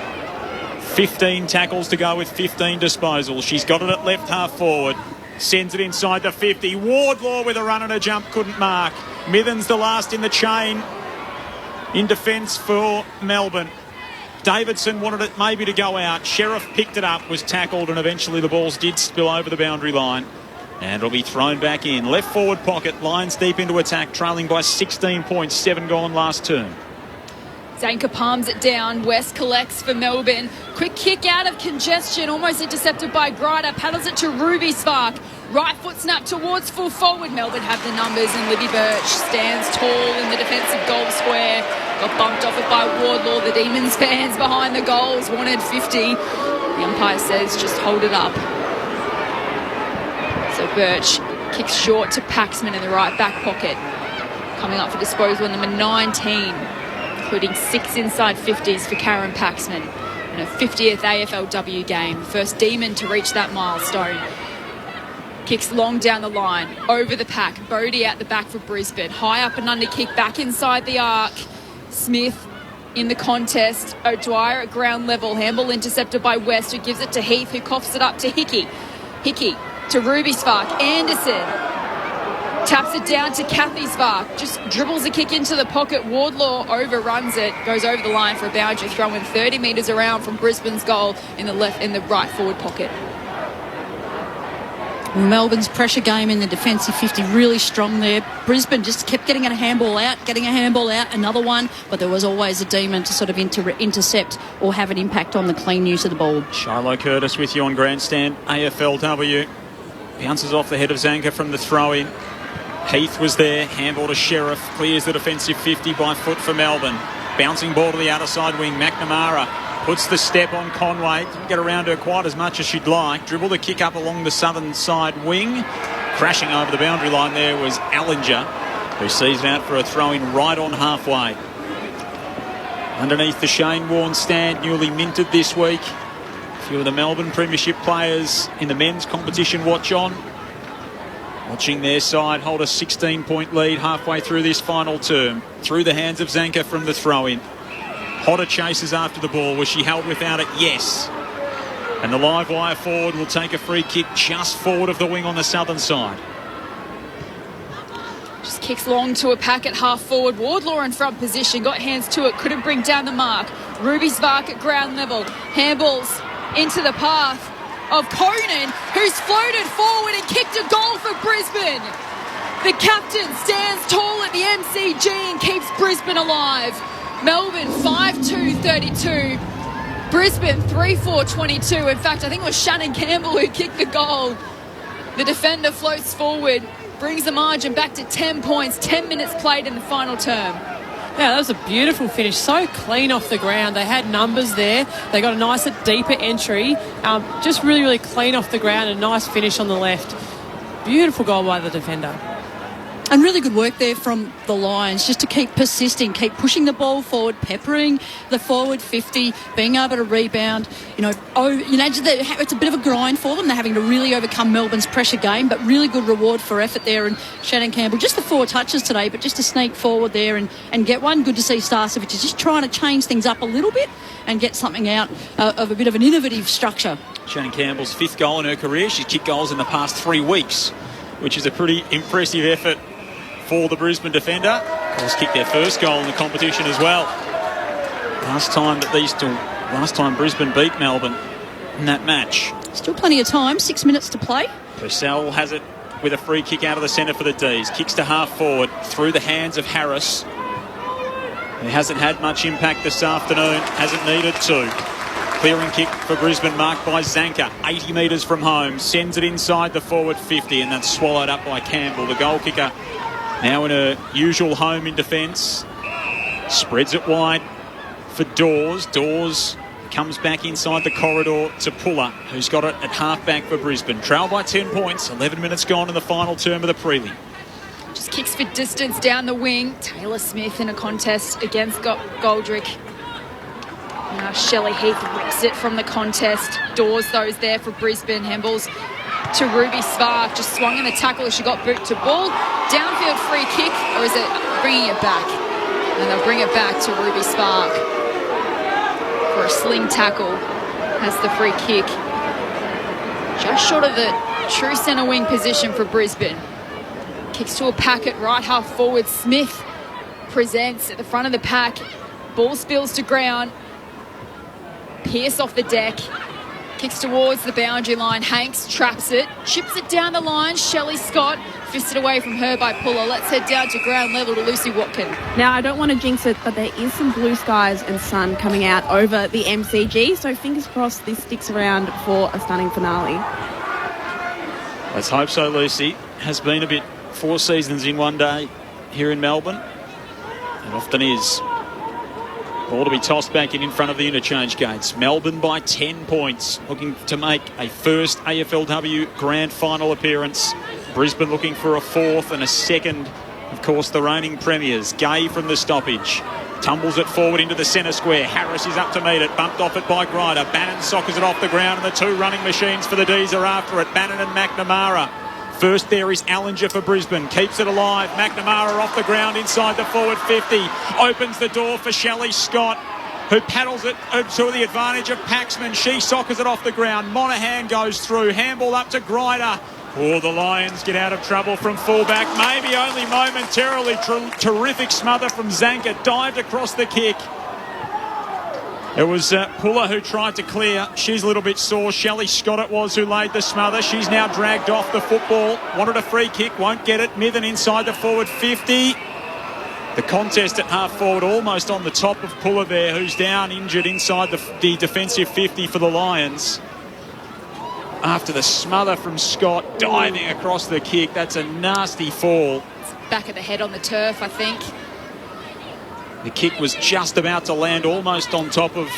15 tackles to go with 15 disposals. She's got it at left half forward. Sends it inside the 50. Wardlaw with a run and a jump, couldn't mark. Mithen's the last in the chain in defence for Melbourne. Davidson wanted it maybe to go out. Sheriff picked it up, was tackled, and eventually the balls did spill over the boundary line. And it'll be thrown back in. Left forward pocket, Lions deep into attack, trailing by 16 points, 7 gone last term. Zanker palms it down. West collects for Melbourne. Quick kick out of congestion, almost intercepted by Grider. Paddles it to Ruby Spark. Right foot snap towards full forward. Melbourne have the numbers, and Libby Birch stands tall in the defensive goal square. Got bumped off it by Wardlaw. The Demons fans behind the goals wanted 50. The umpire says just hold it up. So Birch kicks short to Paxman in the right back pocket. Coming up for disposal, number 19, including 6 inside 50s for Karen Paxman in her 50th AFLW game. First Demon to reach that milestone. Kicks long down the line, over the pack. Bodie out the back for Brisbane. High up and under kick back inside the arc. Smith in the contest. O'Dwyer at ground level. Handball intercepted by West, who gives it to Heath, who coughs it up to Hickey. Hickey to Ruby Spark. Anderson taps it down to Kathy Spark. Just dribbles a kick into the pocket. Wardlaw overruns it. Goes over the line for a boundary throw in 30 metres around from Brisbane's goal in the right forward pocket. Melbourne's pressure game in the defensive 50 really strong there. Brisbane just kept getting a handball out, another one, but there was always a demon to sort of intercept or have an impact on the clean use of the ball. Shiloh Curtis with you on Grandstand. AFLW bounces off the head of Zanker from the throw-in. Heath was there, handball to Sheriff, clears the defensive 50 by foot for Melbourne. Bouncing ball to the outer side wing, McNamara puts the step on Conway. Didn't get around her quite as much as she'd like. Dribble the kick up along the southern side wing. Crashing over the boundary line there was Allinger, who sees it out for a throw-in right on halfway. Underneath the Shane Warne stand, newly minted this week. A few of the Melbourne Premiership players in the men's competition watch on. Watching their side hold a 16-point lead halfway through this final term. Through the hands of Zanker from the throw-in. Hodder chases after the ball. Was she held without it? Yes. And the live wire forward will take a free kick just forward of the wing on the southern side. Just kicks long to a pack at half forward. Wardlaw in front position. Got hands to it. Couldn't bring down the mark. Ruby Svark at ground level. Handballs into the path of Conan, who's floated forward and kicked a goal for Brisbane. The captain stands tall at the MCG and keeps Brisbane alive. Melbourne 5-2-32. Brisbane 3-4-22. In fact, I think it was Shannon Campbell who kicked the goal. The defender floats forward, brings the margin back to 10 points. 10 minutes played in the final term. Yeah, that was a beautiful finish. So clean off the ground. They had numbers there. They got a nicer, deeper entry. Just really, really clean off the ground. A nice finish on the left. Beautiful goal by the defender. And really good work there from the Lions, just to keep persisting, keep pushing the ball forward, peppering the forward 50, being able to rebound. It's a bit of a grind for them. They're having to really overcome Melbourne's pressure game, but really good reward for effort there. And Shannon Campbell, just the 4 touches today, but just to sneak forward there and get one. Good to see Starcevic is just trying to change things up a little bit and get something out of a bit of an innovative structure. Shannon Campbell's 5th goal in her career. She's kicked goals in the past 3 weeks, which is a pretty impressive effort for the Brisbane defender. Of course, kicked their first goal in the competition as well. Last time Brisbane beat Melbourne in that match. Still plenty of time, 6 minutes to play. Purcell has it with a free kick out of the centre for the D's. Kicks to half forward through the hands of Harris. He hasn't had much impact this afternoon, hasn't needed to. Clearing kick for Brisbane marked by Zanker, 80 metres from home, sends it inside the forward 50, and that's swallowed up by Campbell, the goal kicker. Now in her usual home in defence. Spreads it wide for Dawes. Dawes comes back inside the corridor to Puller, who's got it at half-back for Brisbane. Trail by 10 points, 11 minutes gone in the final term of the prelim. Just kicks for distance down the wing. Taylor Smith in a contest against Goldrick. Now Shelley Heath rips it from the contest. Dawes those there for Brisbane. Handballs to Ruby Svark, just swung in the tackle. She got boot to ball. Downfield free kick, or is it bringing it back? And they'll bring it back to Ruby Svark for a sling tackle. Has the free kick. Just short of the true centre wing position for Brisbane. Kicks to a packet, right half forward. Smith presents at the front of the pack. Ball spills to ground. Pierce off the deck. Kicks towards the boundary line. Hanks traps it. Chips it down the line. Shelley Scott fisted away from her by Puller. Let's head down to ground level to Lucy Watkin. Now, I don't want to jinx it, but there is some blue skies and sun coming out over the MCG, so fingers crossed this sticks around for a stunning finale. Let's hope so, Lucy. Has been a bit 4 seasons in one day here in Melbourne. It often is. Ball to be tossed back in front of the interchange gates. Melbourne by 10 points, looking to make a first AFLW grand final appearance. Brisbane looking for a 4th and a 2nd. Of course, the reigning premiers. Gay from the stoppage. Tumbles it forward into the centre square. Harris is up to meet it. Bumped off it by Grider. Bannon sockers it off the ground, and the 2 running machines for the D's are after it. Bannon and McNamara. First there is Allinger for Brisbane. Keeps it alive. McNamara off the ground inside the forward 50. Opens the door for Shelley Scott, who paddles it to the advantage of Paxman. She sockers it off the ground. Monahan goes through. Handball up to Grider. Oh, the Lions get out of trouble from fullback. Maybe only momentarily. Terrific smother from Zanker. Dived across the kick. It was Puller who tried to clear. She's a little bit sore. Shelley Scott it was who laid the smother. She's now dragged off the football. Wanted a free kick, won't get it. Mithen inside the forward 50. The contest at half forward almost on the top of Puller there, who's down injured inside the defensive 50 for the Lions. After the smother from Scott, diving across the kick. That's a nasty fall. Back of the head on the turf, I think. The kick was just about to land almost on top of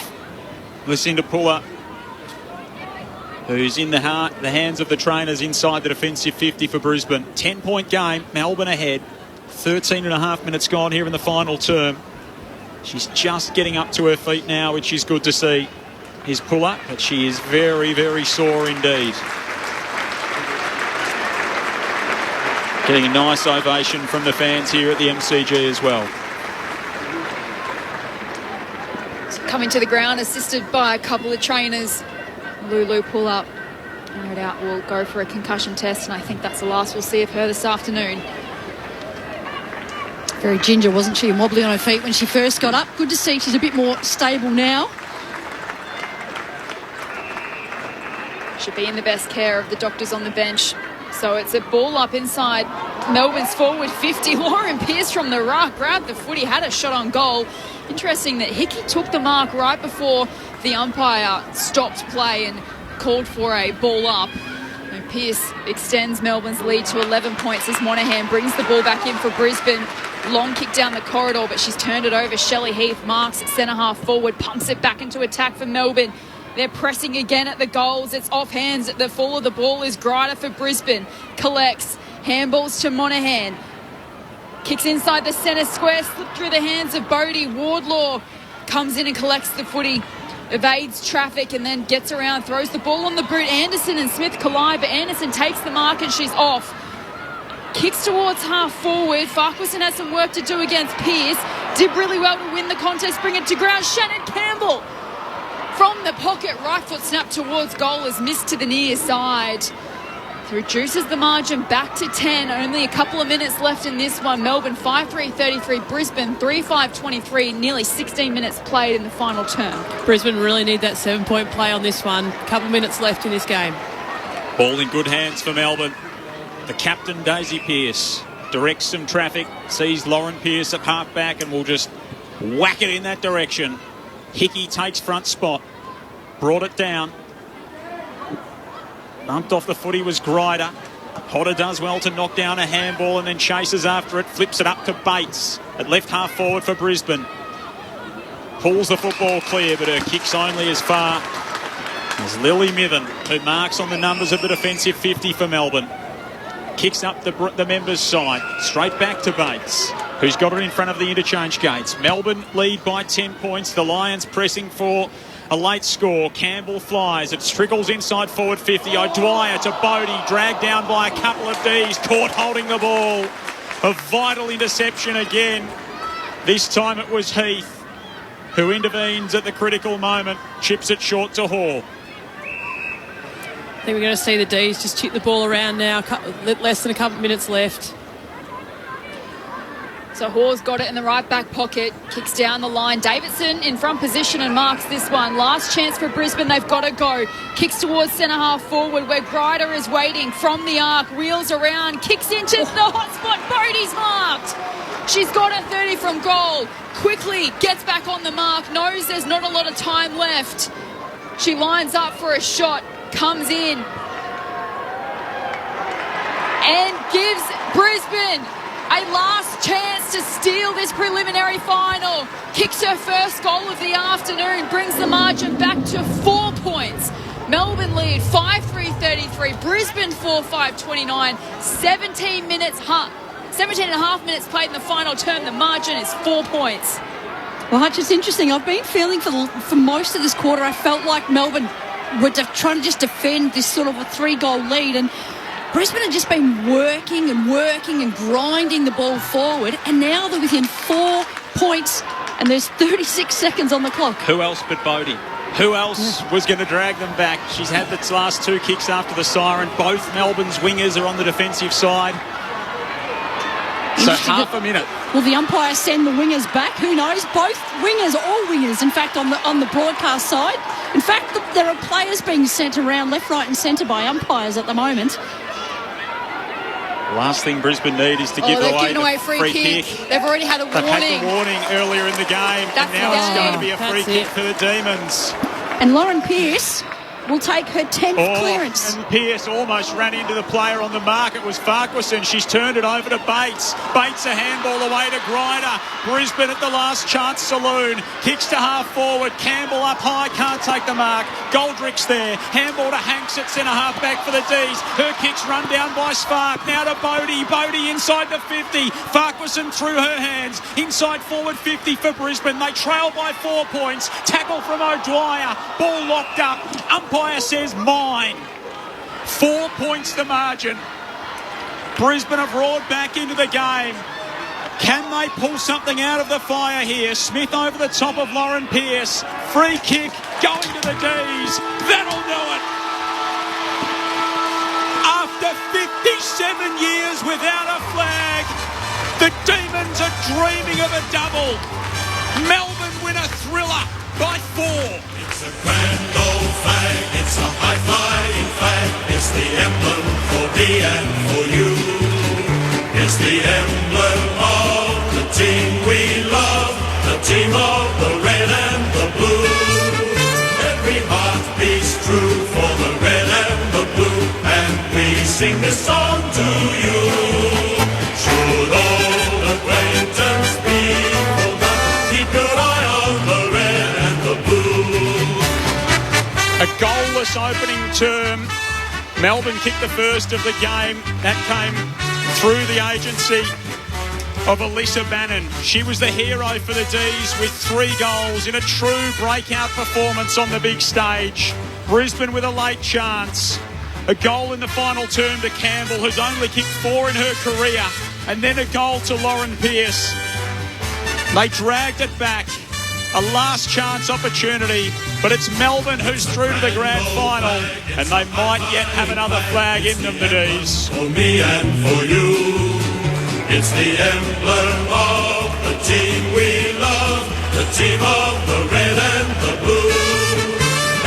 Lucinda Puller, who's in the hands of the trainers inside the defensive 50 for Brisbane. 10-point game, Melbourne ahead. 13 and a half minutes gone here in the final term. She's just getting up to her feet now, which is good to see. Here's Puller, but she is very, very sore indeed. Getting a nice ovation from the fans here at the MCG as well. Coming to the ground, assisted by a couple of trainers. Lulu Puller, no doubt, will go for a concussion test, and I think that's the last we'll see of her this afternoon. Very ginger, wasn't she? And wobbly on her feet when she first got up. Good to see she's a bit more stable now. Should be in the best care of the doctors on the bench. So it's a ball up inside Melbourne's forward 50. Lauren Pearce from the ruck grabbed the footy, had a shot on goal. Interesting that Hickey took the mark right before the umpire stopped play and called for a ball up. And Pearce extends Melbourne's lead to 11 points as Monaghan brings the ball back in for Brisbane. Long kick down the corridor, but she's turned it over. Shelley Heath marks at centre half forward, pumps it back into attack for Melbourne. They're pressing again at the goals. It's off hands. At the fall of the ball is Grider for Brisbane. Collects. Handballs to Monaghan. Kicks inside the centre square. Slipped through the hands of Bodie. Wardlaw comes in and collects the footy. Evades traffic and then gets around. Throws the ball on the boot. Anderson and Smith collide, but Anderson takes the mark and she's off. Kicks towards half forward. Farquharson has some work to do against Pearce. Did really well to win the contest. Bring it to ground. Shannon Campbell. From the pocket, right foot snap towards goal is missed to the near side. Reduces the margin back to 10. Only a couple of minutes left in this one. Melbourne 5-3-33, Brisbane 3-5-23. Nearly 16 minutes played in the final term. Brisbane really need that 7-point play on this one. Couple of minutes left in this game. Ball in good hands for Melbourne. The captain, Daisy Pearce, directs some traffic, sees Lauren Pearce at half back and will just whack it in that direction. Hickey takes front spot. Brought it down. Bumped off the footy was Grider. Potter does well to knock down a handball and then chases after it. Flips it up to Bates at left half forward for Brisbane. Pulls the football clear, but her kick's only as far as Lily Mithen, who marks on the numbers of the defensive 50 for Melbourne. Kicks up the members' side. Straight back to Bates, who's got it in front of the interchange gates. Melbourne lead by 10 points. The Lions pressing for a late score. Campbell flies. It trickles inside forward 50. O'Dwyer to Bodie. Dragged down by a couple of Ds. Caught holding the ball. A vital interception again. This time it was Heath who intervenes at the critical moment. Chips it short to Hall. I think we're going to see the Ds just chip the ball around now. Less than a couple of minutes left. So Hall's got it in the right back pocket. Kicks down the line. Davidson in front position and marks this one. Last chance for Brisbane. They've got to go. Kicks towards centre half forward where Grider is waiting from the arc. Wheels around. Kicks into the hot spot. Bodie's marked. She's got a 30 from goal. Quickly gets back on the mark. Knows there's not a lot of time left. She lines up for a shot. Comes in and gives Brisbane a last chance to steal this preliminary final. Kicks her first goal of the afternoon, brings the margin back to 4 points. Melbourne lead 5-3-33, Brisbane 4-5-29, 17 and a half minutes played in the final term. The margin is 4 points. Well, Hutch, it's interesting. I've been feeling for most of this quarter, I felt like Melbourne were trying to just defend this sort of a 3-goal lead, and Brisbane have just been working and grinding the ball forward, and now they're within 4 points and there's 36 seconds on the clock. Who else but Bodie? Who else was going to drag them back? She's had the last 2 kicks after the siren. Both Melbourne's wingers are on the defensive side. So half a minute. Will the umpire send the wingers back? Who knows? Both wingers, all wingers, in fact, on the broadcast side. In fact, there are players being sent around left, right and centre by umpires at the moment. The last thing Brisbane need is to give away free kick. They've already had a warning. They've had the warning earlier in the game, and now it's going to be a free kick for the Demons. And Lauren Pearce will take her 10th clearance. And Pearce almost ran into the player on the mark. It was Farquharson. She's turned it over to Bates. Bates a handball away to Grider. Brisbane at the last chance saloon. Kicks to half forward. Campbell up high. Can't take the mark. Goldrick's there. Handball to Hanks at centre half back for the D's. Her kick's run down by Spark. Now to Bodie. Bodie inside the 50. Farquharson through her hands. Inside forward 50 for Brisbane. They trail by 4 points. Tackle from O'Dwyer. Ball locked up. Umpire says mine. 4 points the margin. Brisbane have roared back into the game. Can they pull something out of the fire here? Smith over the top of Lauren Pearce. Free kick going to the D's. That'll do it. After 57 years without a flag, the Demons are dreaming of a double. Melbourne win a thriller by 4. It's a grand old flag, it's a high-flying flag. It's the emblem for me and for you. It's the emblem of the team we love, the team of the red and the blue. Every heart beats true for the red and the blue, and we sing this song to you. Should old acquaintance be forgotten, keep your eye on the red and the blue. A goalless opening term. Melbourne kicked the first of the game. That came through the agency of Alyssa Bannon. She was the hero for the D's with 3 goals in a true breakout performance on the big stage. Brisbane with a late chance. A goal in the final term to Campbell, who's only kicked 4 in her career. And then a goal to Lauren Pearce. They dragged it back. A last chance opportunity, but it's Melbourne who's through to the grand final, and they might yet have another flag in them, the D's. For me and for you, it's the emblem of the team we love, the team of the red and the blue.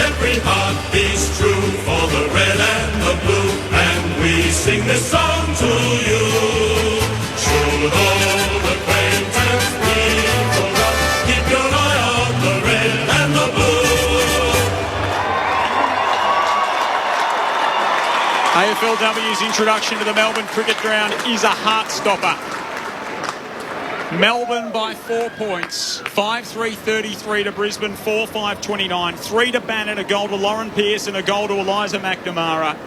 Every heart beats true for the red and the blue, and we sing this song to you. Should all acquaintance be forgotten, keep your eye on the red and the blue. AFLW's introduction to the Melbourne Cricket Ground is a heart-stopper. Melbourne by 4 points. 5-3-33 to Brisbane, 4-5-29. 3 to Bannon, a goal to Lauren Pearce and a goal to Eliza McNamara.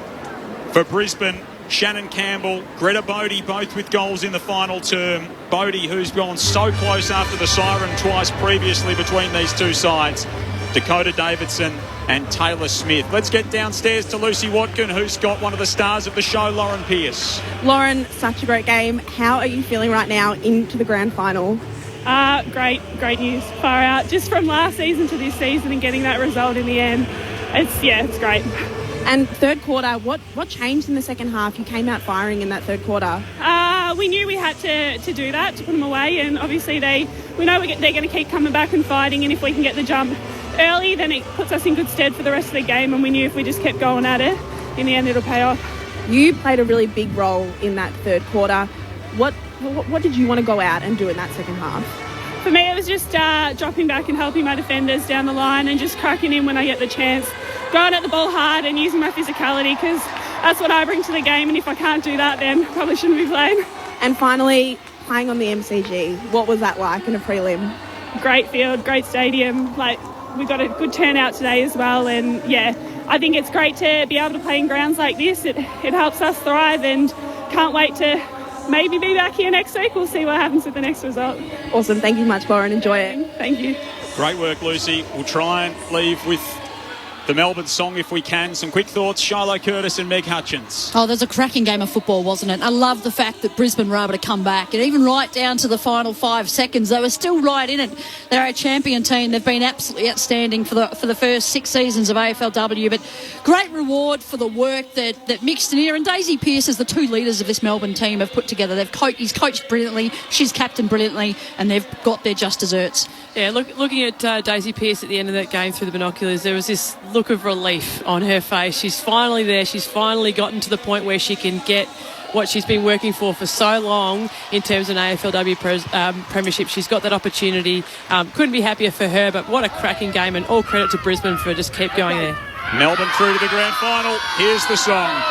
For Brisbane, Shannon Campbell, Greta Bodie, both with goals in the final term. Bodie, who's gone so close after the siren twice previously between these two sides. Dakota Davidson and Taylor Smith. Let's get downstairs to Lucy Watkin, who's got one of the stars of the show, Lauren Pearce. Lauren, such a great game. How are you feeling right now into the grand final? Great news. Far out. Just from last season to this season and getting that result in the end. It's great. And third quarter, what changed in the second half? You came out firing in that third quarter. We knew we had to do that, to put them away, and obviously we know they're going to keep coming back and fighting, and if we can get the jump early, then it puts us in good stead for the rest of the game, and we knew if we just kept going at it, in the end it'll pay off. You played a really big role in that third quarter. What did you want to go out and do in that second half? For me, it was just dropping back and helping my defenders down the line and just cracking in when I get the chance, going at the ball hard and using my physicality, because that's what I bring to the game, and if I can't do that, then probably shouldn't be playing. And finally, playing on the MCG, what was that like in a prelim? Great field, great stadium. We got a good turnout today as well, and I think it's great to be able to play in grounds like this. It helps us thrive, and can't wait to maybe be back here next week. We'll see what happens with the next result. Awesome. Thank you much, Lauren. Enjoy it. Thank you. Great work, Lucy. We'll try and leave with the Melbourne song if we can. Some quick thoughts, Shiloh Curtis and Meg Hutchins. Oh, there's a cracking game of football, wasn't it? I love the fact that Brisbane were able to come back, and even right down to the final 5 seconds, they were still right in it. They're a champion team. They've been absolutely outstanding for the first 6 seasons of AFLW, but great reward for the work that Mick Stanier and Daisy Pearce, as the 2 leaders of this Melbourne team, have put together. He's coached brilliantly, she's captained brilliantly, and they've got their just desserts. Yeah, looking at Daisy Pearce at the end of that game through the binoculars, there was this look of relief on her face. She's finally there. She's finally gotten to the point where she can get what she's been working for so long in terms of an AFLW premiership. She's got that opportunity. Couldn't be happier for her, but what a cracking game, and all credit to Brisbane for just keep going there. Melbourne through to the grand final. Here's the song.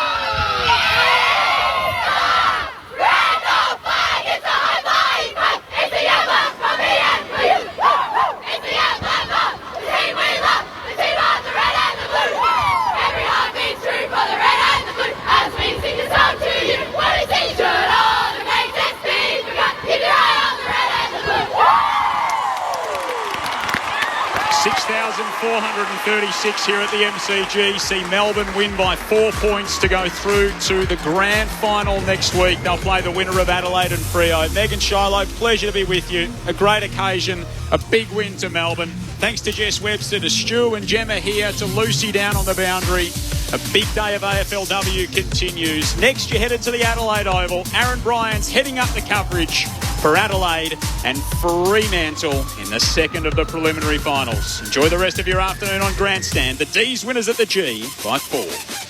$6,436 here at the MCG. See Melbourne win by 4 points to go through to the grand final next week. They'll play the winner of Adelaide and Freo. Megan Shiloh, pleasure to be with you. A great occasion, a big win to Melbourne. Thanks to Jess Webster, to Stu and Gemma here, to Lucy down on the boundary. A big day of AFLW continues. Next, you're headed to the Adelaide Oval. Aaron Bryant's heading up the coverage for Adelaide and Fremantle in the second of the preliminary finals. Enjoy the rest of your afternoon on Grandstand. The D's winners at the G by 4.